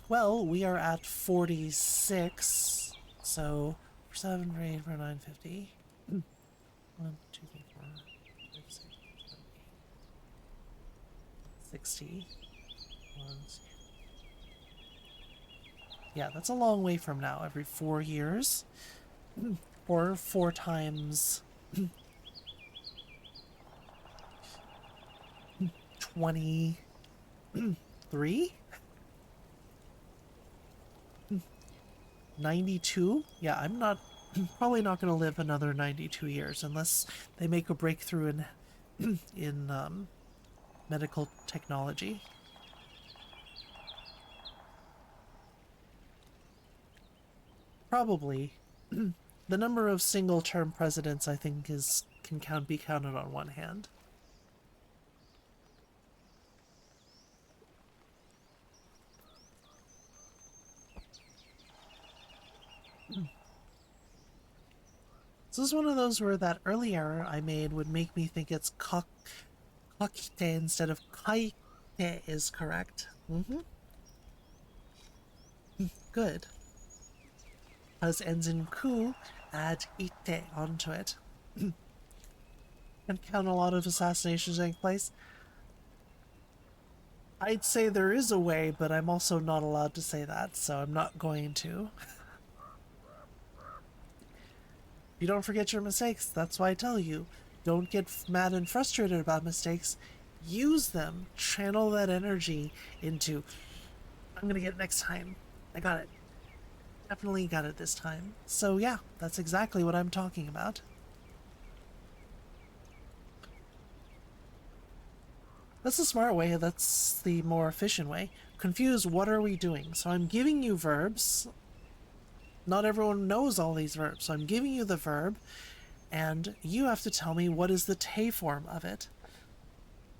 [SPEAKER 1] Well, we are at 46, so 7, 8, 9, 50. 1, 2, 3, 4, 5, 6, 7, 8. 60. 1, 2. Yeah, that's a long way from now. Every 4 years. Or 4 times 23? 92? Yeah, I'm not probably not going to live another 92 years unless they make a breakthrough in medical technology. Probably. The number of single-term presidents, I think, be counted on one hand. So this is one of those where that early error I made would make me think it's kakite instead of kaite is correct. Good. Because ends in ku, add ite onto it. And count a lot of assassinations taking place. I'd say there is a way, but I'm also not allowed to say that, so I'm not going to. You don't forget your mistakes. That's why I tell you, don't get mad and frustrated about mistakes. Use them. Channel that energy into, I'm gonna get it next time. I got it. Definitely got it this time. So yeah, that's exactly what I'm talking about. That's the smart way. That's the more efficient way. Confuse, what are we doing? So I'm giving you verbs. Not everyone knows all these verbs, so I'm giving you the verb, and you have to tell me what is the te form of it.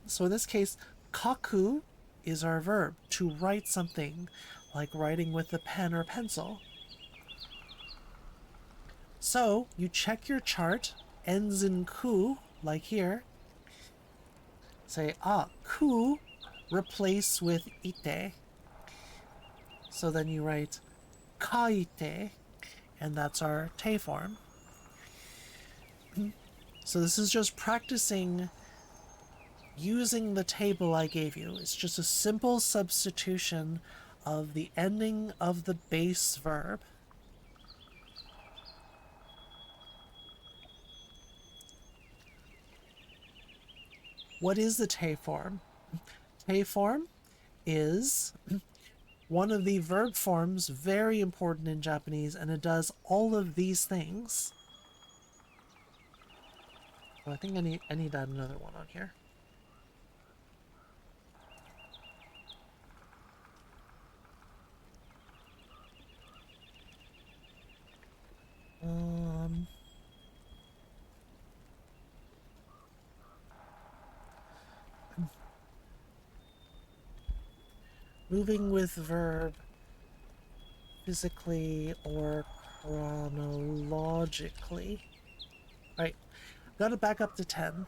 [SPEAKER 1] So in this case, kaku is our verb, to write something, like writing with a pen or pencil. So you check your chart, ends in ku, like here. Say, ku, replace with ite. So then you write kaite, and that's our te form. So this is just practicing using the table I gave you. It's just a simple substitution of the ending of the base verb. What is the te form? Te form is one of the verb forms, very important in Japanese, and it does all of these things. Oh, I think I need to add another one on here. Moving with verb physically or chronologically. Right, gotta back up to 10.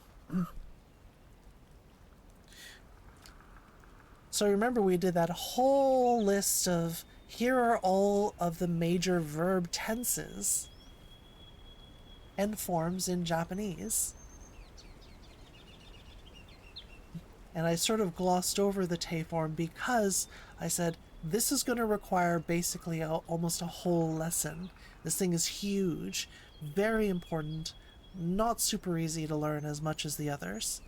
[SPEAKER 1] So remember, we did that whole list of, here are all of the major verb tenses and forms in Japanese. And I sort of glossed over the te form because I said, this is going to require basically almost a whole lesson. This thing is huge, very important, not super easy to learn as much as the others.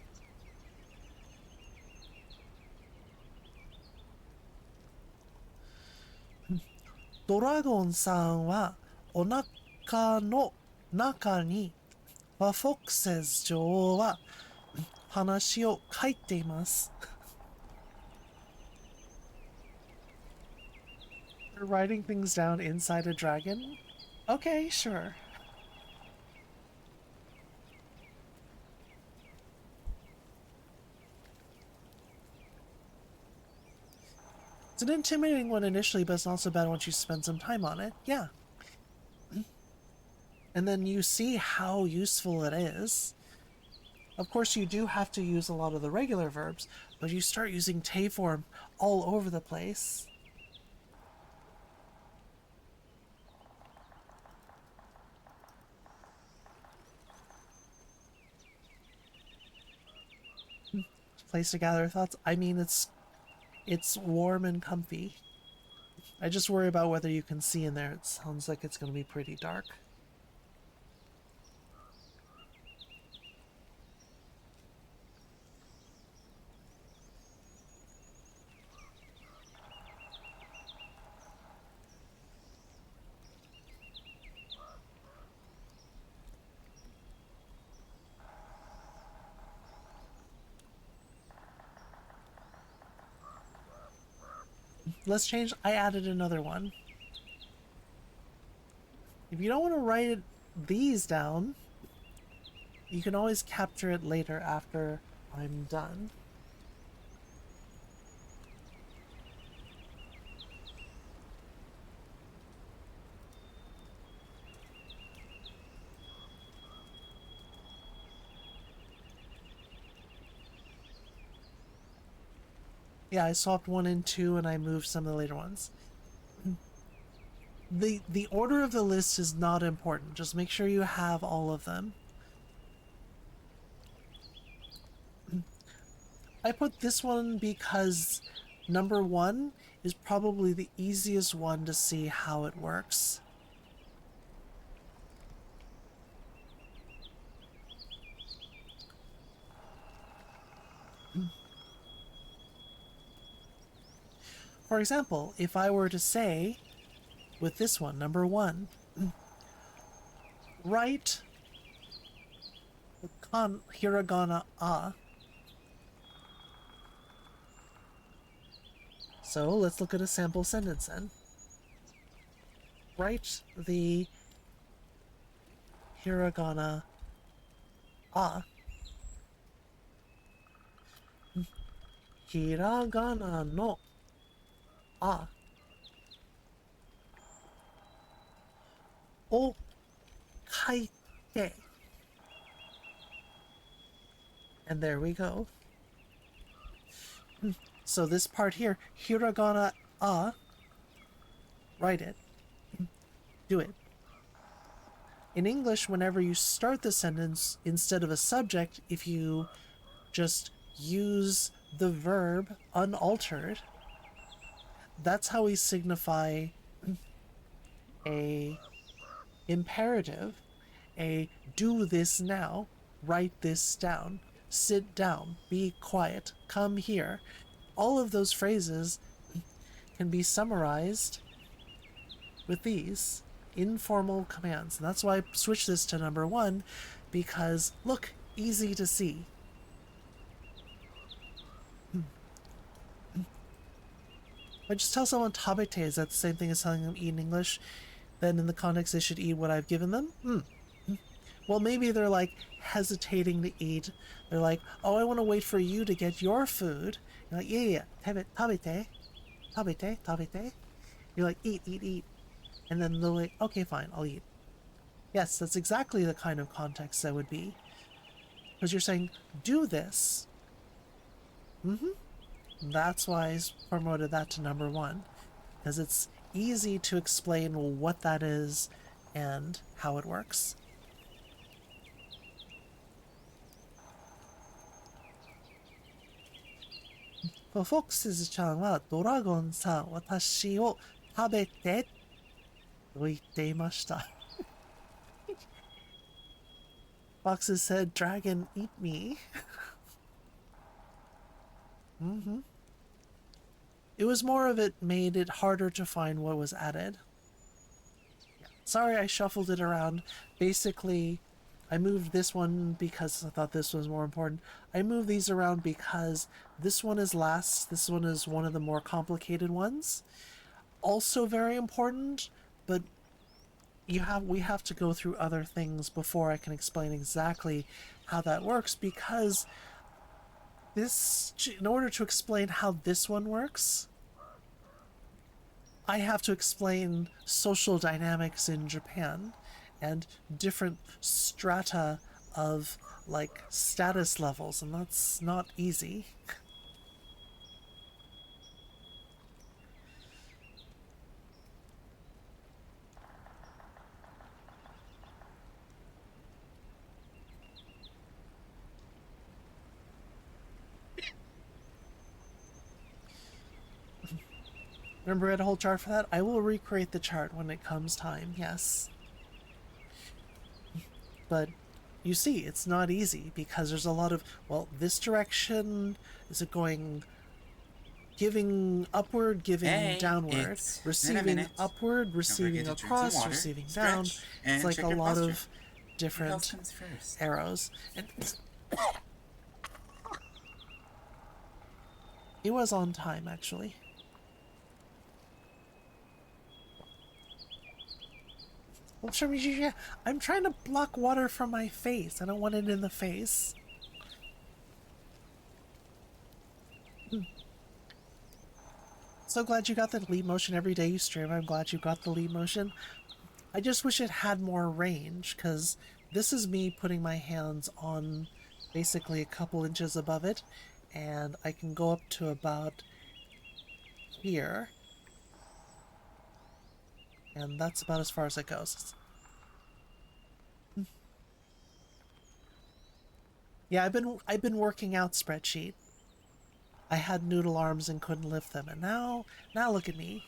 [SPEAKER 1] Doragon さんはお腹の中にフォックセス女王は話を書いています。You're writing things down inside a dragon? Okay, sure. It's an intimidating one initially, but it's not so bad once you spend some time on it. Yeah. And then you see how useful it is. Of course, you do have to use a lot of the regular verbs, but you start using te form all over the place. Place to gather thoughts. I mean, it's warm and comfy. I just worry about whether you can see in there. It sounds like it's going to be pretty dark. Let's change. I added another one. If you don't want to write these down, you can always capture it later after I'm done. Yeah, I swapped 1 and 2 and I moved some of the later ones. The order of the list is not important. Just make sure you have all of them. I put this one because number 1 is probably the easiest one to see how it works. For example, if I were to say, with this one, number 1, write hiragana a. So let's look at a sample sentence then. Write the hiragana a. Hiragana no a. O kaite. And there we go. So this part here, hiragana a, write it. Do it. In English, whenever you start the sentence, instead of a subject, if you just use the verb unaltered, that's how we signify a imperative, a do this now, write this down, sit down, be quiet, come here. All of those phrases can be summarized with these informal commands. And that's why I switched this to number 1, because look, easy to see. I just tell someone tabete, is that the same thing as telling them eat in English? Then in the context they should eat what I've given them? Well, maybe they're like hesitating to eat. They're like, oh, I want to wait for you to get your food. You're like, yeah, tabete, tabete, tabete. You're like, eat. And then they're like, okay, fine, I'll eat. Yes, that's exactly the kind of context that would be. Because you're saying, do this. That's why I promoted that to number 1. Because it's easy to explain what that is and how it works. Foxy ちゃんはドラゴンさん、私を食べてと言っていました。Foxes said, dragon, eat me. It was more of it made it harder to find what was added. Sorry, I shuffled it around. Basically, I moved this one because I thought this was more important. I moved these around because this one is last. This one is one of the more complicated ones. Also very important, but we have to go through other things before I can explain exactly how that works, because this, in order to explain how this one works, I have to explain social dynamics in Japan and different strata of like status levels, and that's not easy. Remember I had a whole chart for that? I will recreate the chart when it comes time, yes. But you see, it's not easy because there's a lot of, well, this direction, is it going giving upward, giving downward, receiving upward, receiving across, receiving down. It's like a lot of different arrows. And it was on time, actually. Well, I'm trying to block water from my face. I don't want it in the face. So glad you got the leap motion every day you stream. I'm glad you got the leap motion. I just wish it had more range, because this is me putting my hands on basically a couple inches above it, and I can go up to about here. And that's about as far as it goes. Yeah, I've been working out spreadsheet. I had noodle arms and couldn't lift them, and now look at me.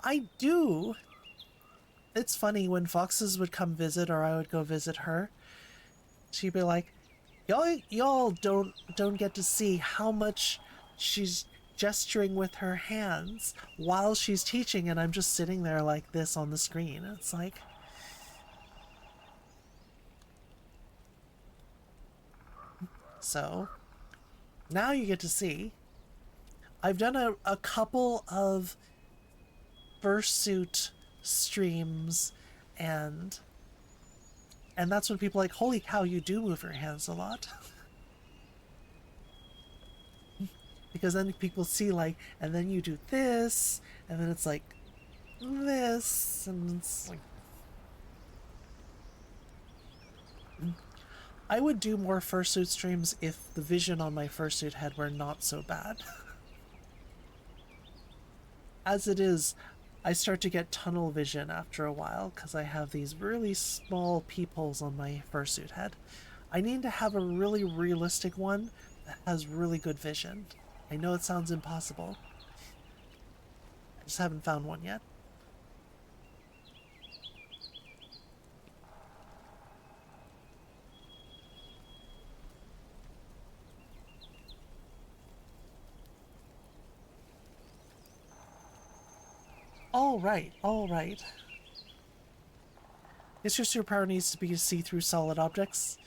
[SPEAKER 1] I do. It's funny when foxes would come visit or I would go visit her. She'd be like, y'all don't get to see how much she's gesturing with her hands while she's teaching, and I'm just sitting there like this on the screen. It's like, so now you get to see. I've done a couple of fursuit streams, and that's when people are like, holy cow, you do move your hands a lot. Because then people see like, and then you do this, and then it's like this, and it's like, I would do more fursuit streams if the vision on my fursuit head were not so bad. As it is, I start to get tunnel vision after a while because I have these really small peepholes on my fursuit head. I need to have a really realistic one that has really good vision. I know it sounds impossible. I just haven't found one yet. All right. It's just your power needs to be to see through solid objects.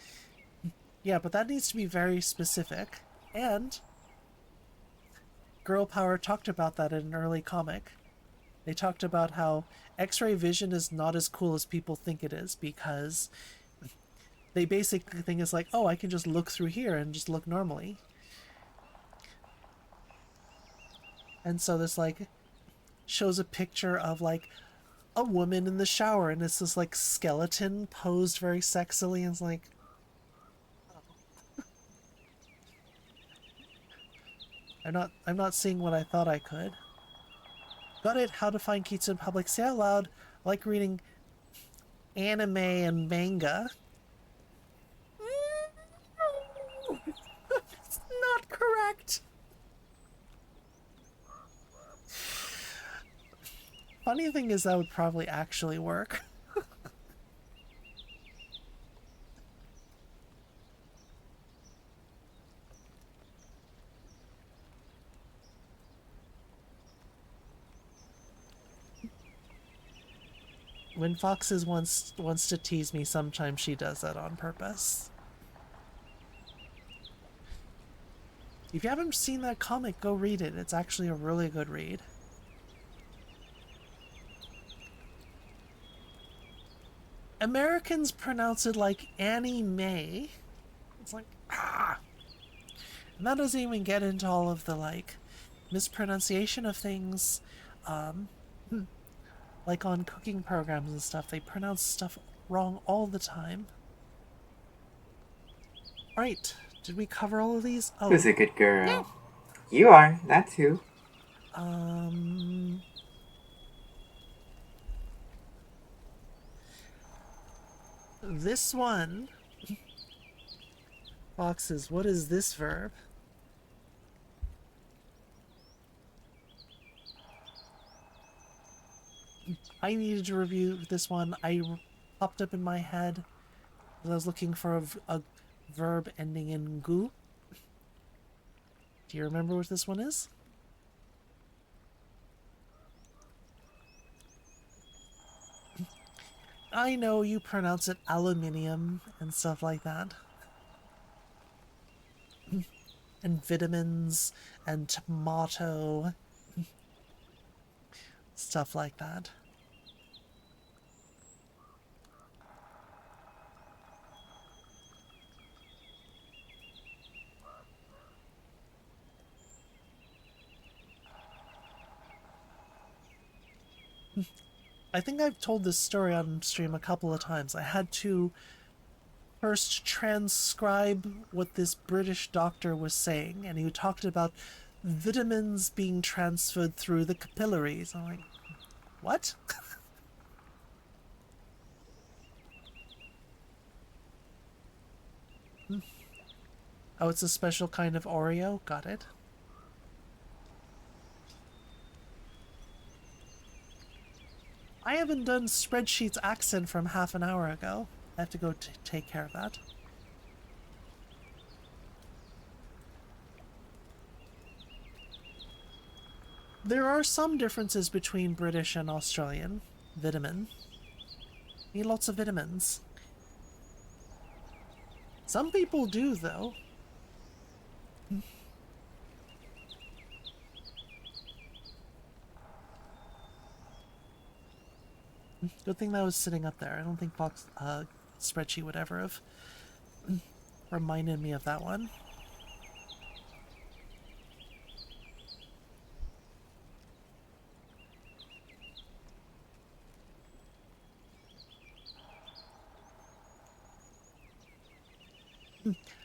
[SPEAKER 1] Yeah, but that needs to be very specific. And Girl Power talked about that in an early comic. They talked about how X-ray vision is not as cool as people think it is, because they basically think it's like, oh, I can just look through here and just look normally. And so this like shows a picture of like a woman in the shower, and it's this like skeleton posed very sexily, and it's like, oh. I'm not seeing what I thought I could. Got it, how to find Kitsu in public. Say out loud, I like reading anime and manga. It's not correct. Funny thing is, that would probably actually work. When Foxes wants to tease me, sometimes she does that on purpose. If you haven't seen that comic, go read it. It's actually a really good read. Americans pronounce it like Annie Mae. It's like, ah! And that doesn't even get into all of the, like, mispronunciation of things. Like on cooking programs and stuff, they pronounce stuff wrong all the time. Alright, did we cover all of these? Oh.
[SPEAKER 2] Who's a good girl? Yeah. You are, that's who.
[SPEAKER 1] This one. Foxes, what is this verb? I needed to review this one. I popped up in my head as I was looking for a verb ending in gu. Do you remember what this one is? I know you pronounce it aluminium and stuff like that. And vitamins and tomato. Stuff like that. I think I've told this story on stream a couple of times. I had to first transcribe what this British doctor was saying, and he talked about vitamins being transferred through the capillaries. I'm like, what? Oh, it's a special kind of Oreo? Got it. I haven't done Spreadsheet's accent from half an hour ago. I have to go take care of that. There are some differences between British and Australian. Vitamin. Need lots of vitamins. Some people do, though. Good thing that was sitting up there. I don't think Spreadsheet would ever have reminded me of that one.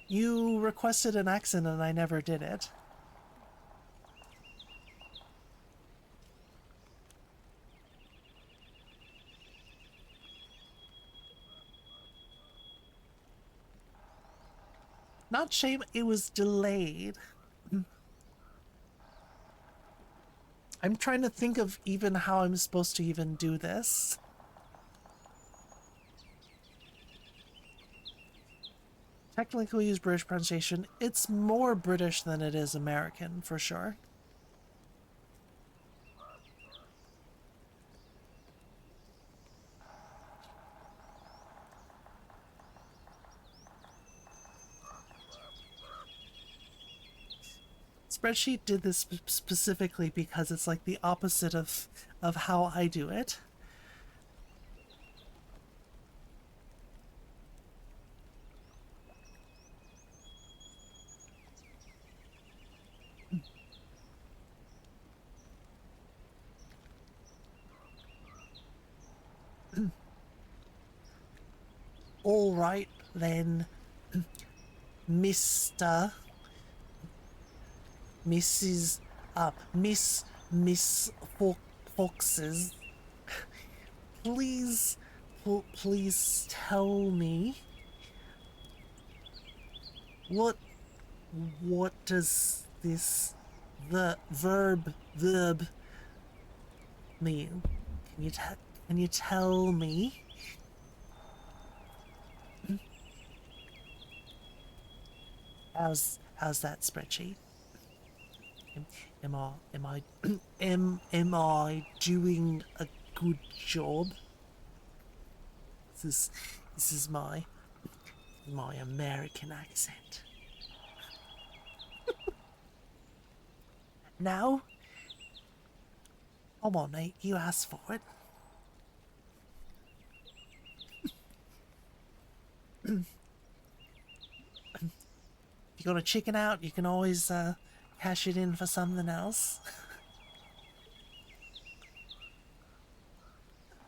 [SPEAKER 1] You requested an accent and I never did it. Not shame, it was delayed. I'm trying to think of even how I'm supposed to even do this. Technically use British pronunciation. It's more British than it is American, for sure. Spreadsheet did this specifically because it's like the opposite of how I do it. All right then, Mr. Mrs. Miss Foxes, please tell me what does this verb mean? Can you tell me? How's that, Spreadsheet? Am I doing a good job? This is my American accent. Now, come on, mate, you asked for it. If you're gonna chicken out, you can always cash it in for something else.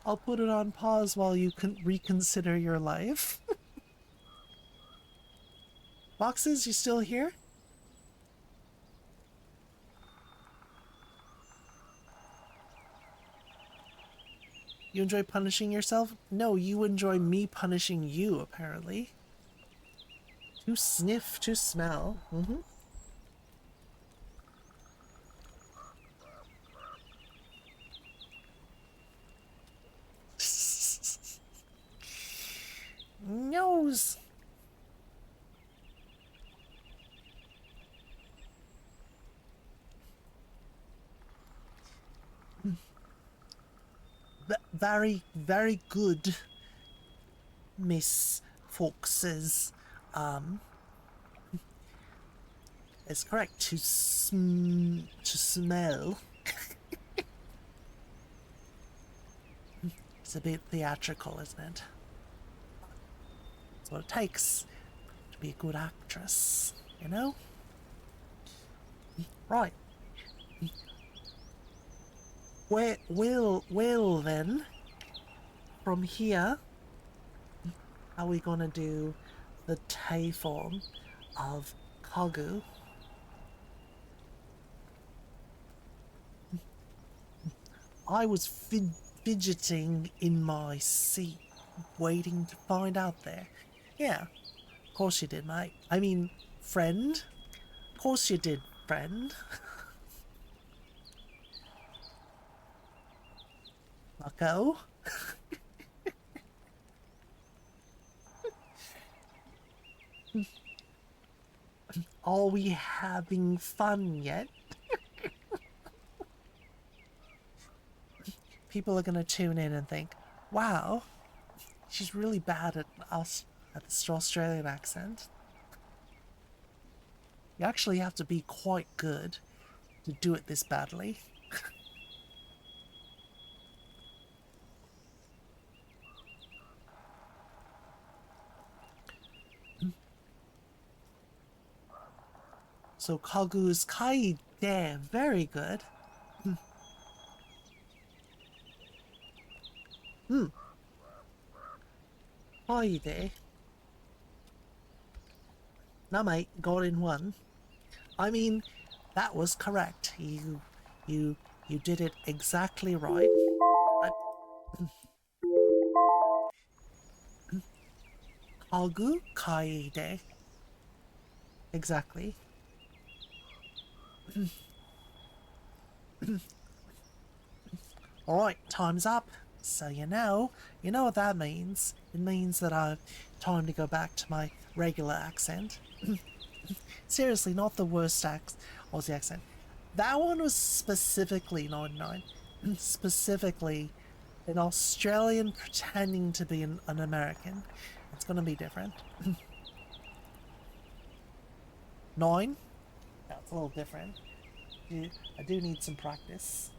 [SPEAKER 1] I'll put it on pause while you can reconsider your life. Boxes, you still here? You enjoy punishing yourself? No, you enjoy me punishing you, apparently. To sniff, to smell. Mm-hmm. Nose. Very good, Miss Foxes. It's correct to smell. It's a bit theatrical, isn't it? That's what it takes to be a good actress, you know? Right. Well then, from here, are we gonna do the te form of kagu. I was fidgeting in my seat, waiting to find out there. Yeah, of course you did, mate. I mean, friend. Of course you did, friend. Bucko. Are we having fun yet? People are gonna tune in and think, wow, she's really bad at this Australian accent. You actually have to be quite good to do it this badly. So Kagu's kai de, very good. Kai de. Now mate, got in one. I mean, that was correct. You did it exactly right. Kagu kai de. Exactly. Alright, time's up. So you know what that means. It means that I've time to go back to my regular accent. Seriously, not the worst Aussie accent. That one was specifically 99. Specifically an Australian pretending to be an American. It's gonna be different. 9? Yeah, it's a little different. I do need some practice.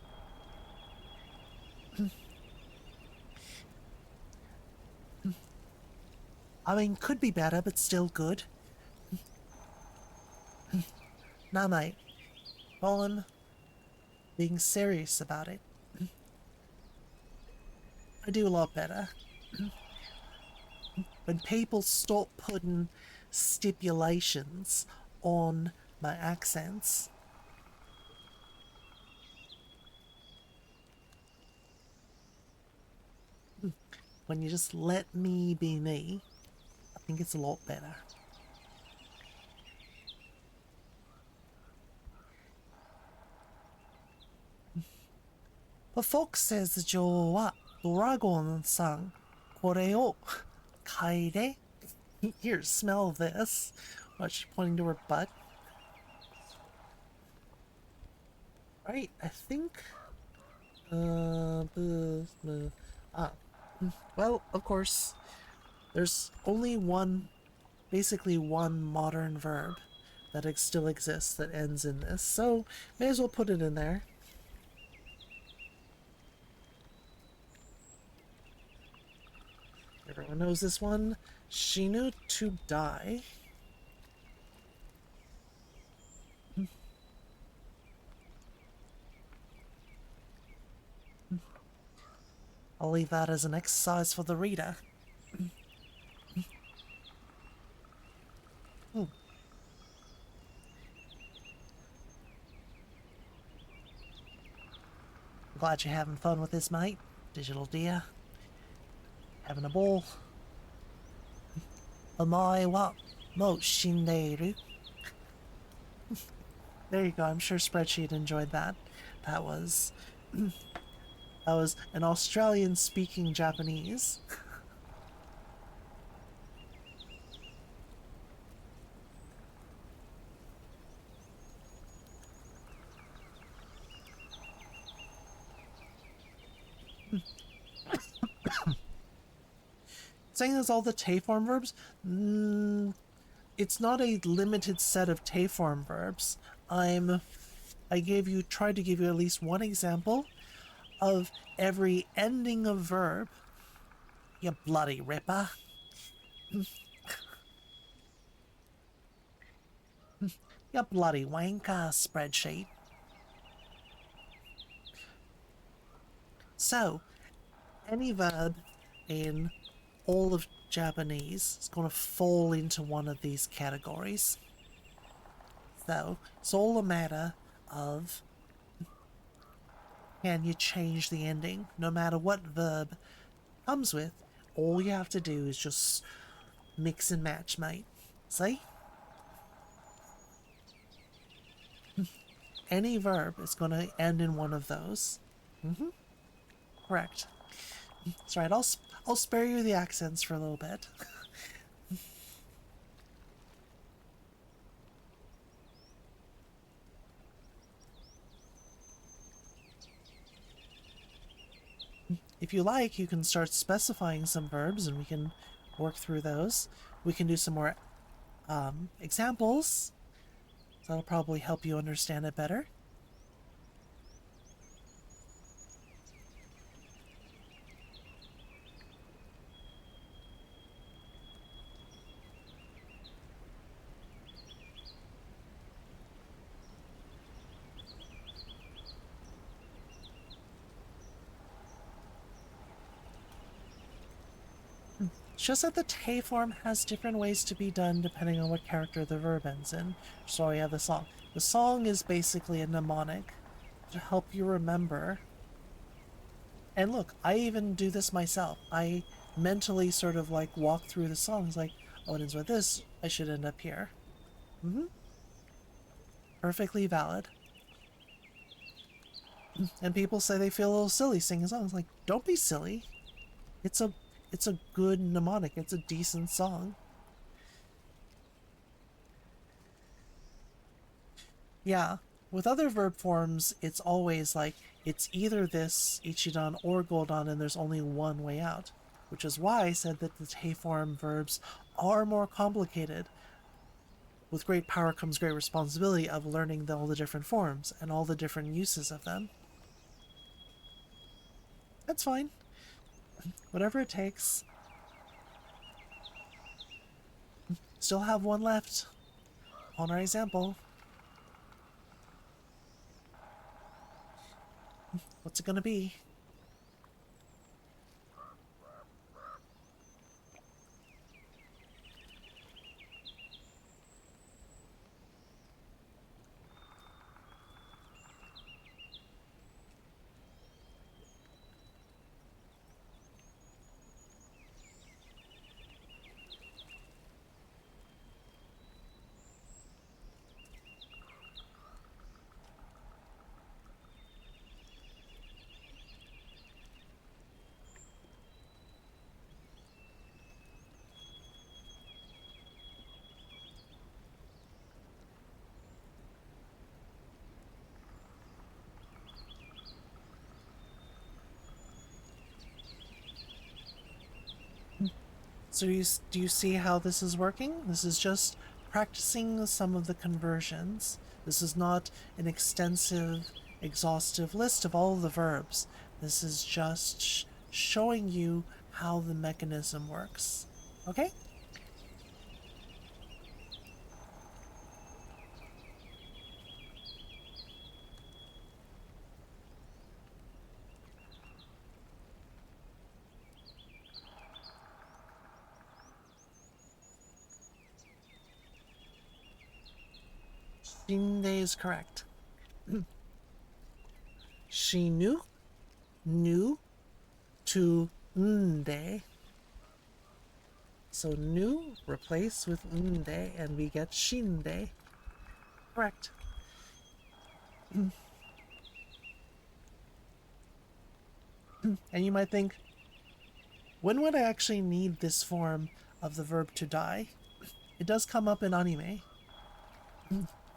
[SPEAKER 1] I mean, could be better, but still good. Nah, mate. I'm being serious about it. I do a lot better. When people stop putting stipulations on my accents, when you just let me be me, I think it's a lot better. The fox says that you're Dragon-san, kore o kaide. Here, smell this. What, she's pointing to her butt? Right, I think... well, of course, there's only basically one modern verb that still exists that ends in this, so may as well put it in there. Everyone knows this one. Shinu, to die. I'll leave that as an exercise for the reader. Glad you're having fun with this, mate. Digital dear. Having a ball. Omae wa mo shindeiru. There you go. I'm sure Spreadsheet enjoyed that. That was an Australian speaking Japanese. Saying as all the te form verbs, it's not a limited set of te form verbs. I tried to give you at least one example of every ending of verb. You bloody ripper. You bloody wanker, Spreadsheet. So, any verb in all of Japanese is going to fall into one of these categories. So it's all a matter of, can you change the ending? No matter what verb comes with, all you have to do is just mix and match, mate. See? Any verb is going to end in one of those. Correct. That's right. I'll spare you the accents for a little bit. If you like, you can start specifying some verbs and we can work through those. We can do some more examples. That'll probably help you understand it better. It's just that the te form has different ways to be done depending on what character the verb ends in. So we have the song. The song is basically a mnemonic to help you remember. And look, I even do this myself. I mentally sort of like walk through the songs like, oh, it ends with this, I should end up here. Perfectly valid. And people say they feel a little silly singing songs. Like, don't be silly. It's a good mnemonic. It's a decent song. Yeah, with other verb forms, it's always like, it's either this, ichidan, or goldan, and there's only one way out. Which is why I said that the te form verbs are more complicated. With great power comes great responsibility of learning all the different forms and all the different uses of them. That's fine. Whatever it takes. Still have one left on our example. What's it gonna be? So do you see how this is working? This is just practicing some of the conversions. This is not an extensive, exhaustive list of all the verbs. This is just showing you how the mechanism works. Okay? Shinde is correct. Shinu, nu, to nde. So nu replace with nde and we get shinde. Correct. And you might think, when would I actually need this form of the verb to die? It does come up in anime.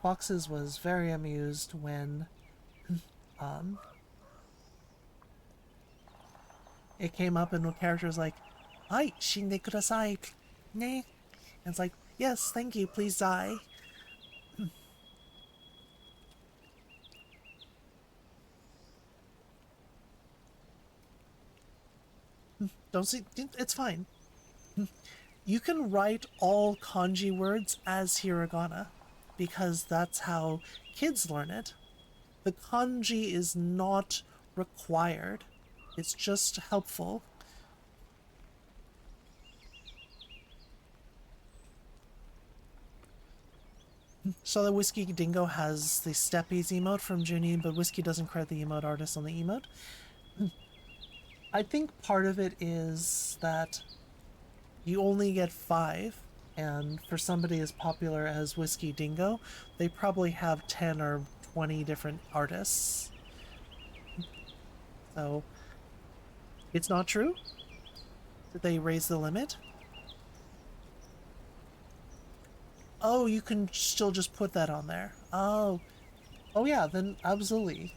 [SPEAKER 1] Foxes was very amused when it came up and the character was like, "Ai, shinde kudasai." Ne? And it's like, "Yes, thank you, please die." Don't see, it's fine. You can write all kanji words as hiragana, because that's how kids learn it. The kanji is not required. It's just helpful. So the Whiskey Dingo has the Steppies emote from Junie, but Whiskey doesn't credit the emote artist on the emote. I think part of it is that you only get 5, and for somebody as popular as Whiskey Dingo, they probably have 10 or 20 different artists. So, it's not true? Did they raise the limit? Oh, you can still just put that on there. Oh. Oh yeah, then absolutely.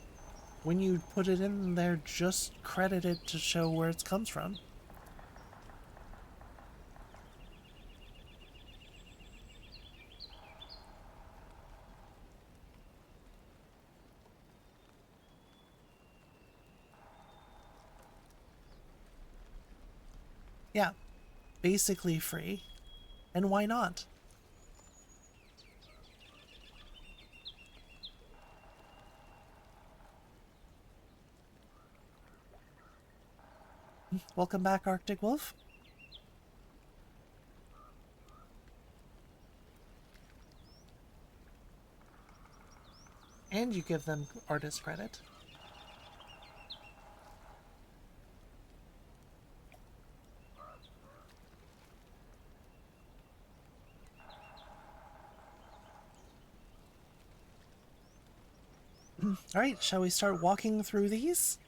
[SPEAKER 1] When you put it in there, just credit it to show where it comes from. Yeah, basically free. And why not? Welcome back, Arctic Wolf. And you give them artist credit. Alright, shall we start walking through these?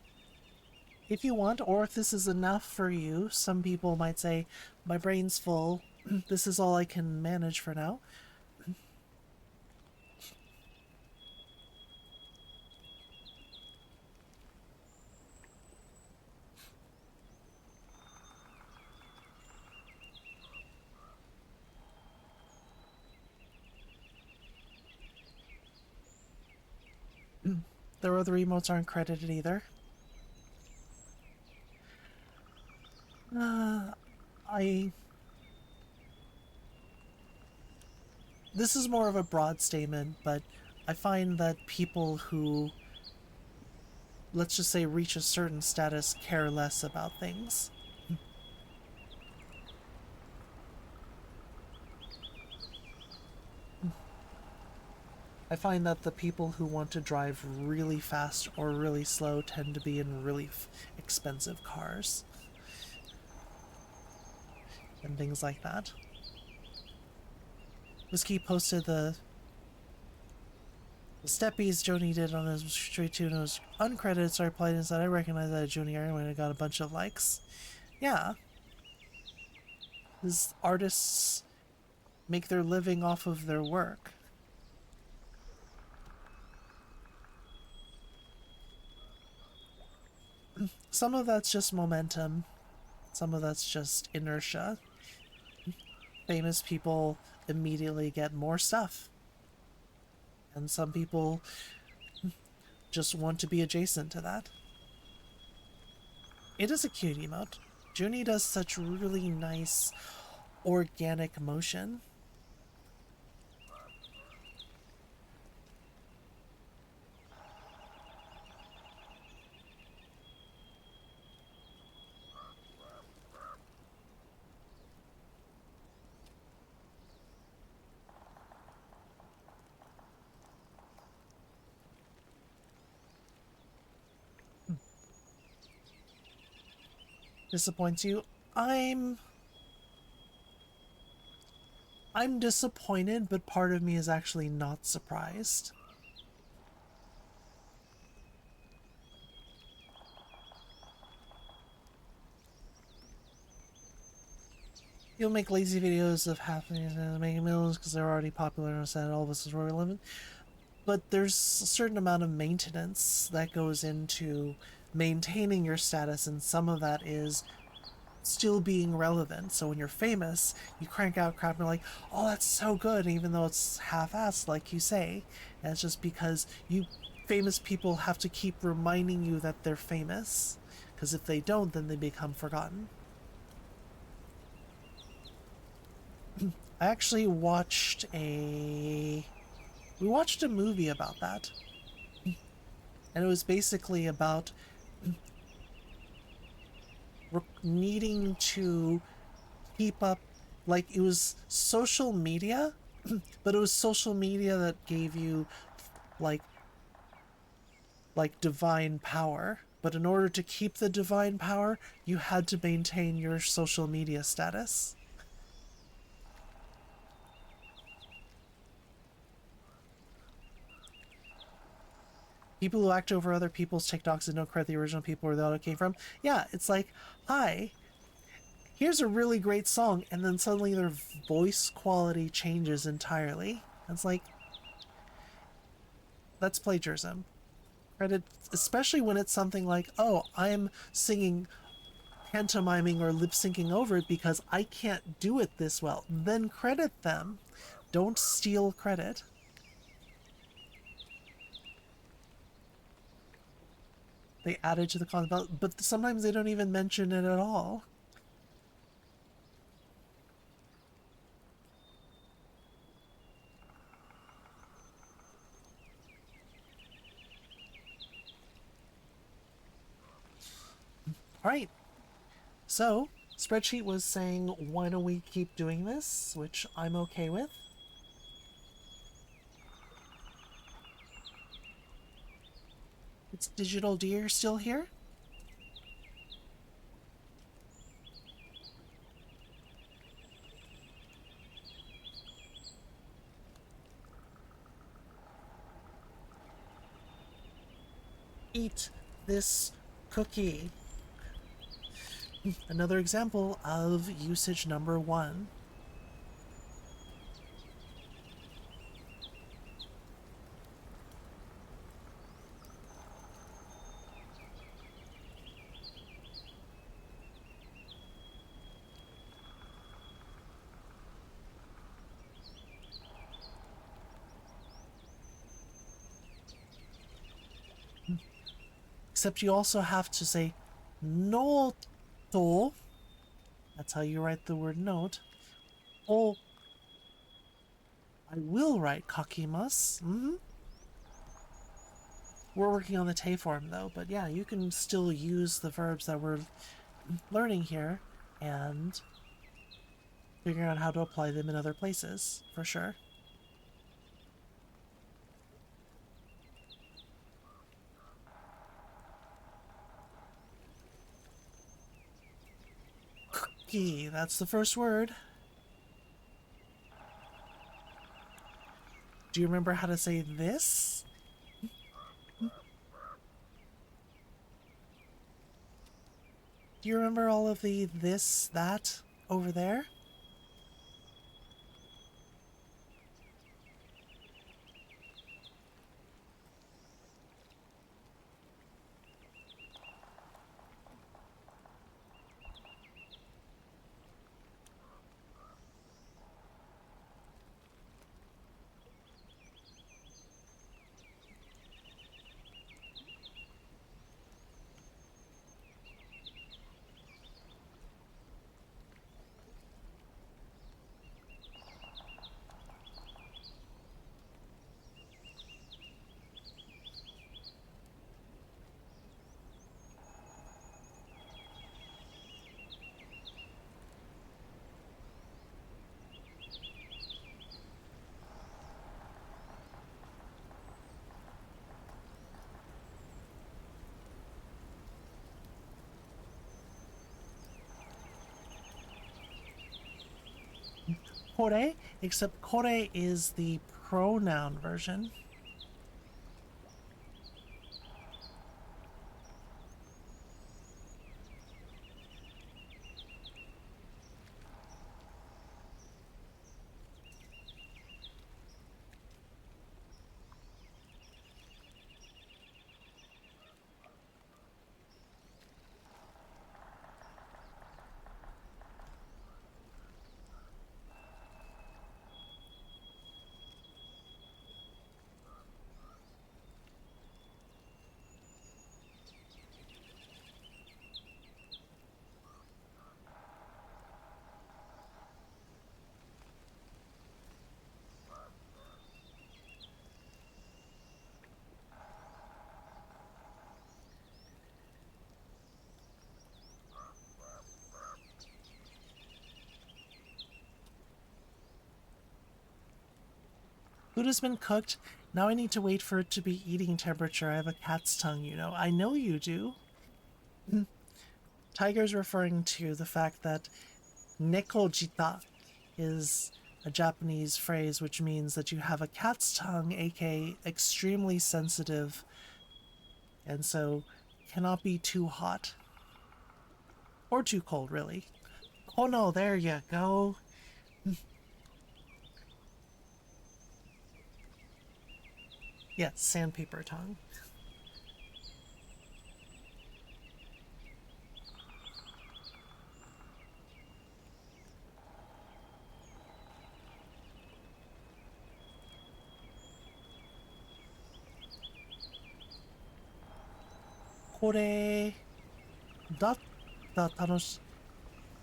[SPEAKER 1] If you want, or if this is enough for you, some people might say, my brain's full, this is all I can manage for now. The other emotes aren't credited either. This is more of a broad statement, but I find that people who, let's just say, reach a certain status care less about things. I find that the people who want to drive really fast or really slow tend to be in really expensive cars. And things like that. Whiskey posted the steppies Joni did on his street too, and it was uncredited, so I replied and said, I recognize that Joni when I got a bunch of likes. Yeah. These artists make their living off of their work. Some of that's just momentum. Some of that's just inertia. Famous people immediately get more stuff. And some people just want to be adjacent to that. It is a cute emote. Junie does such really nice organic motion. Disappoints you? I'm disappointed, but part of me is actually not surprised. You'll make lazy videos of happenings and making millions because they're already popular and said all of us is relevant. But there's a certain amount of maintenance that goes into maintaining your status, and some of that is still being relevant. So when you're famous, you crank out crap and you're like, oh, that's so good, even though it's half-assed, like you say. And it's just because famous people have to keep reminding you that they're famous. Because if they don't, then they become forgotten. I actually watched we watched a movie about that. And it was basically about needing to keep up, like, it was social media, but it was social media that gave you like divine power. But in order to keep the divine power, you had to maintain your social media status. People who act over other people's TikToks and don't credit the original people where the audio came from. Yeah, it's like, hi, here's a really great song, and then suddenly their voice quality changes entirely. It's like, that's plagiarism. Credit, especially when it's something like, oh, I'm singing, pantomiming, or lip syncing over it because I can't do it this well. Then credit them. Don't steal credit. They add it to the content, but sometimes they don't even mention it at all. Alright, so spreadsheet was saying, why don't we keep doing this, which I'm okay with. It's Digital Deer still here? Eat this cookie. Another example of usage number 1. Except you also have to say noto. That's how you write the word note. Oh, I will write kakimasu. We're working on the te form though, but yeah, you can still use the verbs that we're learning here and figure out how to apply them in other places, for sure. Cookie, that's the first word. Do you remember how to say this? Do you remember all of the this, that over there? Kore, except kore is the pronoun version. Food has been cooked. Now I need to wait for it to be eating temperature. I have a cat's tongue, you know. I know you do. Tiger's referring to the fact that nekojita is a Japanese phrase which means that you have a cat's tongue, aka extremely sensitive, and so cannot be too hot. Or too cold, really. Oh no, there you go. Yes, sandpaper tongue. Kore datta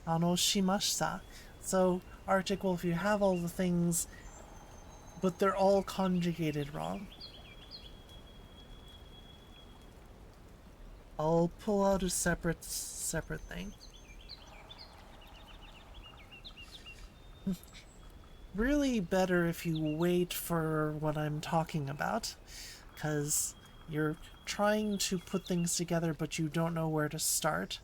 [SPEAKER 1] tanoshimashita. So, Arctic Wolf, you have all the things, but they're all conjugated wrong. I'll pull out a separate thing. Really better if you wait for what I'm talking about, because you're trying to put things together but you don't know where to start.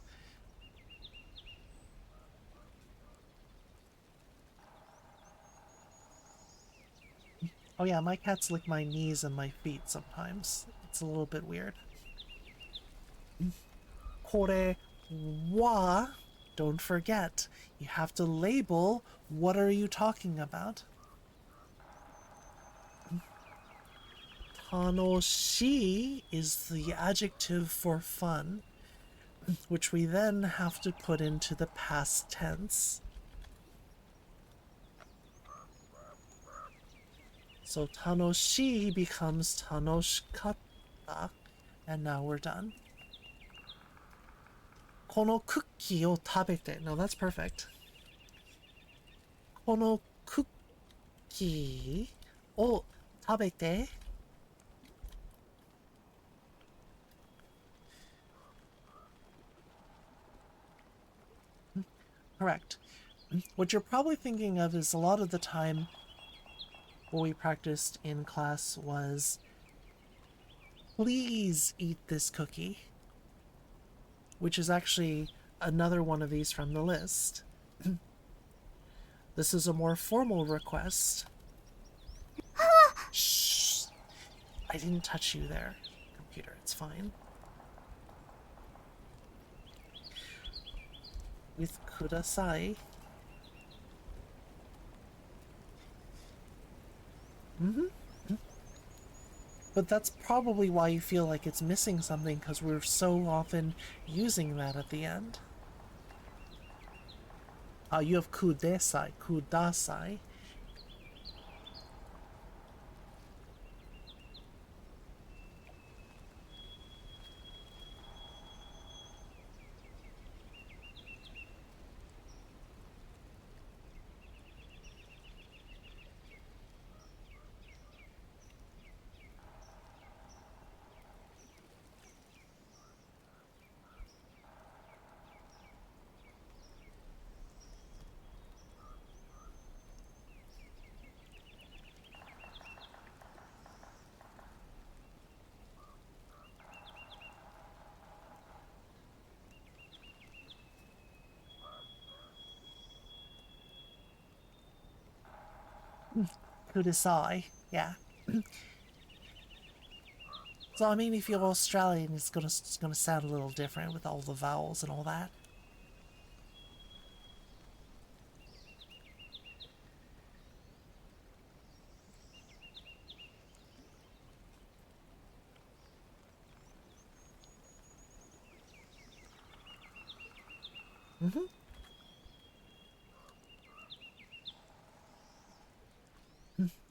[SPEAKER 1] Oh yeah, my cats lick my knees and my feet sometimes. It's a little bit weird. Kore wa, don't forget. You have to label what are you talking about. Tanoshi is the adjective for fun, which we then have to put into the past tense. So tanoshi becomes tanoshikatta, and now we're done. Kono cookie o tabete. No, that's perfect. Kono cookie o tabete. Correct. What you're probably thinking of is a lot of the time what we practiced in class was, please eat this cookie, which is actually another one of these from the list. This is a more formal request. Shh! I didn't touch you there, computer. It's fine. With kudasai. But that's probably why you feel like it's missing something, because we're so often using that at the end. You have kudasai. Kudasai, yeah. So I mean, if you're Australian, it's gonna sound a little different with all the vowels and all that.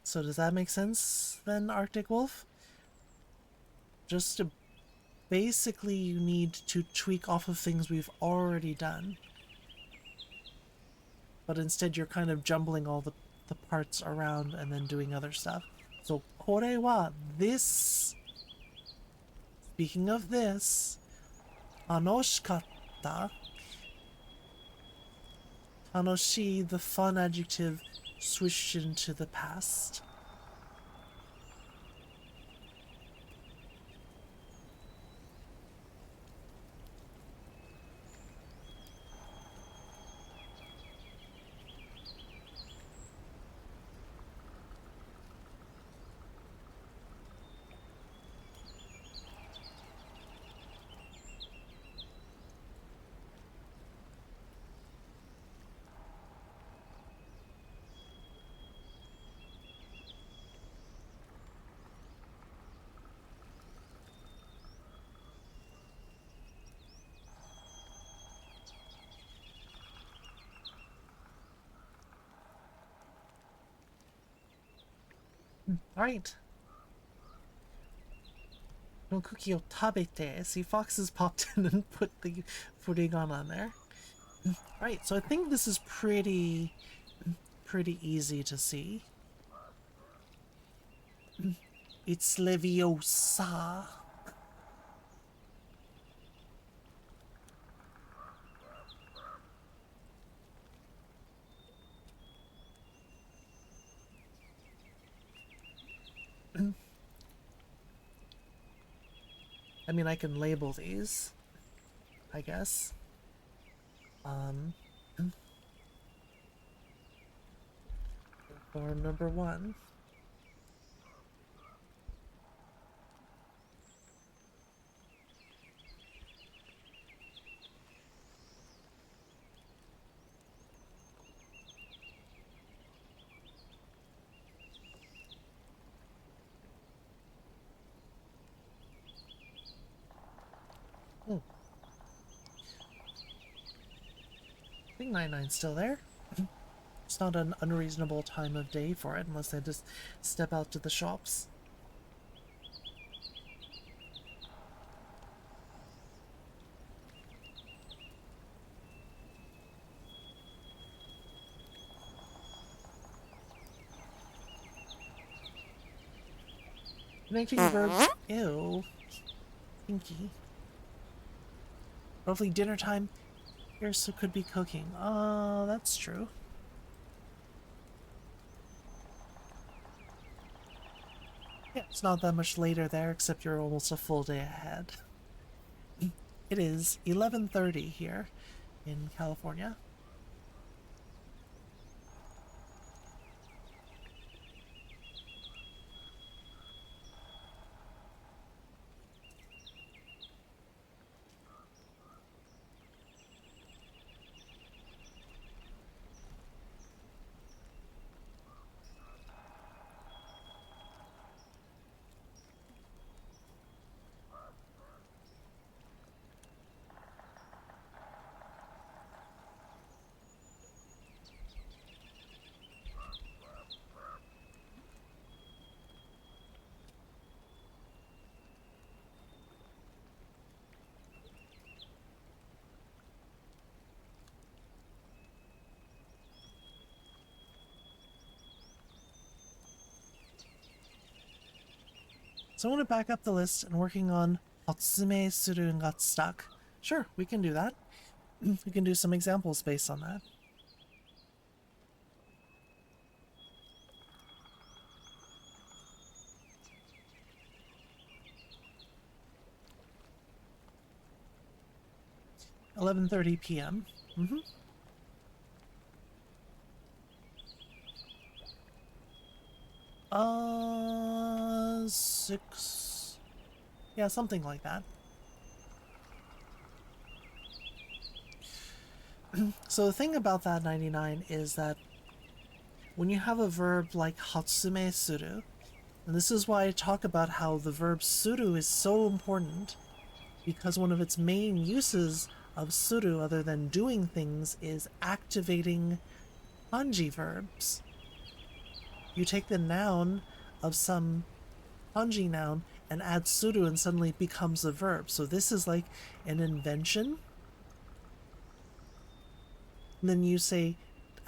[SPEAKER 1] So does that make sense then, Arctic Wolf? Just to basically you need to tweak off of things we've already done. But instead you're kind of jumbling all the parts around and then doing other stuff. So kore wa, this, speaking of this, tanoshikatta, tanoshi, the fun adjective, switched into the past. Alright. No cookie o tabete. See, foxes popped in and put the furigon on there. Alright, so I think this is pretty easy to see. It's Leviosa. I mean, I can label these, I guess. Form number 1. I think 99's still there. It's not an unreasonable time of day for it, unless I just step out to the shops. Connecting verbs. Ew. Pinky. Hopefully dinner time. Here's could be cooking. That's true. Yeah, it's not that much later there, except you're almost a full day ahead. It is 11:30 here in California. So I want to back up the list and working on Hatsume Suru got stuck. Sure, we can do that. We can do some examples based on that. $11:30 p.m. 6. Yeah, something like that. So the thing about that 99 is that when you have a verb like hatsume suru, and this is why I talk about how the verb suru is so important, because one of its main uses of suru, other than doing things, is activating kanji verbs. You take the noun of some kanji noun and add suru and suddenly it becomes a verb. So this is like an invention. And then you say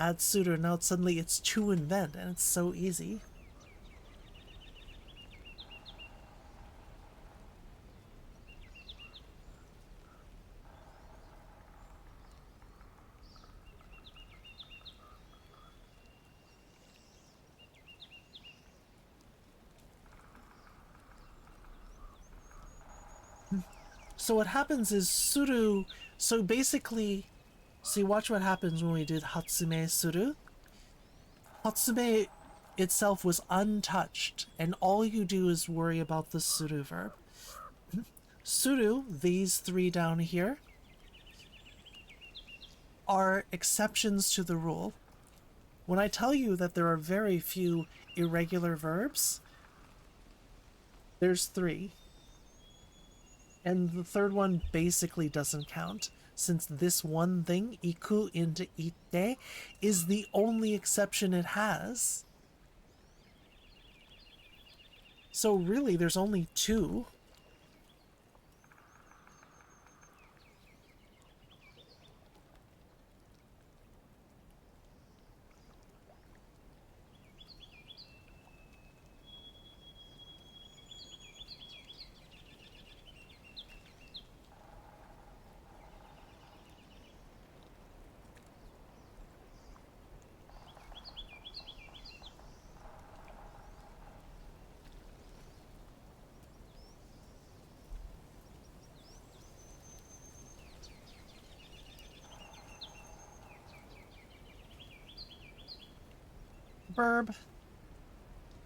[SPEAKER 1] add suru and now suddenly it's to invent, and it's so easy. So what happens is suru, so basically, see, watch what happens when we did hatsume suru. Hatsume itself was untouched, and all you do is worry about the suru verb. Suru, these 3 down here, are exceptions to the rule. When I tell you that there are very few irregular verbs, there's 3. And the third one basically doesn't count, since this one thing, iku into ite, is the only exception it has. So really, there's only two. Verb.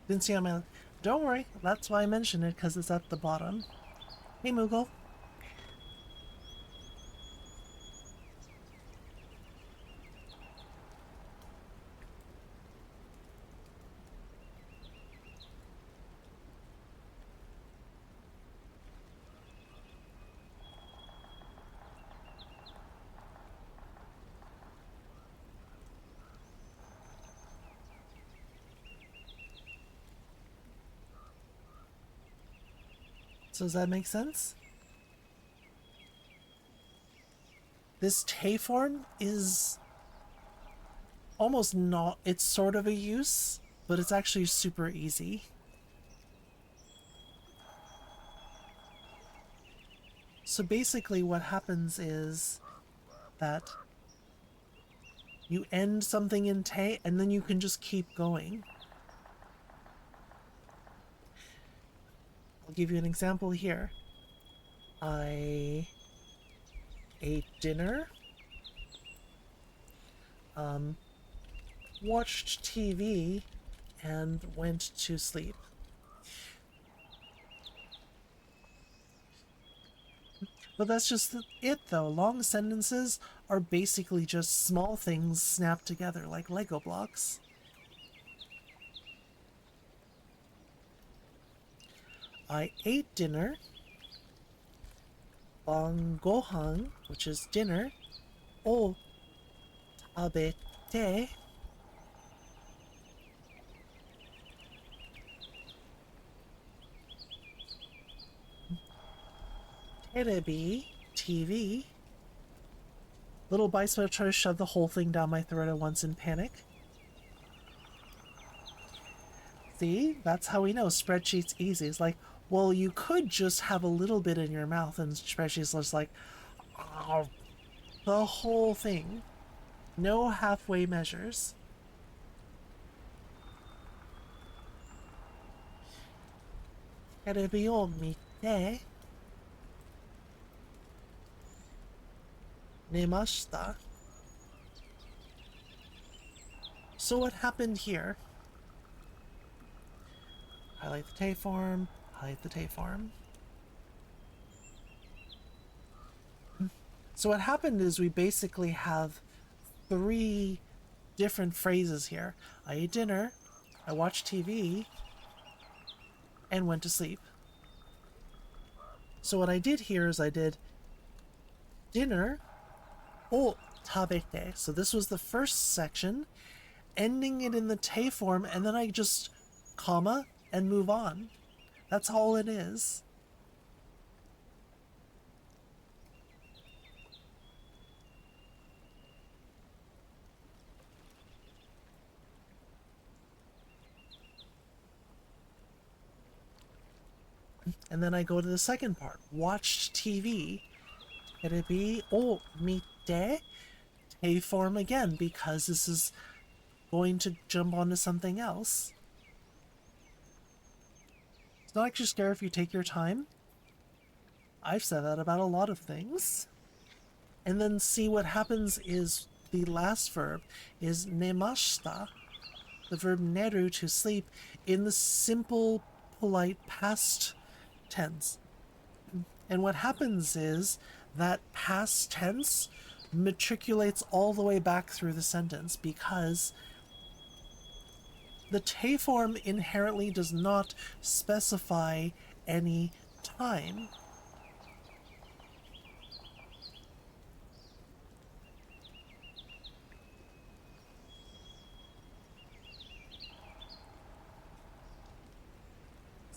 [SPEAKER 1] Didn't see on my... Don't worry, that's why I mentioned it, because it's at the bottom. Hey, Moogle. So does that make sense? This te form is almost not, it's sort of a use, but it's actually super easy. So basically what happens is that you end something in te and then you can just keep going. I'll give you an example here. I ate dinner, watched TV, and went to sleep. But that's just it, though. Long sentences are basically just small things snapped together like Lego blocks. I ate dinner. Gohan, which is dinner, o tabete. Terebi, TV. Little Bites would try to shove the whole thing down my throat at once in panic. See, that's how we know spreadsheet's easy. It's like, well, you could just have a little bit in your mouth and spreadsheet's just like, oh, the whole thing. No halfway measures. Terebi o mite nemashita. So what happened here? Highlight the te form, highlight the te form. So what happened is we basically have three different phrases here. I ate dinner, I watched TV, and went to sleep. So what I did here is I did dinner o tabete. So this was the first section, ending it in the te form, and then I just comma and move on. That's all it is. And then I go to the second part. Watched TV. Terebi o mite. Te form again, because this is going to jump onto something else. It's not actually scary if you take your time. I've said that about a lot of things. And then see what happens is the last verb is nemashita, the verb neru, to sleep, in the simple, polite past tense. And what happens is that past tense matriculates all the way back through the sentence, because the te form inherently does not specify any time.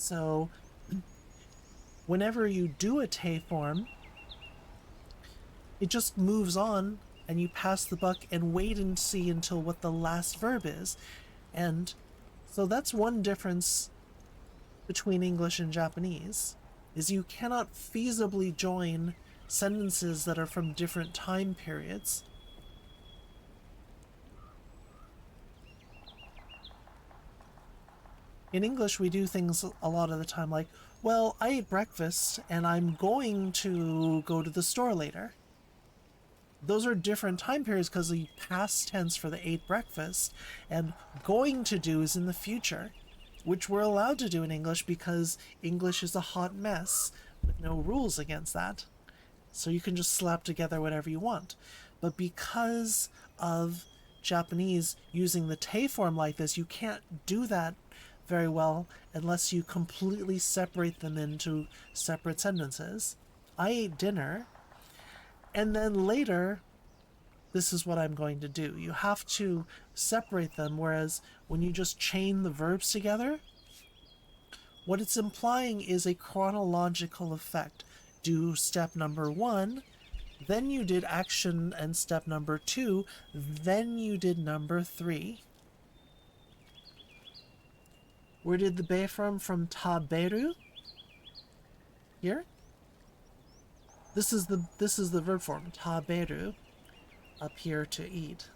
[SPEAKER 1] So whenever you do a te form, it just moves on and you pass the buck and wait and see until what the last verb is. And so that's one difference between English and Japanese, is you cannot feasibly join sentences that are from different time periods. In English, we do things a lot of the time like, well, I ate breakfast and I'm going to go to the store later. Those are different time periods because the past tense for the ate breakfast, and going to do is in the future, which we're allowed to do in English because English is a hot mess with no rules against that. So you can just slap together whatever you want. But because of Japanese using the te form like this, you can't do that very well unless you completely separate them into separate sentences. I ate dinner, and then later, this is what I'm going to do. You have to separate them, whereas when you just chain the verbs together, what it's implying is a chronological effect. Do step number 1, then you did action and step number 2, then you did number 3. Where did the be from taberu? Here? This is the verb form, taberu, up here, to eat.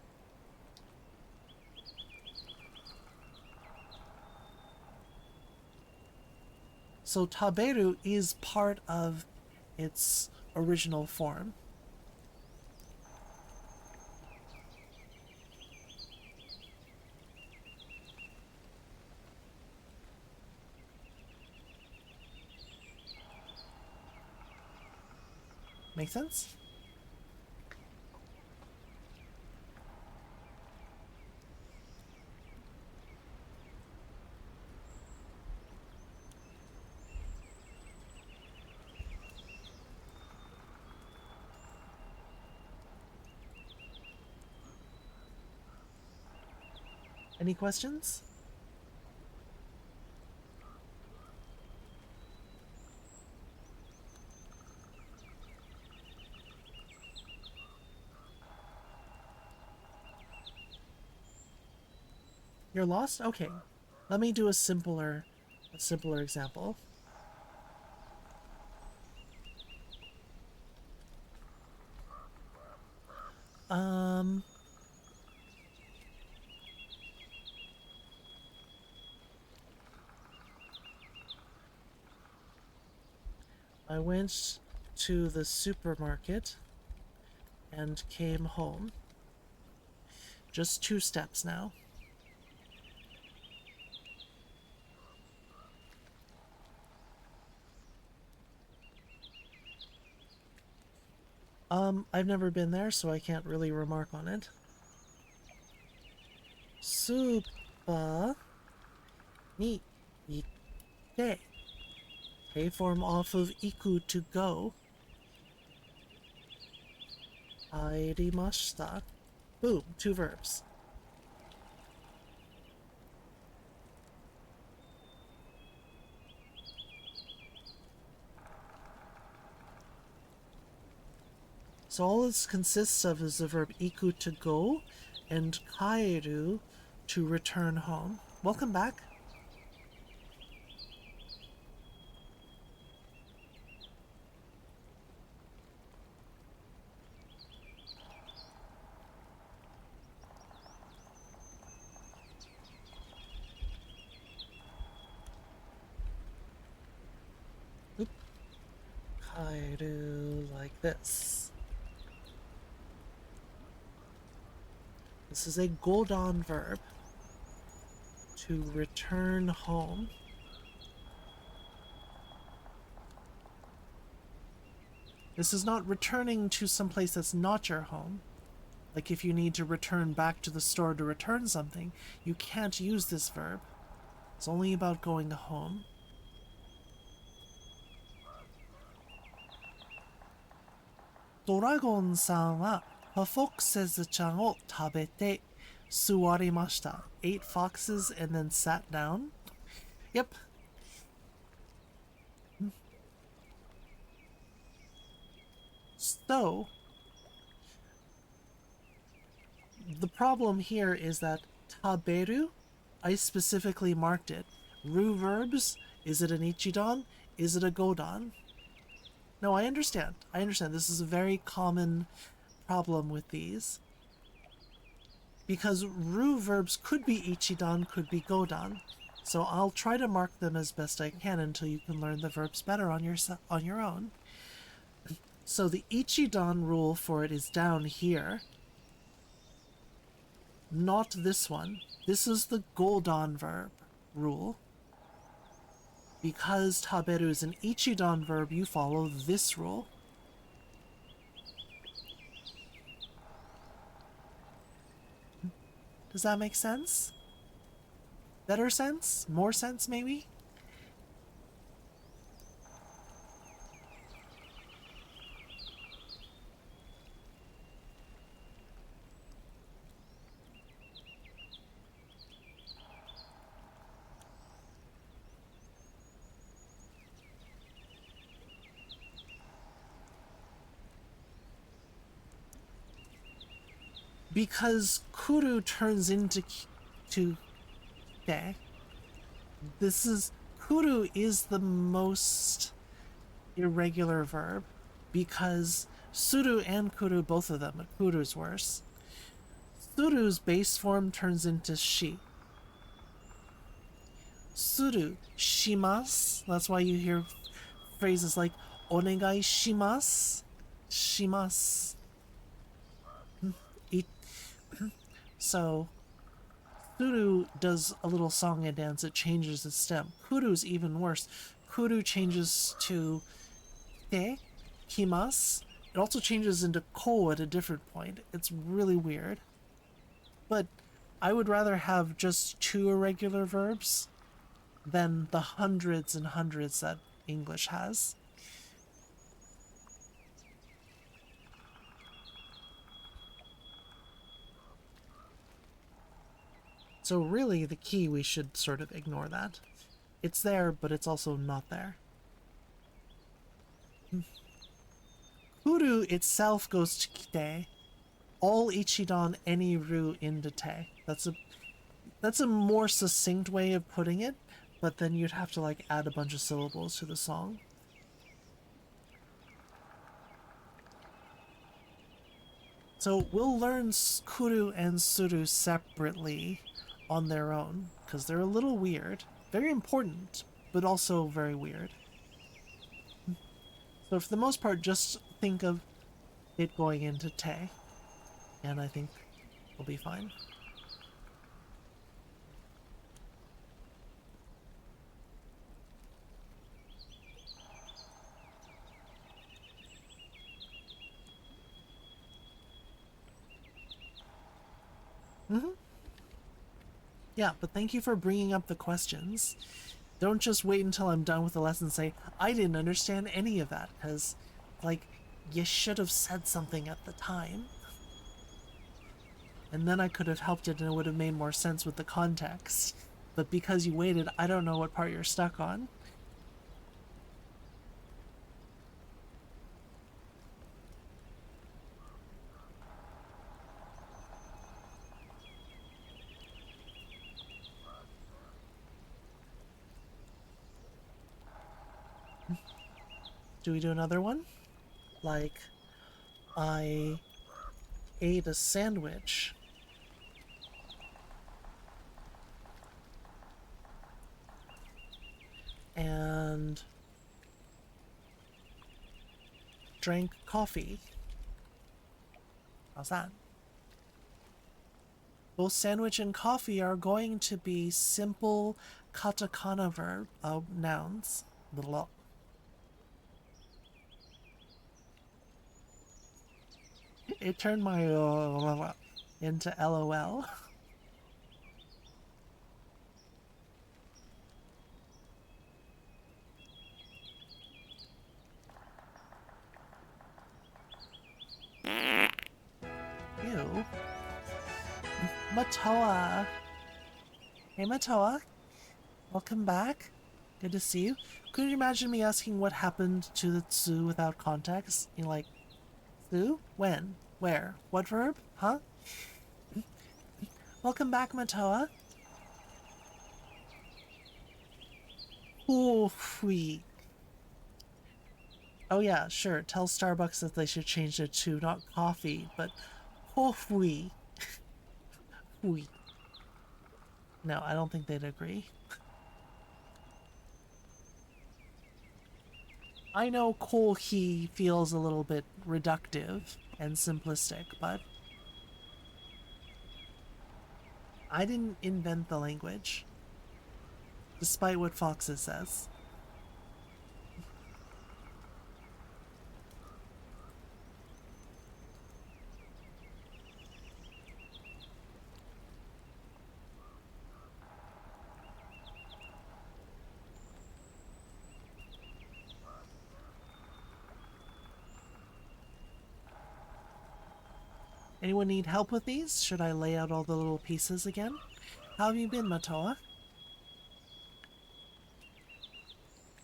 [SPEAKER 1] So taberu is part of its original form. Make sense? Any questions? You're lost? Okay. Let me do a simpler example. I went to the supermarket and came home. Just 2 steps now. I've never been there, so I can't really remark on it. Supa ni itte. Te form off of iku, to go. Airimashita. Boom, 2 verbs. So all this consists of is the verb iku, to go, and kaeru, to return home. Welcome back. Oop. Kaeru, like this. This is a godan verb, to return home. This is not returning to some place that's not your home. Like if you need to return back to the store to return something, you can't use this verb. It's only about going home. Doragon-san wa A Foxy chan o tabete suwarimashita. 8 foxes and then sat down. Yep. So, the problem here is that taberu, I specifically marked it. Ru verbs, is it an ichidan? Is it a godan? No, I understand. I understand. This is a very common problem with these. Because ru verbs could be ichidan, could be godan. So I'll try to mark them as best I can until you can learn the verbs better on your own. So the ichidan rule for it is down here. Not this one. This is the godan verb rule. Because taberu is an ichidan verb, you follow this rule. Does that make sense? Better sense? More sense, maybe? Because kuru turns into okay. Kuru is the most irregular verb because suru and kuru, both of them, but kuru's worse. Suru's base form turns into shi. Suru, shimasu. That's why you hear phrases like onegai shimasu, shimasu. So, Kuru does a little song and dance, it changes the stem. Kuru's even worse. Kuru changes to te, kimasu. It also changes into ko at a different point. It's really weird. But I would rather have just 2 irregular verbs than the hundreds and hundreds that English has. So really, the key, we should sort of ignore that. It's there, but it's also not there. Kuru itself goes to kite. All ichidan, any ru into te. That's a more succinct way of putting it, but then you'd have to like add a bunch of syllables to the song. So we'll learn kuru and suru separately on their own, because they're a little weird. Very important, but also very weird. So for the most part, just think of it going into te, and I think we'll be fine. Yeah, but thank you for bringing up the questions. Don't just wait until I'm done with the lesson and say, I didn't understand any of that, because, like, you should have said something at the time. And then I could have helped it and it would have made more sense with the context. But because you waited, I don't know what part you're stuck on. Do we do another one? Like, I ate a sandwich. And drank coffee. How's that? Both sandwich and coffee are going to be simple katakana verb nouns. Little. It turned my into LOL. Ew. Matoa. Hey Matoa. Welcome back. Good to see you. Could you imagine me asking what happened to the tsu without context? You know, like, Who? When? Where? What verb? Huh? Welcome back, Matoa. Coffee. Oh yeah, sure. Tell Starbucks that they should change it to not coffee, but coffee. No, I don't think they'd agree. I know kohi feels a little bit reductive and simplistic, but I didn't invent the language, despite what Foxes says. Anyone need help with these? Should I lay out all the little pieces again? How have you been, Matoa?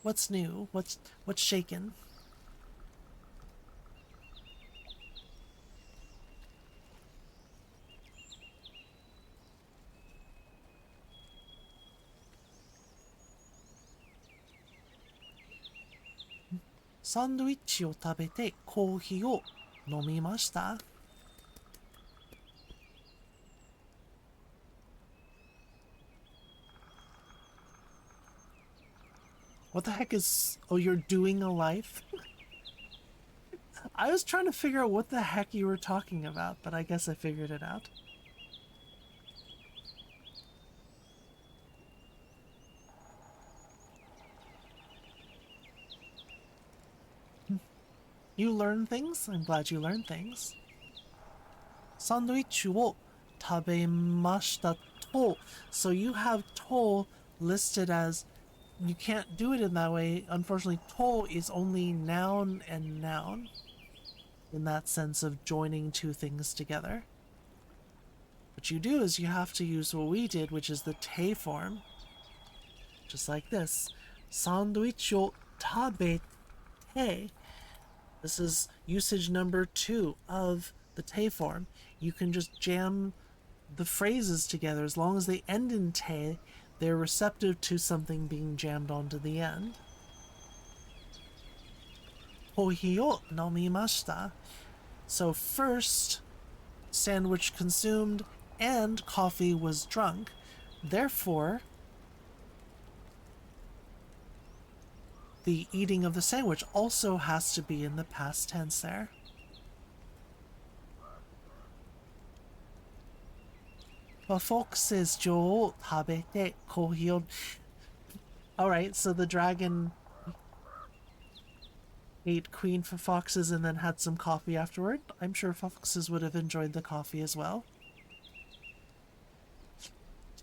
[SPEAKER 1] What's new? What's shaken? Sandwich を食べてコーヒーを飲みました。What the heck is... Oh, you're doing a life? I was trying to figure out what the heck you were talking about, but I guess I figured it out. You learn things? I'm glad you learn things. サンドイッチを食べましたと. So you have to listed as... You can't do it in that way. Unfortunately, to is only noun and noun. In that sense of joining two things together. What you do is you have to use what we did, which is the te form. Just like this. Sandwich o tabete. This is usage number 2 of the te form. You can just jam the phrases together as long as they end in te. They're receptive to something being jammed onto the end. Kohi o nomimashita. So first, sandwich consumed and coffee was drunk. Therefore, the eating of the sandwich also has to be in the past tense there. A fox's jaw tabete kohi. Alright, so the dragon ate queen for foxes and then had some coffee afterward. I'm sure foxes would have enjoyed the coffee as well.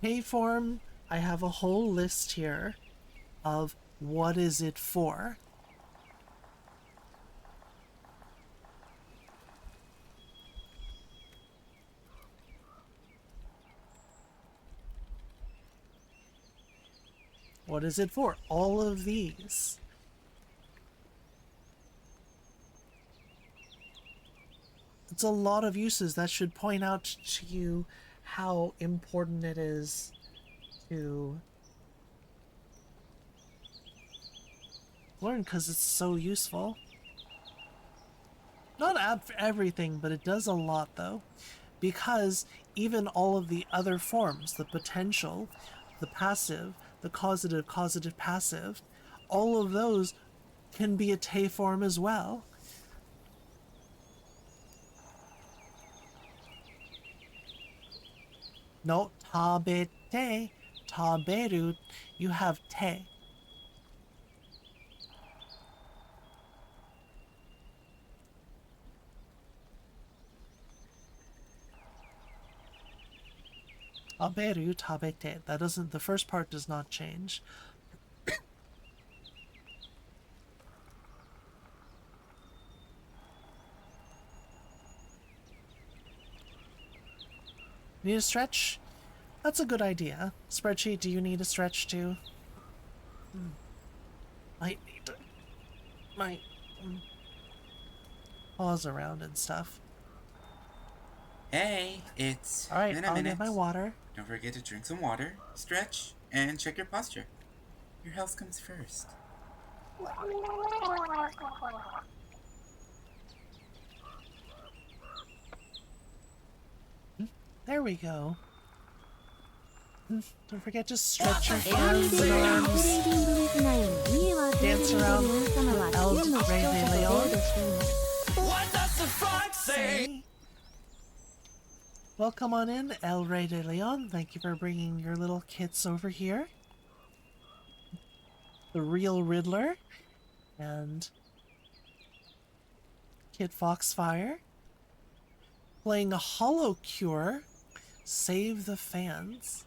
[SPEAKER 1] Te form, I have a whole list here of what is it for. What is it for? All of these. It's a lot of uses that should point out to you how important it is to learn, because it's so useful. Not everything, but it does a lot though, because even all of the other forms, the potential, the passive, the causative, causative, passive, all of those can be a te form as well. No, tabete, taberu, you have te. Taberu, tabete. That doesn't, the first part does not change. Need a stretch? That's a good idea. Spreadsheet, do you need a stretch too? Might need to. paws around and stuff.
[SPEAKER 2] Hey, it's
[SPEAKER 1] Alright,
[SPEAKER 2] been a
[SPEAKER 1] I'll
[SPEAKER 2] minute.
[SPEAKER 1] get my water.
[SPEAKER 2] Don't forget to drink some water, stretch, and check your posture. Your health comes first.
[SPEAKER 1] There we go. Don't forget to stretch your
[SPEAKER 3] エアリー
[SPEAKER 1] hands
[SPEAKER 3] デ
[SPEAKER 1] and
[SPEAKER 3] レアント
[SPEAKER 1] arms.
[SPEAKER 3] レーディングウィズナイン 2はテレビで皆様はチキンの視聴者とデートしています。
[SPEAKER 5] What does the fox say?
[SPEAKER 1] Hey. Welcome on in, El Rey de Leon. Thank you for bringing your little kits over here. The real Riddler and Kid Foxfire playing a Hollow Cure. Save the Fans.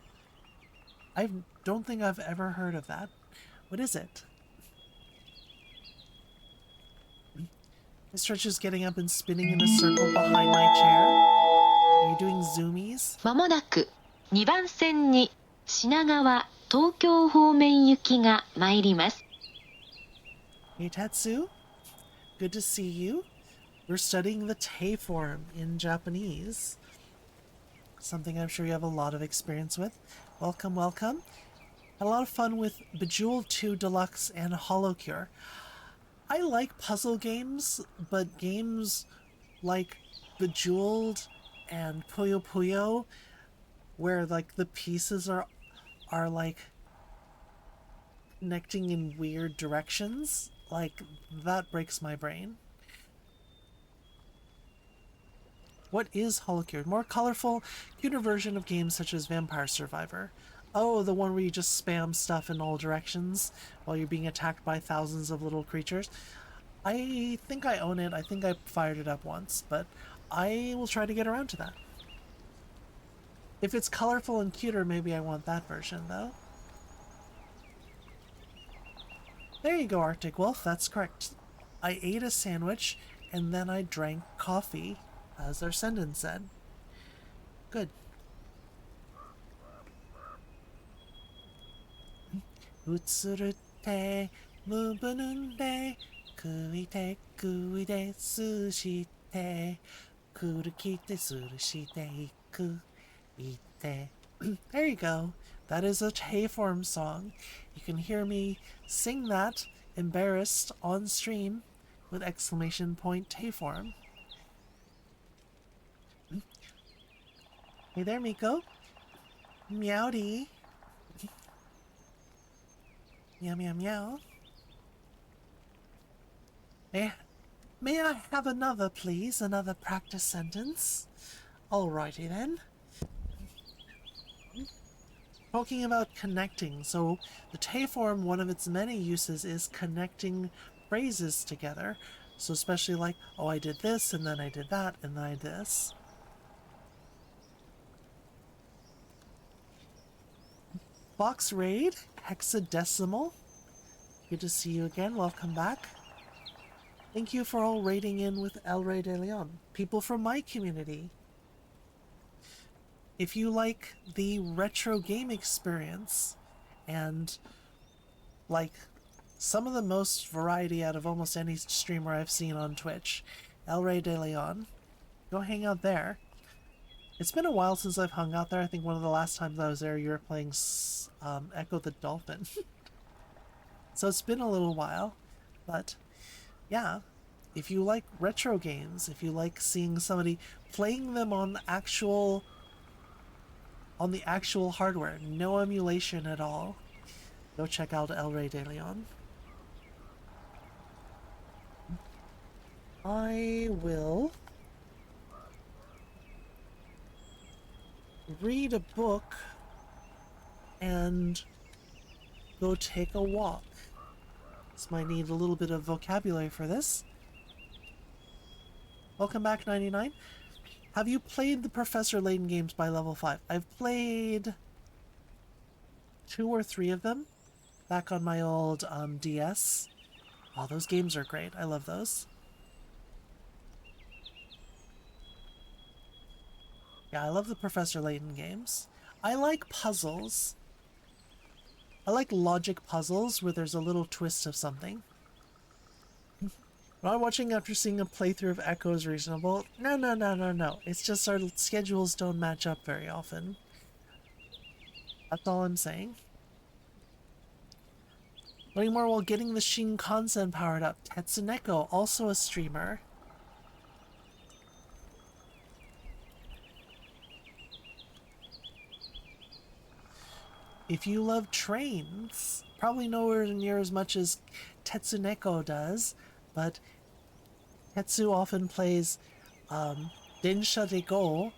[SPEAKER 1] I don't think I've ever heard of that. What is it? Stretch is getting up and spinning in a circle behind my chair. Are you doing zoomies?
[SPEAKER 6] まもなく2番線に品川東京方面行きが参ります。
[SPEAKER 1] Hey Tatsu, good to see you. We're studying the Te form in Japanese. Something I'm sure you have a lot of experience with. Welcome, welcome. Had a lot of fun with Bejeweled 2 Deluxe and Hollow Cure. I like puzzle games, but games like Bejeweled and Puyo Puyo, where like the pieces are like connecting in weird directions, like that breaks my brain. What is Hollow Cure? More colorful, cuter version of games such as Vampire Survivor. Oh, the one where you just spam stuff in all directions while you're being attacked by thousands of little creatures. I think I own it. I think I fired it up once, but I will try to get around to that. If it's colorful and cuter, maybe I want that version, though. There you go, Arctic Wolf. That's correct. I ate a sandwich, and then I drank coffee, as our sendin said. Good. 映るってムブヌンで食いて食いですしてくるきてするしていくいて There you go. That is a Teiform song. You can hear me sing that embarrassed on stream with exclamation point Teiform. Hey there, Miko. Meowdy. Meow, meow, meow. May I have another, please? Another practice sentence? Alrighty then. Talking about connecting, so the Teiform, one of its many uses is connecting phrases together. So especially like, oh, I did this, and then I did that, and then I did this. Box Raid, Hexadecimal. Good to see you again. Welcome back. Thank you for all raiding in with El Rey de Leon. People from my community. If you like the retro game experience and like some of the most variety out of almost any streamer I've seen on Twitch, El Rey de Leon, go hang out there. It's been a while since I've hung out there. I think one of the last times I was there, you were playing Echo the Dolphin. So it's been a little while, but yeah, if you like retro games, if you like seeing somebody playing them on the actual hardware, no emulation at all, go check out El Rey de Leon. I will read a book and go take a walk. This might need a little bit of vocabulary for this. Welcome back, 99. Have you played the Professor Layton games by level 5? I've played 2 or 3 of them back on my old DS. Oh, those games are great. I love those. Yeah, I love the Professor Layton games. I like puzzles. I like logic puzzles where there's a little twist of something. Not watching after seeing a playthrough of Echo is reasonable. No. It's just our schedules don't match up very often. That's all I'm saying. Learning more while getting the Shinkansen powered up. Tetsuneko, also a streamer. If you love trains, probably nowhere near as much as Tetsuneko does, but Tetsu often plays Densha de Go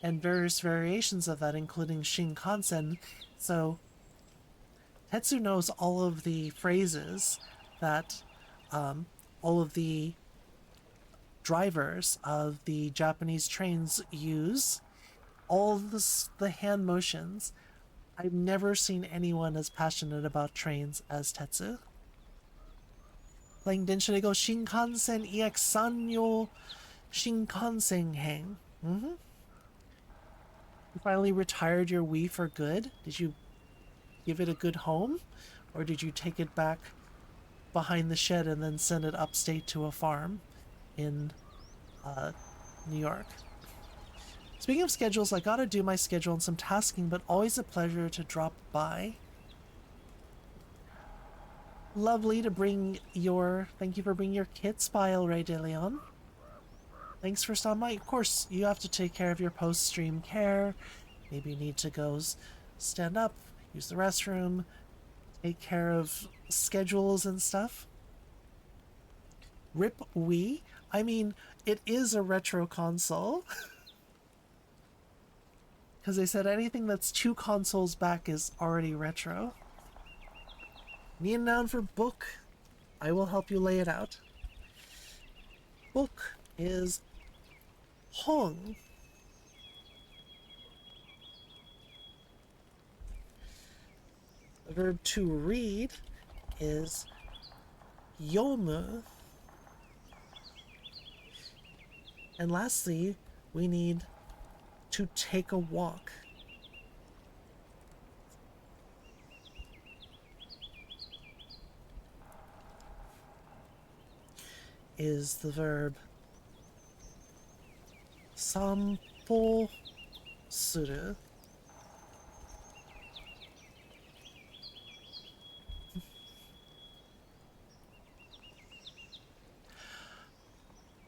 [SPEAKER 1] and various variations of that, including Shinkansen. So Tetsu knows all of the phrases that all of the drivers of the Japanese trains use, all of the hand motions. I've never seen anyone as passionate about trains as Tetsu. Playing Densha de Go Shinkansen EX Sanyo Shinkansen Hang. You finally retired your Wii for good? Did you give it a good home? Or did you take it back behind the shed and then send it upstate to a farm in New York? Speaking of schedules, I gotta do my schedule and some tasking, but always a pleasure to drop by. Lovely to bring your... Thank you for bringing your kits by El Rey de Leon. Thanks for stopping by. Of course, you have to take care of your post-stream care. Maybe you need to go stand up, use the restroom, take care of schedules and stuff. Rip Wii? I mean, it is a retro console. Because they said anything that's 2 consoles back is already retro. Need a noun for book? I will help you lay it out. Book is hong. The verb to read is yomu. And lastly, we need to take a walk. Is the verb sampo suru.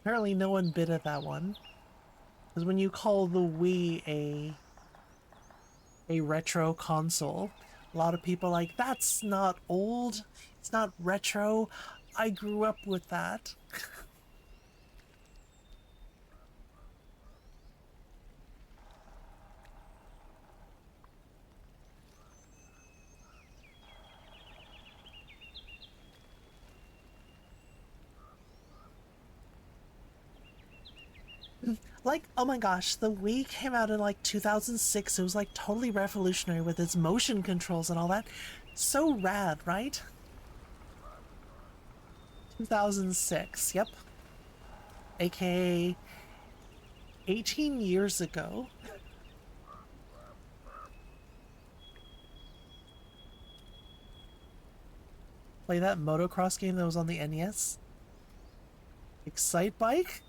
[SPEAKER 1] Apparently no one bit at that one. Because when you call the Wii a retro console, a lot of people are like, that's not old, it's not retro, I grew up with that. Like, oh my gosh, the Wii came out in like 2006. It was like totally revolutionary with its motion controls and all that. So rad, right? 2006, yep. AKA 18 years ago. Play that motocross game that was on the NES? Excite Bike?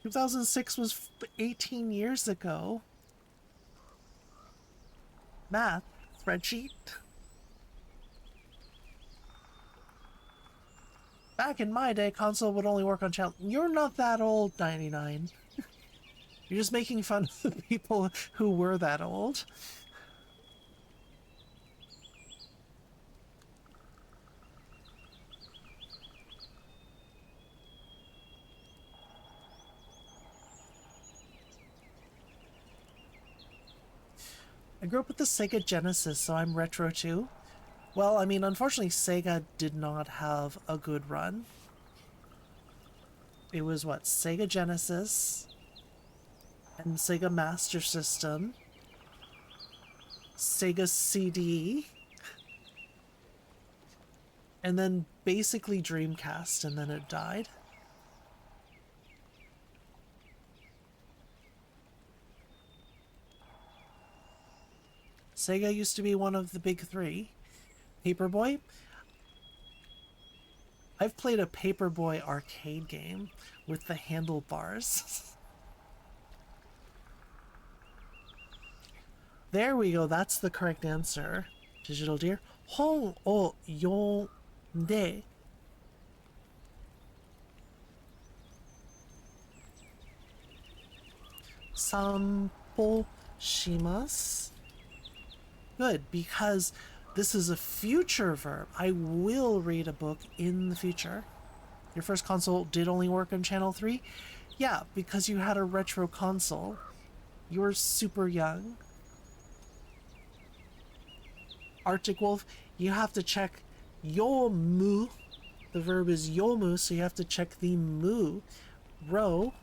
[SPEAKER 1] 2006 was 18 years ago. Math spreadsheet. Back in my day, console would only work on channel. You're not that old, 99. You're just making fun of the people who were that old. I grew up with the Sega Genesis, so I'm retro too. Well, I mean, unfortunately, Sega did not have a good run. It was what? Sega Genesis and Sega Master System, Sega CD, and then basically Dreamcast, and then it died. Sega used to be one of the big three. Paperboy? I've played a Paperboy arcade game with the handlebars. There we go, that's the correct answer. Digital dear. Hon o yonde. Sanpo shimasu. Good, because this is a future verb. I will read a book in the future. Your first console did only work on channel 3? Yeah, because you had a retro console. You were super young. Arctic Wolf, you have to check yomu. The verb is yomu, so you have to check the mu row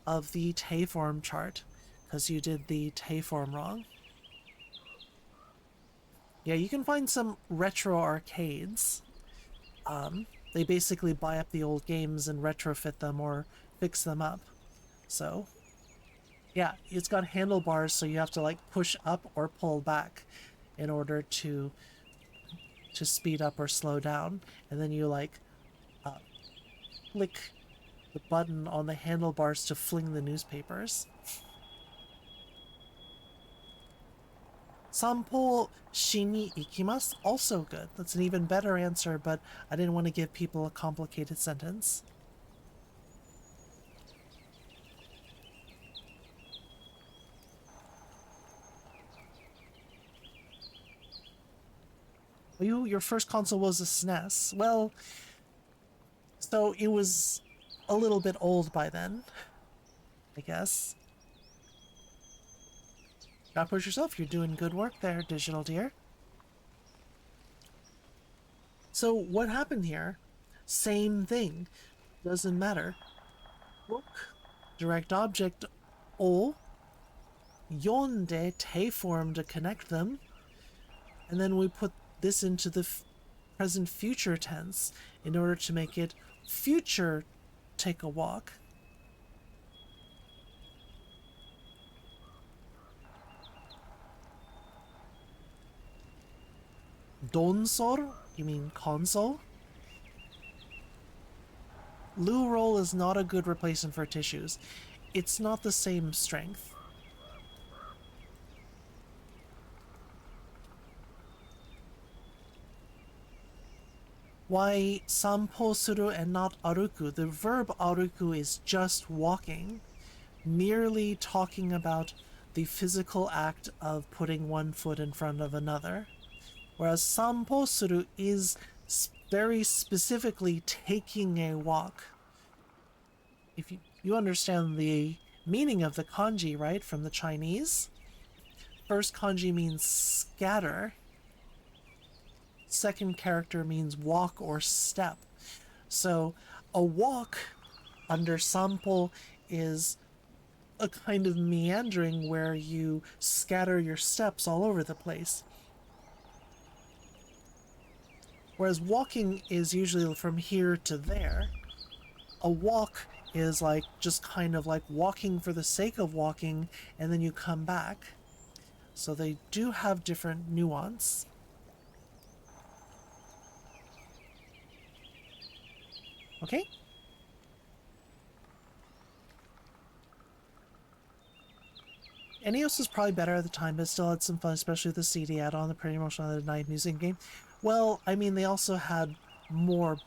[SPEAKER 1] of the te form chart, because you did the te form wrong. Yeah, you can find some retro arcades. They basically buy up the old games and retrofit them or fix them up. So, yeah, it's got handlebars, so you have to like push up or pull back in order to speed up or slow down. And then you like click the button on the handlebars to fling the newspapers. Sanpo shi ni ikimasu, also good. That's an even better answer, but I didn't want to give people a complicated sentence. Your first console was a SNES. Well, so it was a little bit old by then, I guess. Gotta push yourself. You're doing good work there, Digital Dear. So what happened here? Same thing. Doesn't matter. Book, direct object, o, yonde, te form to connect them. And then we put this into the present future tense in order to make it future take a walk. Donsor? You mean console? Loo roll is not a good replacement for tissues. It's not the same strength. Why sanpo suru and not aruku? The verb aruku is just walking, merely talking about the physical act of putting one foot in front of another. Whereas sanpo suru is very specifically taking a walk. If you understand the meaning of the kanji, right, from the Chinese? First kanji means scatter. Second character means walk or step. So a walk under sanpo is a kind of meandering where you scatter your steps all over the place. Whereas walking is usually from here to there. A walk is like just kind of like walking for the sake of walking, and then you come back. So they do have different nuance. Okay? NES was probably better at the time, but still had some fun, especially with the CD add-on, the Pretty Much Another Night music game. Well, I mean, they also had more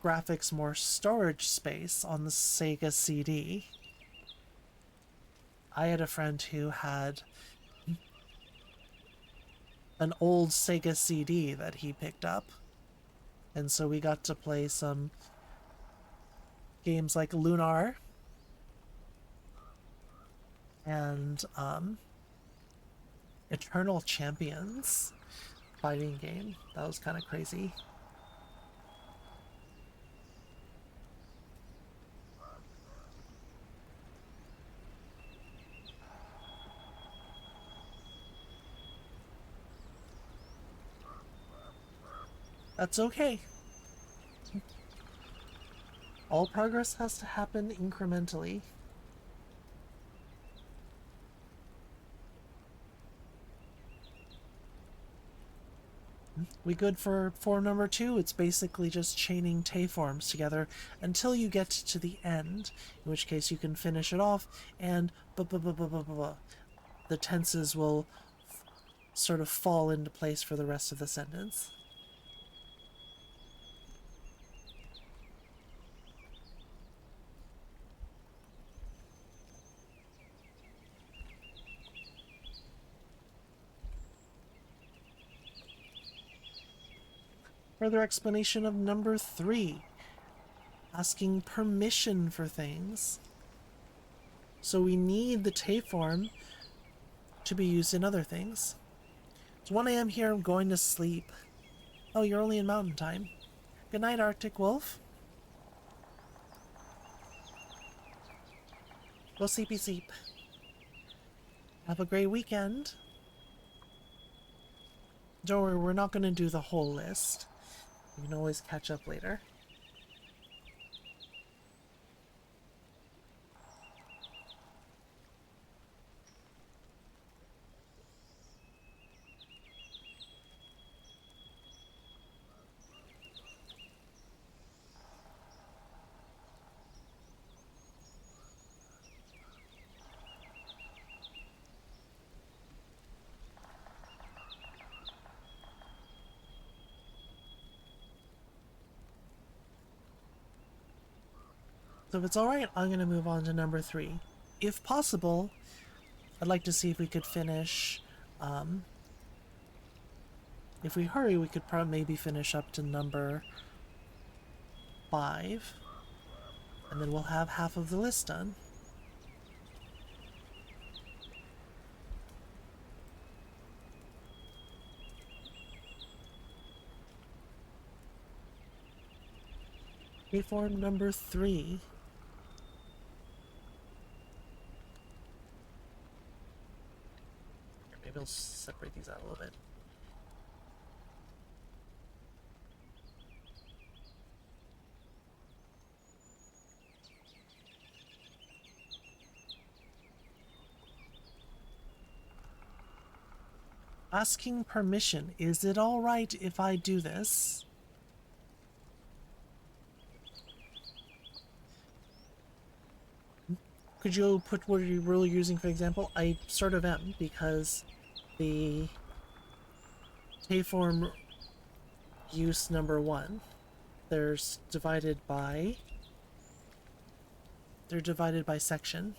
[SPEAKER 1] graphics, more storage space on the Sega CD. I had a friend who had an old Sega CD that he picked up, and so we got to play some games like Lunar and Eternal Champions fighting game. That was kind of crazy. That's okay. All progress has to happen incrementally. We good for form number 2? It's basically just chaining te forms together until you get to the end, in which case you can finish it off and the tenses will sort of fall into place for the rest of the sentence. Further explanation of number 3. Asking permission for things. So we need the te form to be used in other things. It's 1 a.m. here, I'm going to sleep. Oh, you're only in mountain time. Good night, Arctic Wolf. Go sleepy sleep. Have a great weekend. Don't worry, we're not going to do the whole list. You can always catch up later. So if it's alright, I'm going to move on to number 3. If possible, I'd like to see if we could finish, if we hurry, we could probably maybe finish up to number 5, and then we'll have half of the list done. Okay, form number 3. Maybe I'll separate these out a little bit. Asking permission. Is it all right if I do this? Could you put what you're really using, for example? I sort of am, because the te form use number 1, they're divided by section.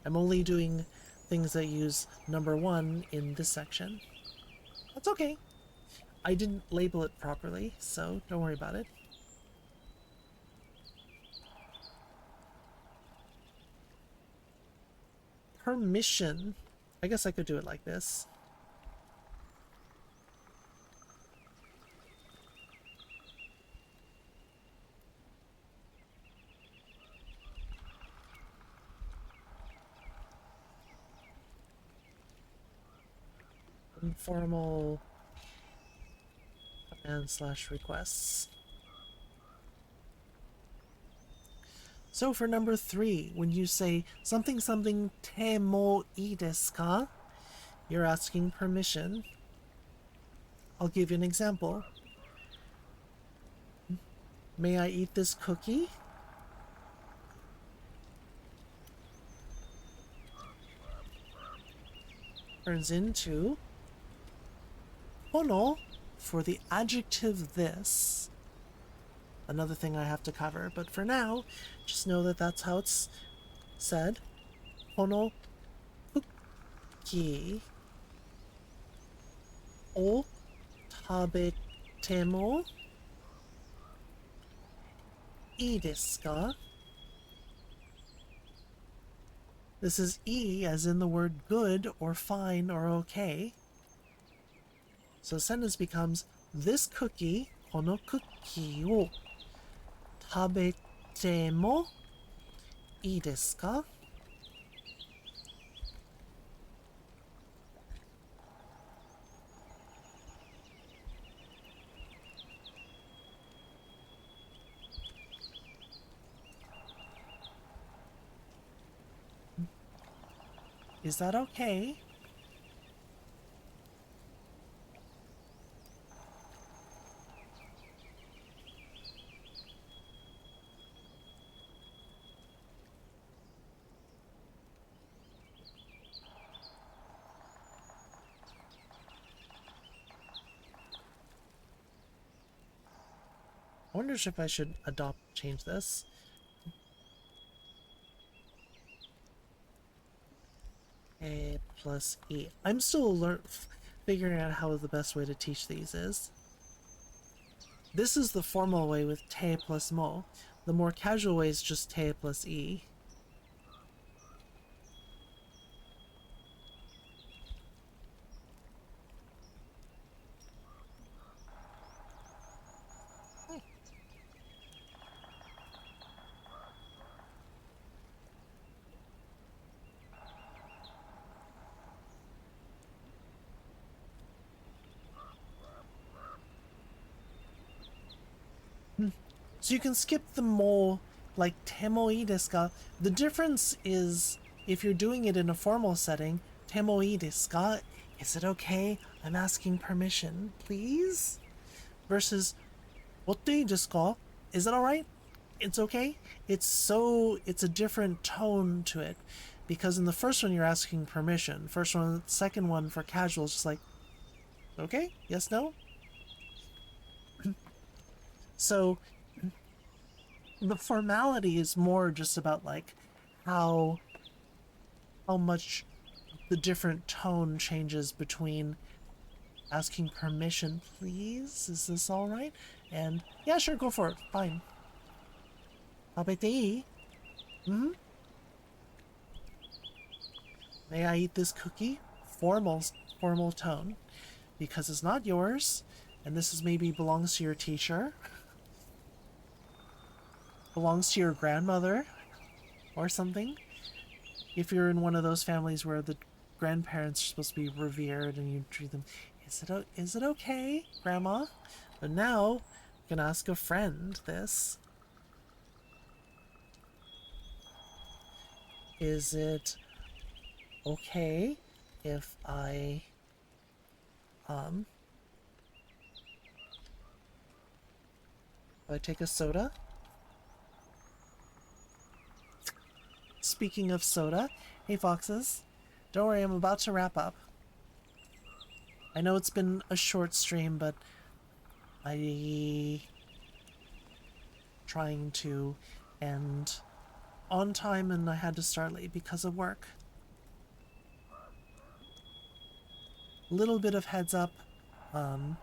[SPEAKER 1] I'm only doing things that use number 1 in this section. That's okay. I didn't label it properly, so don't worry about it. Permission. I guess I could do it like this. Informal command/requests. So for number 3, when you say something something te mo ii desu ka, you're asking permission. I'll give you an example. May I eat this cookie? Turns into kono for the adjective this. Another thing I have to cover, but for now, just know that that's how it's said. Kono cookie o tabete mo ii desu ka? This is e as in the word good or fine or okay. So the sentence becomes, this cookie, kono cookie o tabete mo ii desu ka? Is that okay? I wonder if I should change this. A plus E. I'm still figuring out how the best way to teach these is. This is the formal way with te plus mo. The more casual way is just te plus E. So you can skip the mo, like temoi desu ka. The difference is if you're doing it in a formal setting, temoi desu ka, is it okay? I'm asking permission, please? Versus otte desu ka? Is it alright? It's okay? It's a different tone to it. Because in the first one you're asking permission. First one, second one for casual is just like, okay? Yes, no? So the formality is more just about like how much the different tone changes between asking permission, please, is this all right? And yeah, sure, go for it, fine. Tabete ii? May I eat this cookie? Formal tone, because it's not yours, and this is maybe belongs to your teacher. Belongs to your grandmother or something. If you're in one of those families where the grandparents are supposed to be revered and you treat them, is it okay, Grandma? But now, you can ask a friend this. Is it okay if I take a soda? Speaking of soda, hey Foxes, don't worry, I'm about to wrap up. I know it's been a short stream, but trying to end on time and I had to start late because of work. Little bit of heads up, my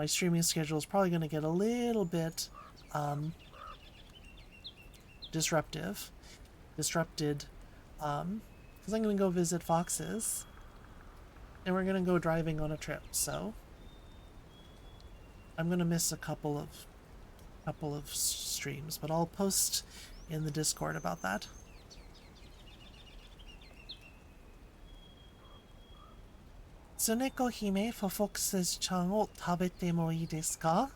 [SPEAKER 1] streaming schedule is probably going to get a little bit disrupted, because I'm going to go visit Foxes, and we're going to go driving on a trip, so I'm going to miss a couple of streams, but I'll post in the Discord about that. Tsuneko Hime for Foxes-chan o tabete mo ii desu ka?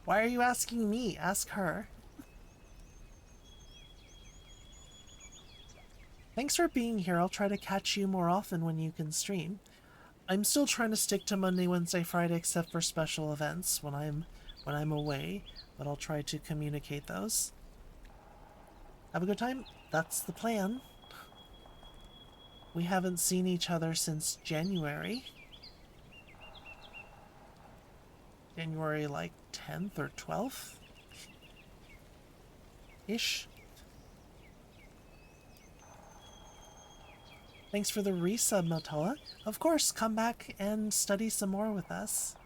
[SPEAKER 1] Why are you asking me? Ask her. Thanks for being here. I'll try to catch you more often when you can stream. I'm still trying to stick to Monday, Wednesday, Friday, except for special events when I'm away, but I'll try to communicate those. Have a good time? That's the plan. We haven't seen each other since January. January like 10th or 12th? Ish. Thanks for the resub, Motoa. Of course, come back and study some more with us.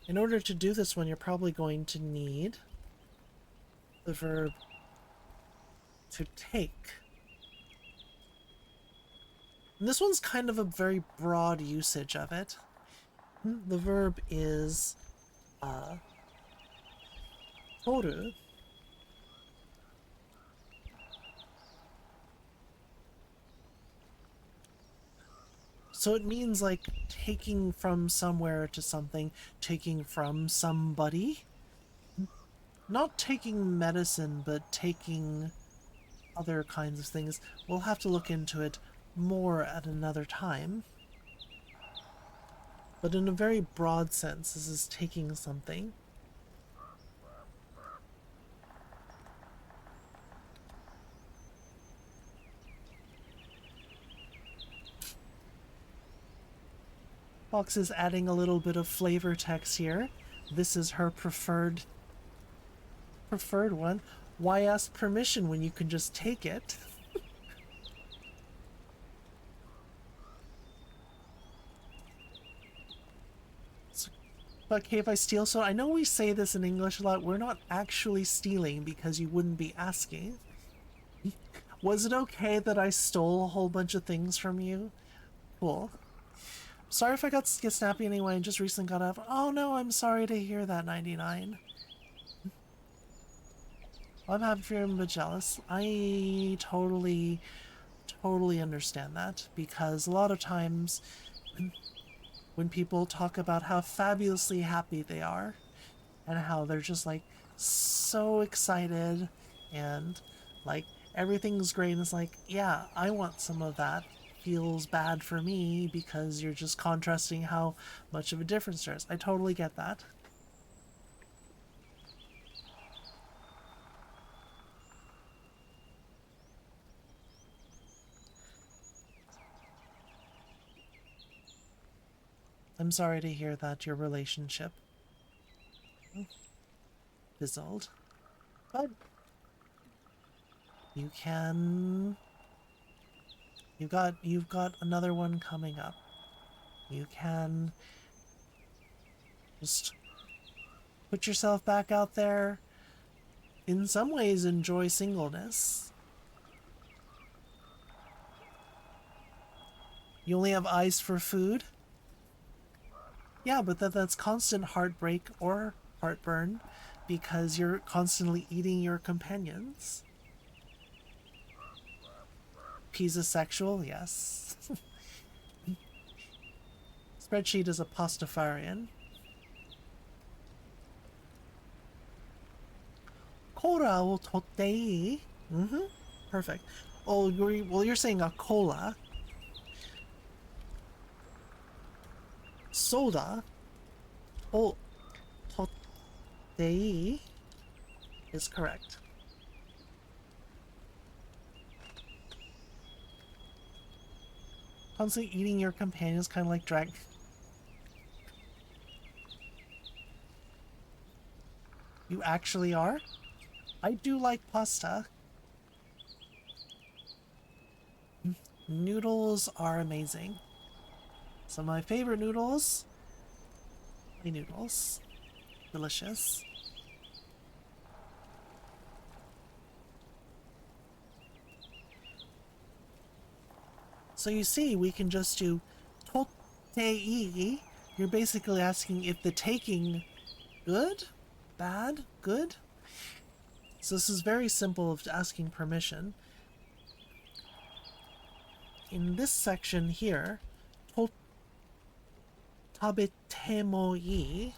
[SPEAKER 1] In order to do this one, you're probably going to need the verb to take. And this one's kind of a very broad usage of it. The verb is toru. So it means like taking from somewhere to something, taking from somebody. Not taking medicine, but taking other kinds of things. We'll have to look into it more at another time. But in a very broad sense, this is taking something. Fox is adding a little bit of flavor text here. This is her preferred one. Why ask permission when you can just take it? Okay, if I steal, so I know we say this in English a lot, we're not actually stealing because you wouldn't be asking. Was it okay that I stole a whole bunch of things from you? Cool. Sorry if I get snappy anyway and just recently got up. Oh no, I'm sorry to hear that, 99. I'm happy for you, but jealous. I totally understand that, because a lot of times when people talk about how fabulously happy they are and how they're just like so excited and like everything's great, and it's like, yeah, I want some of that. Feels bad for me because you're just contrasting how much of a difference there is. I totally get that. I'm sorry to hear that your relationship fizzled, but you can. You've got another one coming up. You can just put yourself back out there. In some ways, enjoy singleness. You only have eyes for food? Yeah, but that's constant heartbreak or heartburn because you're constantly eating your companions. Pizza sexual, yes. Spreadsheet is a pastafarian. Cola will totte. Perfect. Oh, you're saying a cola. Soda. Oh, totte is correct. Constantly eating your companions, kind of like drag. You actually are? I do like pasta. Noodles are amazing. Some of my favorite noodles. My noodles. Delicious. So you see, we can just do tottei. You're basically asking if the taking good, bad, good. So this is very simple of asking permission. In this section here, tabete mo ii.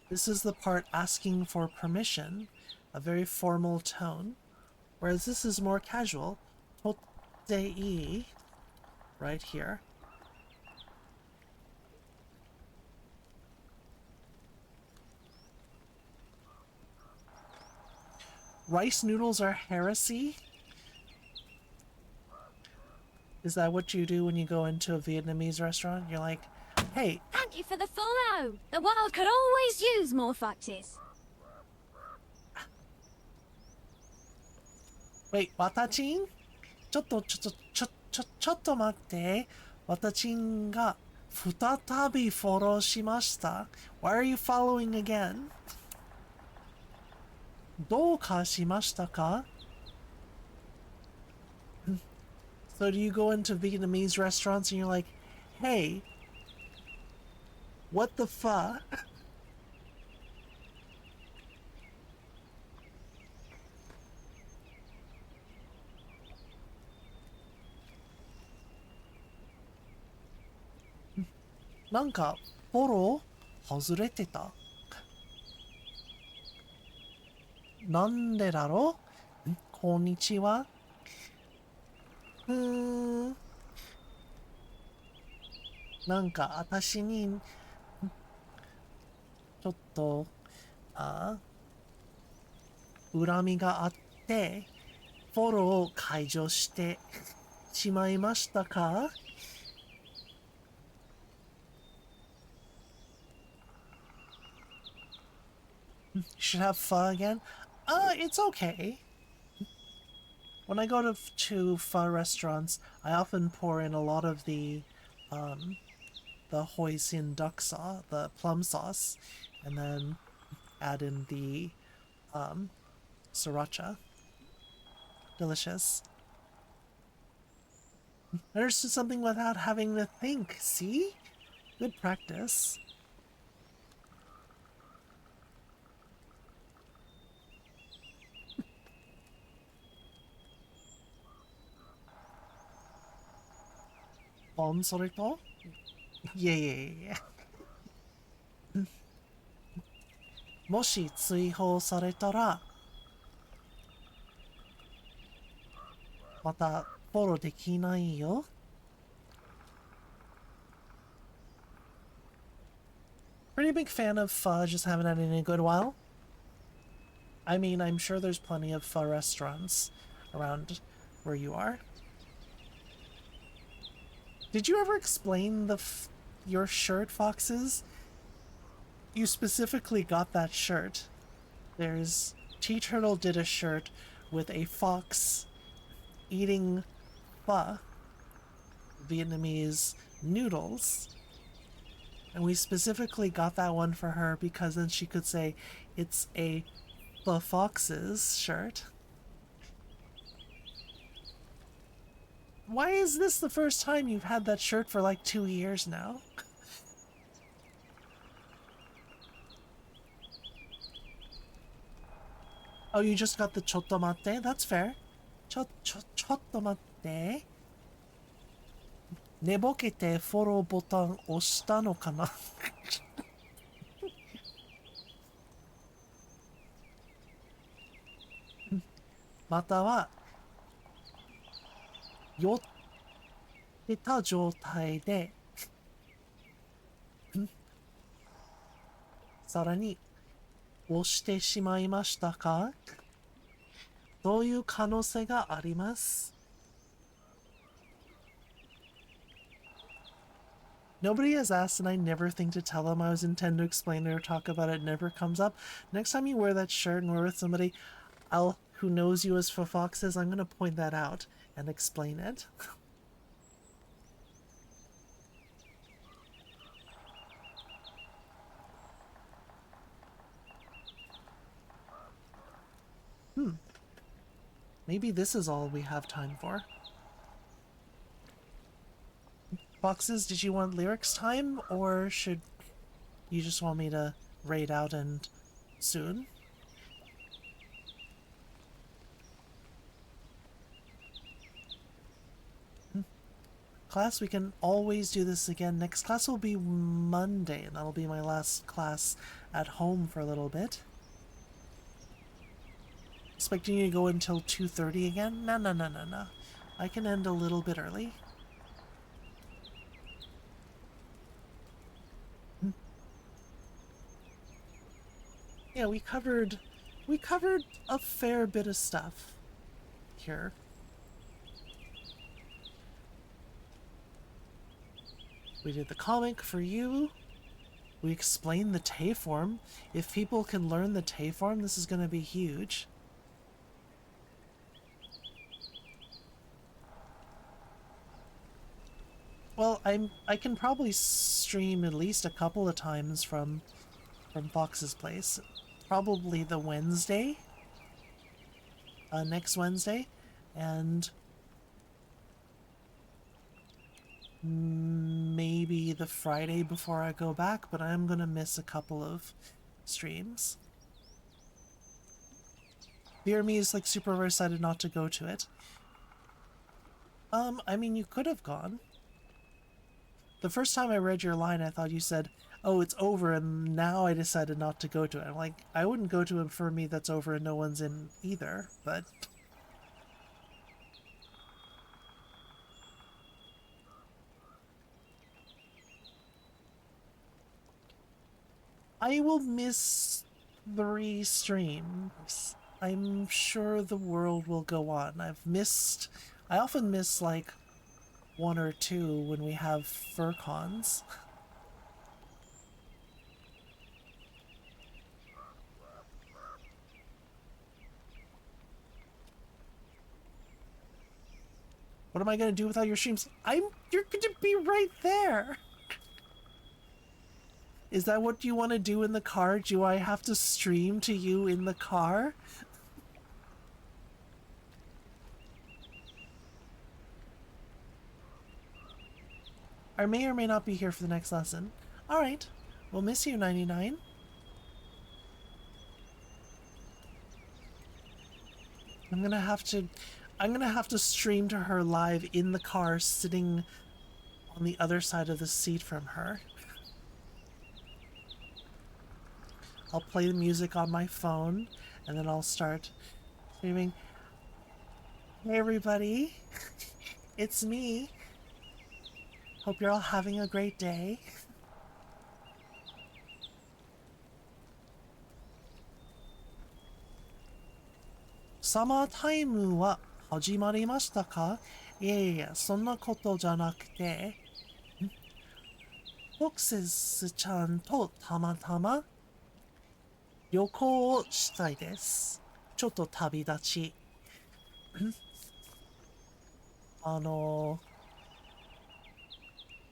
[SPEAKER 1] This is the part asking for permission, a very formal tone, whereas this is more casual, tottei, right here. Rice noodles are heresy? Is that what you do when you go into a Vietnamese restaurant? You're like, hey,
[SPEAKER 4] Thank you for the follow. The world could always use more foxes.
[SPEAKER 1] wait, わたちんちょっと待って。わたちんが再びフォローしました。Why are you following again? どうかしましたか? So do you go into Vietnamese restaurants and you're like, hey, what the fuck?なんかフォロー外れてた。なんでだろう？こんにちは。なんか私にちょっと恨みがあって、フォローを解除してしまいましたか？ You should have pho again? It's okay. When I go to pho restaurants, I often pour in a lot of the hoisin duck sauce, the plum sauce, and then add in the sriracha. Delicious. I understood something without having to think. See? Good practice. Soれと? Yeah. もし追放されたら、またフォローできないよ。Pretty big fan of pho, just haven't had it in a good while. I mean, I'm sure there's plenty of pho restaurants around where you are. Did you ever explain your shirt, Foxes? You specifically got that shirt. There's Tea Turtle did a shirt with a fox eating pho, Vietnamese noodles. And we specifically got that one for her because then she could say it's a The Foxes shirt. Why is this the first time you've had that shirt for like 2 years now? Oh, you just got the chotto matte? That's fair. Chotto matte. 寝ぼけてフォローボタン押したのかなまたは酔ってた状態でさらに押してしまいましたか？そういう可能性があります。Nobody has asked, and I never think to tell them I was intend to explain it or talk about it. It never comes up. Next time you wear that shirt and we're with somebody who knows you as for Foxes, I'm going to point that out and explain it. Maybe this is all we have time for. Foxes, did you want lyrics time, or should you just want me to raid out and soon? Class, we can always do this again. Next class will be Monday, and that'll be my last class at home for a little bit. Expecting you to go until 2:30 again? No. I can end a little bit early. Yeah, we covered a fair bit of stuff here. We did the comic for you. We explained the Tay form. If people can learn the Tay form, this is going to be huge. Well, I can probably stream at least a couple of times from Fox's place. Probably the Wednesday. Next Wednesday. And maybe the Friday before I go back, but I'm gonna miss a couple of streams. Beer.me is like super excited not to go to it. I mean, you could have gone. The first time I read your line, I thought you said, oh, it's over, and now I decided not to go to it. I'm like, I wouldn't go to it for me that's over and no one's in either, but... I will miss 3 streams. I'm sure the world will go on. I often miss like one or two when we have fur cons. What am I gonna do without your streams? You're gonna be right there. Is that what you want to do in the car? Do I have to stream to you in the car? I may or may not be here for the next lesson. Alright. We'll miss you, 99. I'm gonna have to stream to her live in the car, sitting on the other side of the seat from her. I'll play the music on my phone, and then I'll start streaming. Hey everybody, it's me. Hope you're all having a great day. Summer time は始まりましたか？いやいや、そんなことじゃなくて、フォクセスちゃんとたまたま旅行をしたいです。ちょっと旅立ち。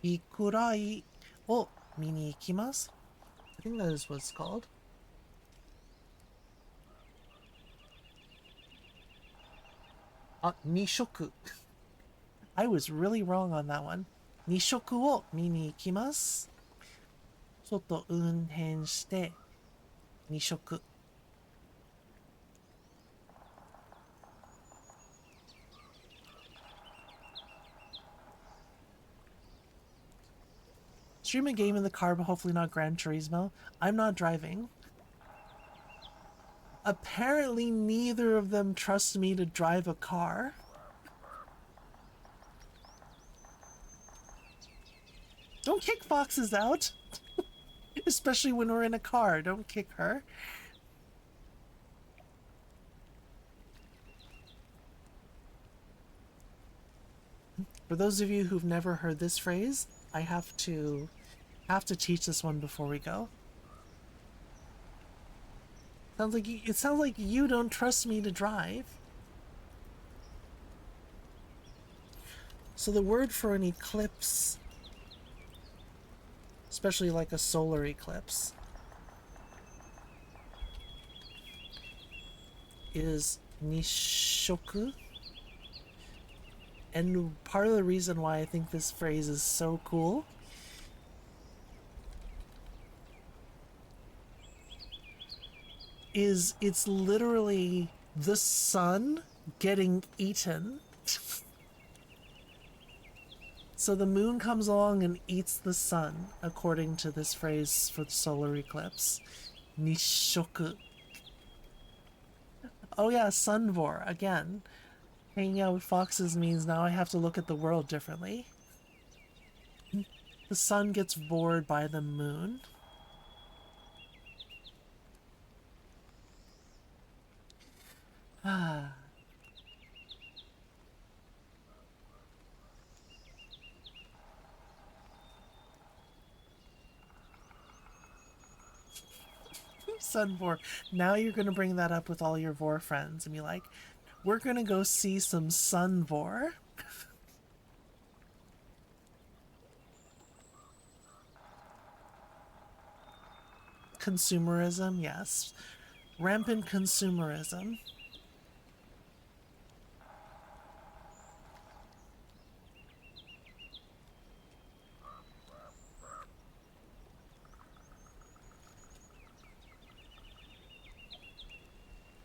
[SPEAKER 1] いくらいを見に行きます。I think that is what it's called. Ah, 二食. I was really wrong on that one. 二食を見に行きます。ちょっと運転して二食。Stream a game in the car, but hopefully not Gran Turismo. I'm not driving. Apparently neither of them trust me to drive a car. Don't kick Foxes out. Especially when we're in a car. Don't kick her. For those of you who've never heard this phrase, I have to teach this one before we go. It sounds like you don't trust me to drive. So the word for an eclipse, especially like a solar eclipse, is nishoku. And part of the reason why I think this phrase is so cool is it's literally the sun getting eaten. So the moon comes along and eats the sun, according to this phrase for the solar eclipse. Nishoku. Oh yeah, sunvor, again. Hanging out with foxes means now I have to look at the world differently. The sun gets bored by the moon. Ah. Sunvor. Now you're going to bring that up with all your vor friends and be like, we're going to go see some sunvor. Consumerism, yes. Rampant consumerism.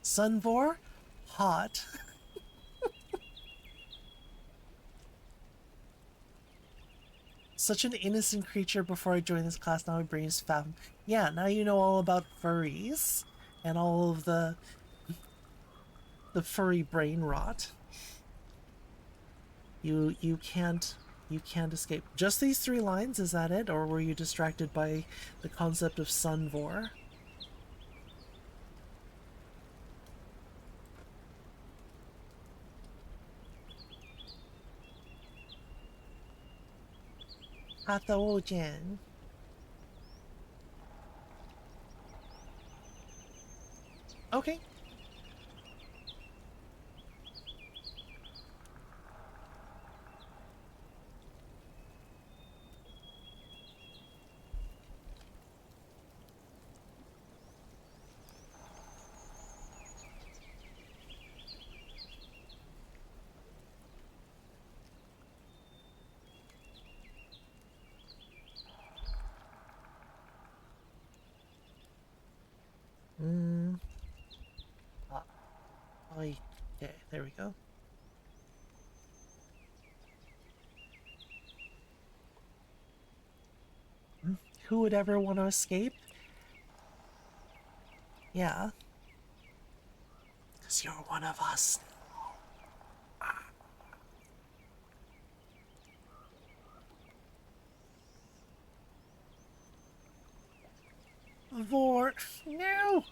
[SPEAKER 1] Sunvor? Hot. Such an innocent creature before I joined this class, now my brain is fab. Yeah, now you know all about furries and all of the furry brain rot. You can't escape. Just these 3 lines, is that it? Or were you distracted by the concept of sunvor? at the ocean. Okay. Okay, there we go. Who would ever want to escape? Yeah. Because you're one of us. Vor. No!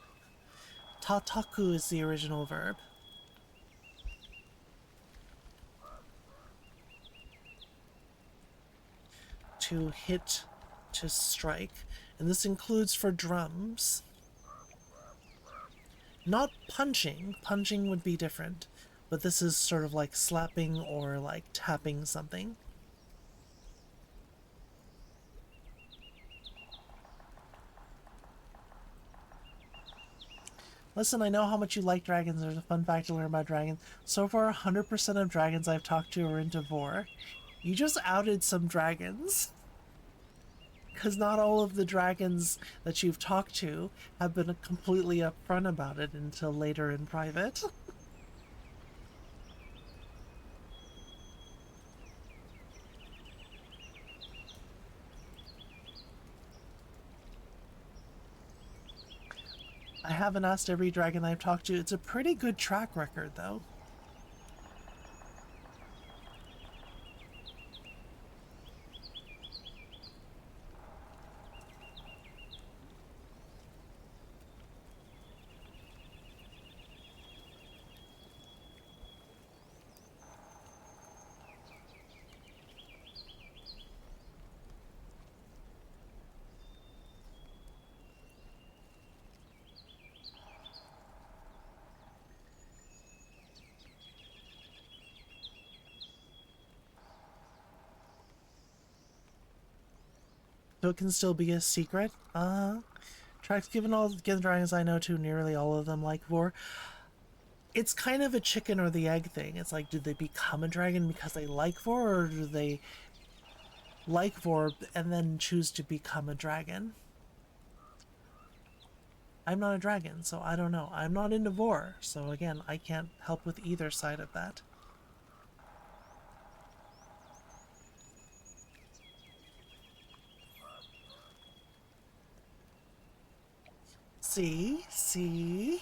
[SPEAKER 1] Tataku is the original verb. To hit, to strike. And this includes for drums. Not punching. Punching would be different. But this is sort of like slapping or like tapping something. Listen, I know how much you like dragons. There's a fun fact to learn about dragons. So far, 100% of dragons I've talked to are into vor. You just outed some dragons. Because not all of the dragons that you've talked to have been completely upfront about it until later in private. I haven't asked every dragon I've talked to. It's a pretty good track record, though. So it can still be a secret? Tracks given all the dragons I know to, nearly all of them like vor. It's kind of a chicken or the egg thing. It's like, did they become a dragon because they like vor, or do they like vor and then choose to become a dragon? I'm not a dragon, so I don't know. I'm not into vor, so again, I can't help with either side of that. See?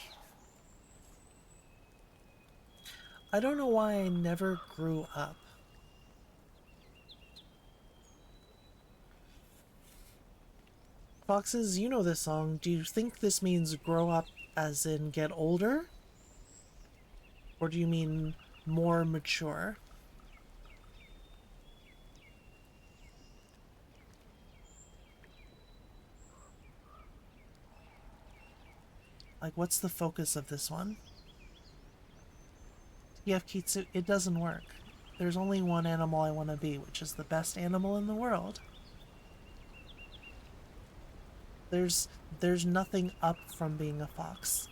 [SPEAKER 1] I don't know why I never grew up. Foxes, you know this song. Do you think this means grow up as in get older? Or do you mean more mature? Like, what's the focus of this one? TF Kitsu, it doesn't work. There's only one animal I want to be, which is the best animal in the world. There's nothing up from being a fox.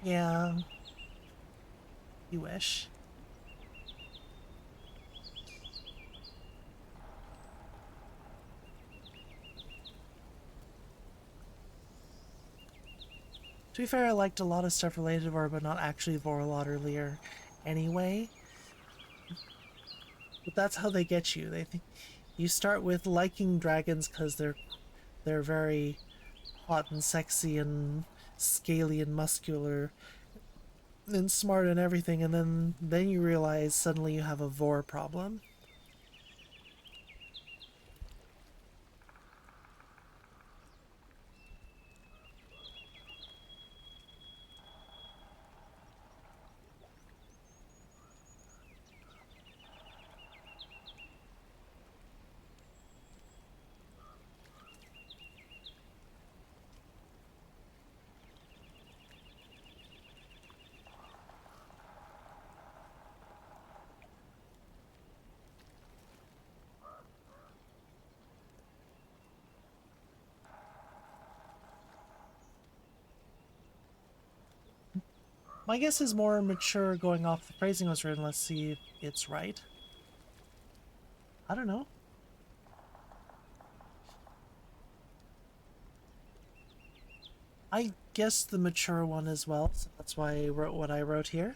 [SPEAKER 1] Yeah. You wish. To be fair, I liked a lot of stuff related to vor, but not actually vor a lot earlier anyway. But that's how they get you. They think you start with liking dragons because they're very hot and sexy and scaly and muscular and smart and everything, and then you realize suddenly you have a vor problem. My guess is more mature going off the phrasing was written. Let's see if it's right. I don't know. I guessed the mature one as well, so that's why I wrote what I wrote here.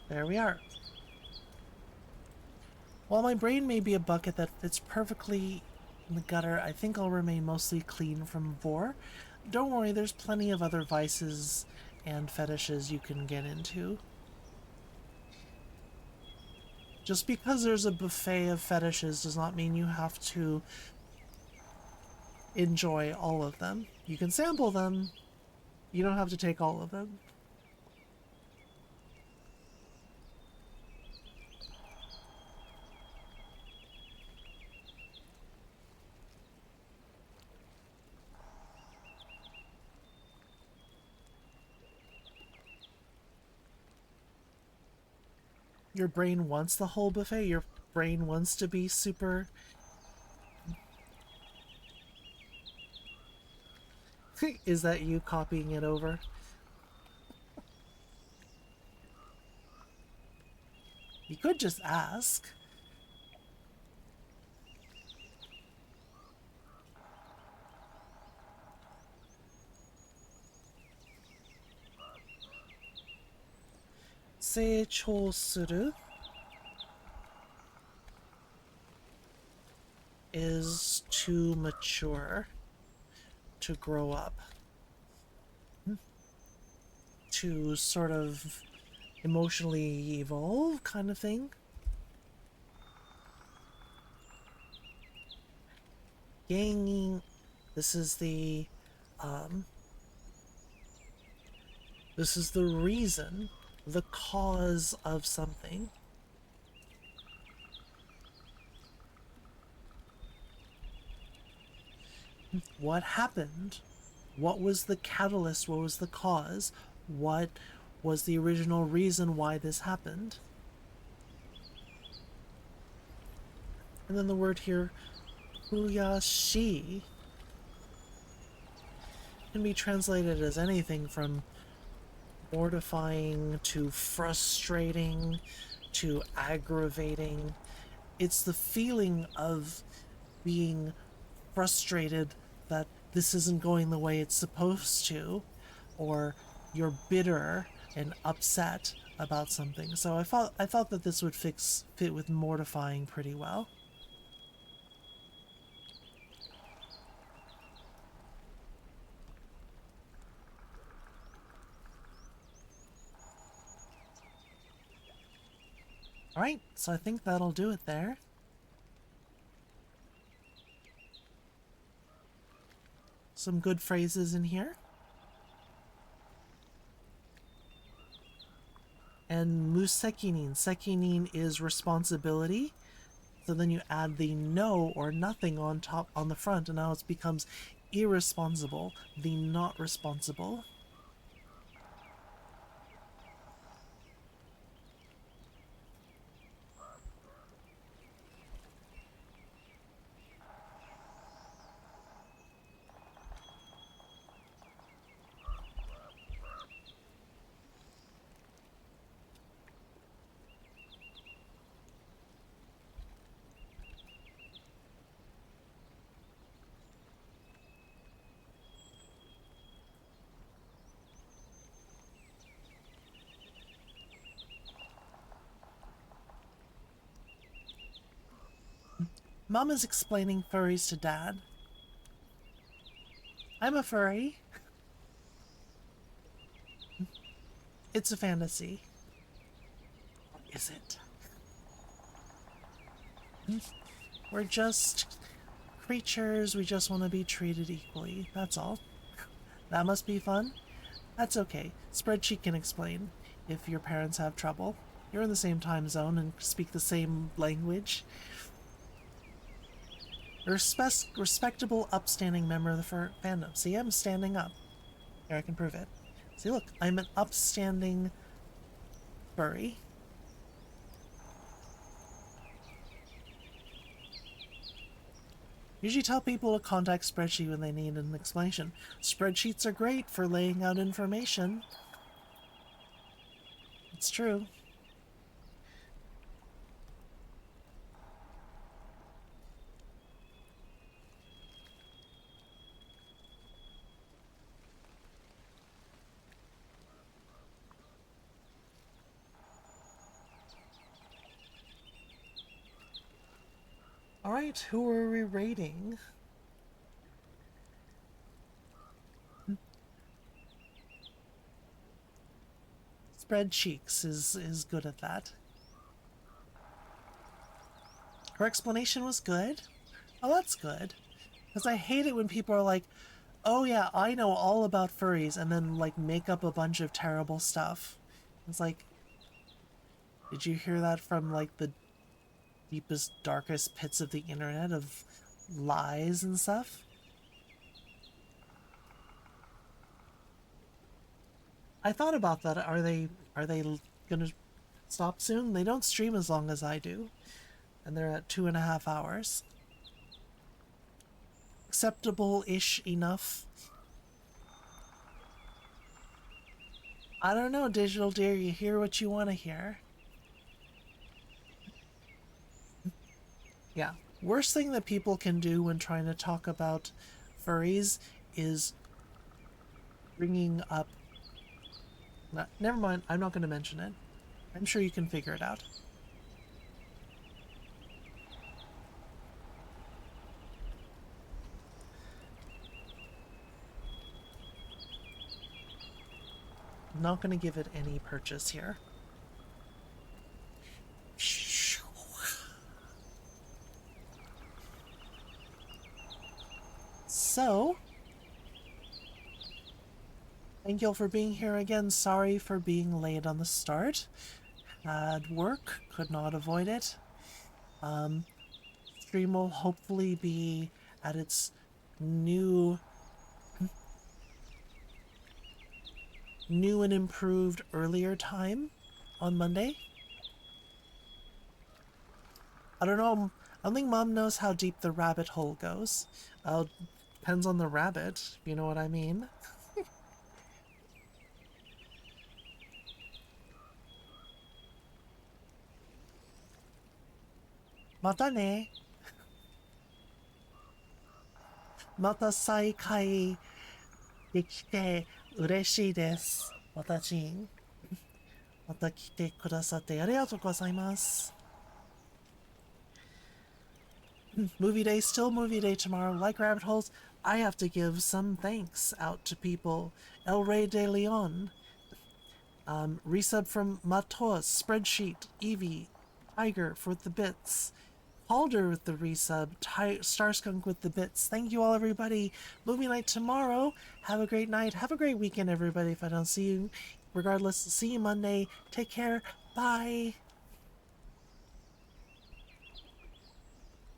[SPEAKER 1] There we are. While my brain may be a bucket that fits perfectly in the gutter, I think I'll remain mostly clean from vor. Don't worry, there's plenty of other vices and fetishes you can get into. Just because there's a buffet of fetishes does not mean you have to enjoy all of them. You can sample them, you don't have to take all of them. Your brain wants the whole buffet. Your brain wants to be super... Is that you copying it over? You could just ask. Seichou is to mature, to grow up, to sort of emotionally evolve kind of thing. Ganging, this is the reason, the cause of something. What happened? What was the catalyst? What was the cause? What was the original reason why this happened? And then the word here, huyashi, can be translated as anything from mortifying to frustrating to aggravating. It's the feeling of being frustrated that this isn't going the way it's supposed to, or you're bitter and upset about something. So I thought that this would fit with mortifying pretty well. Alright, so I think that'll do it there. Some good phrases in here. And musekinin. Sekinin is responsibility. So then you add the no or nothing on top, on the front, and now it becomes irresponsible, the not responsible. Mama's explaining furries to Dad. I'm a furry. It's a fantasy. Is it? We're just creatures. We just want to be treated equally. That's all. That must be fun. That's okay. Spreadsheet can explain if your parents have trouble. You're in the same time zone and speak the same language. A respectable, upstanding member of the fandom. See, I'm standing up. Here, I can prove it. See, look, I'm an upstanding furry. Usually tell people to contact Spreadsheet when they need an explanation. Spreadsheets are great for laying out information. It's true. Alright, who are we rating? Spread Cheeks is good at that. Her explanation was good. Oh, that's good. Because I hate it when people are like, oh yeah, I know all about furries, and then like make up a bunch of terrible stuff. It's like, did you hear that from like the deepest, darkest pits of the internet of lies and stuff? I thought about that. Are they gonna stop soon? They don't stream as long as I do, and they're at 2.5 hours. Acceptable-ish enough. I don't know, Digital Dear. You hear what you want to hear. Yeah. Worst thing that people can do when trying to talk about furries is bringing up... never mind, I'm not going to mention it. I'm sure you can figure it out. I'm not going to give it any purchase here. So, thank you all for being here again. Sorry for being late on the start. Had work, could not avoid it. Stream will hopefully be at its new and improved earlier time on Monday. I don't know. I don't think Mom knows how deep the rabbit hole goes. Depends on the rabbit, if you know what I mean. Mata ne. Mata saikai dekite ureshii desu. Watachi. Mata kite kudasatte arigatou gozaimasu. Movie day, still movie day tomorrow. Like rabbit holes, I have to give some thanks out to people. El Rey de Leon, resub from Matos, Spreadsheet, Evie, Tiger for the bits, Halder with the resub, Starskunk with the bits. Thank you all, everybody. Movie night tomorrow. Have a great night. Have a great weekend, everybody. If I don't see you, regardless, see you Monday. Take care. Bye.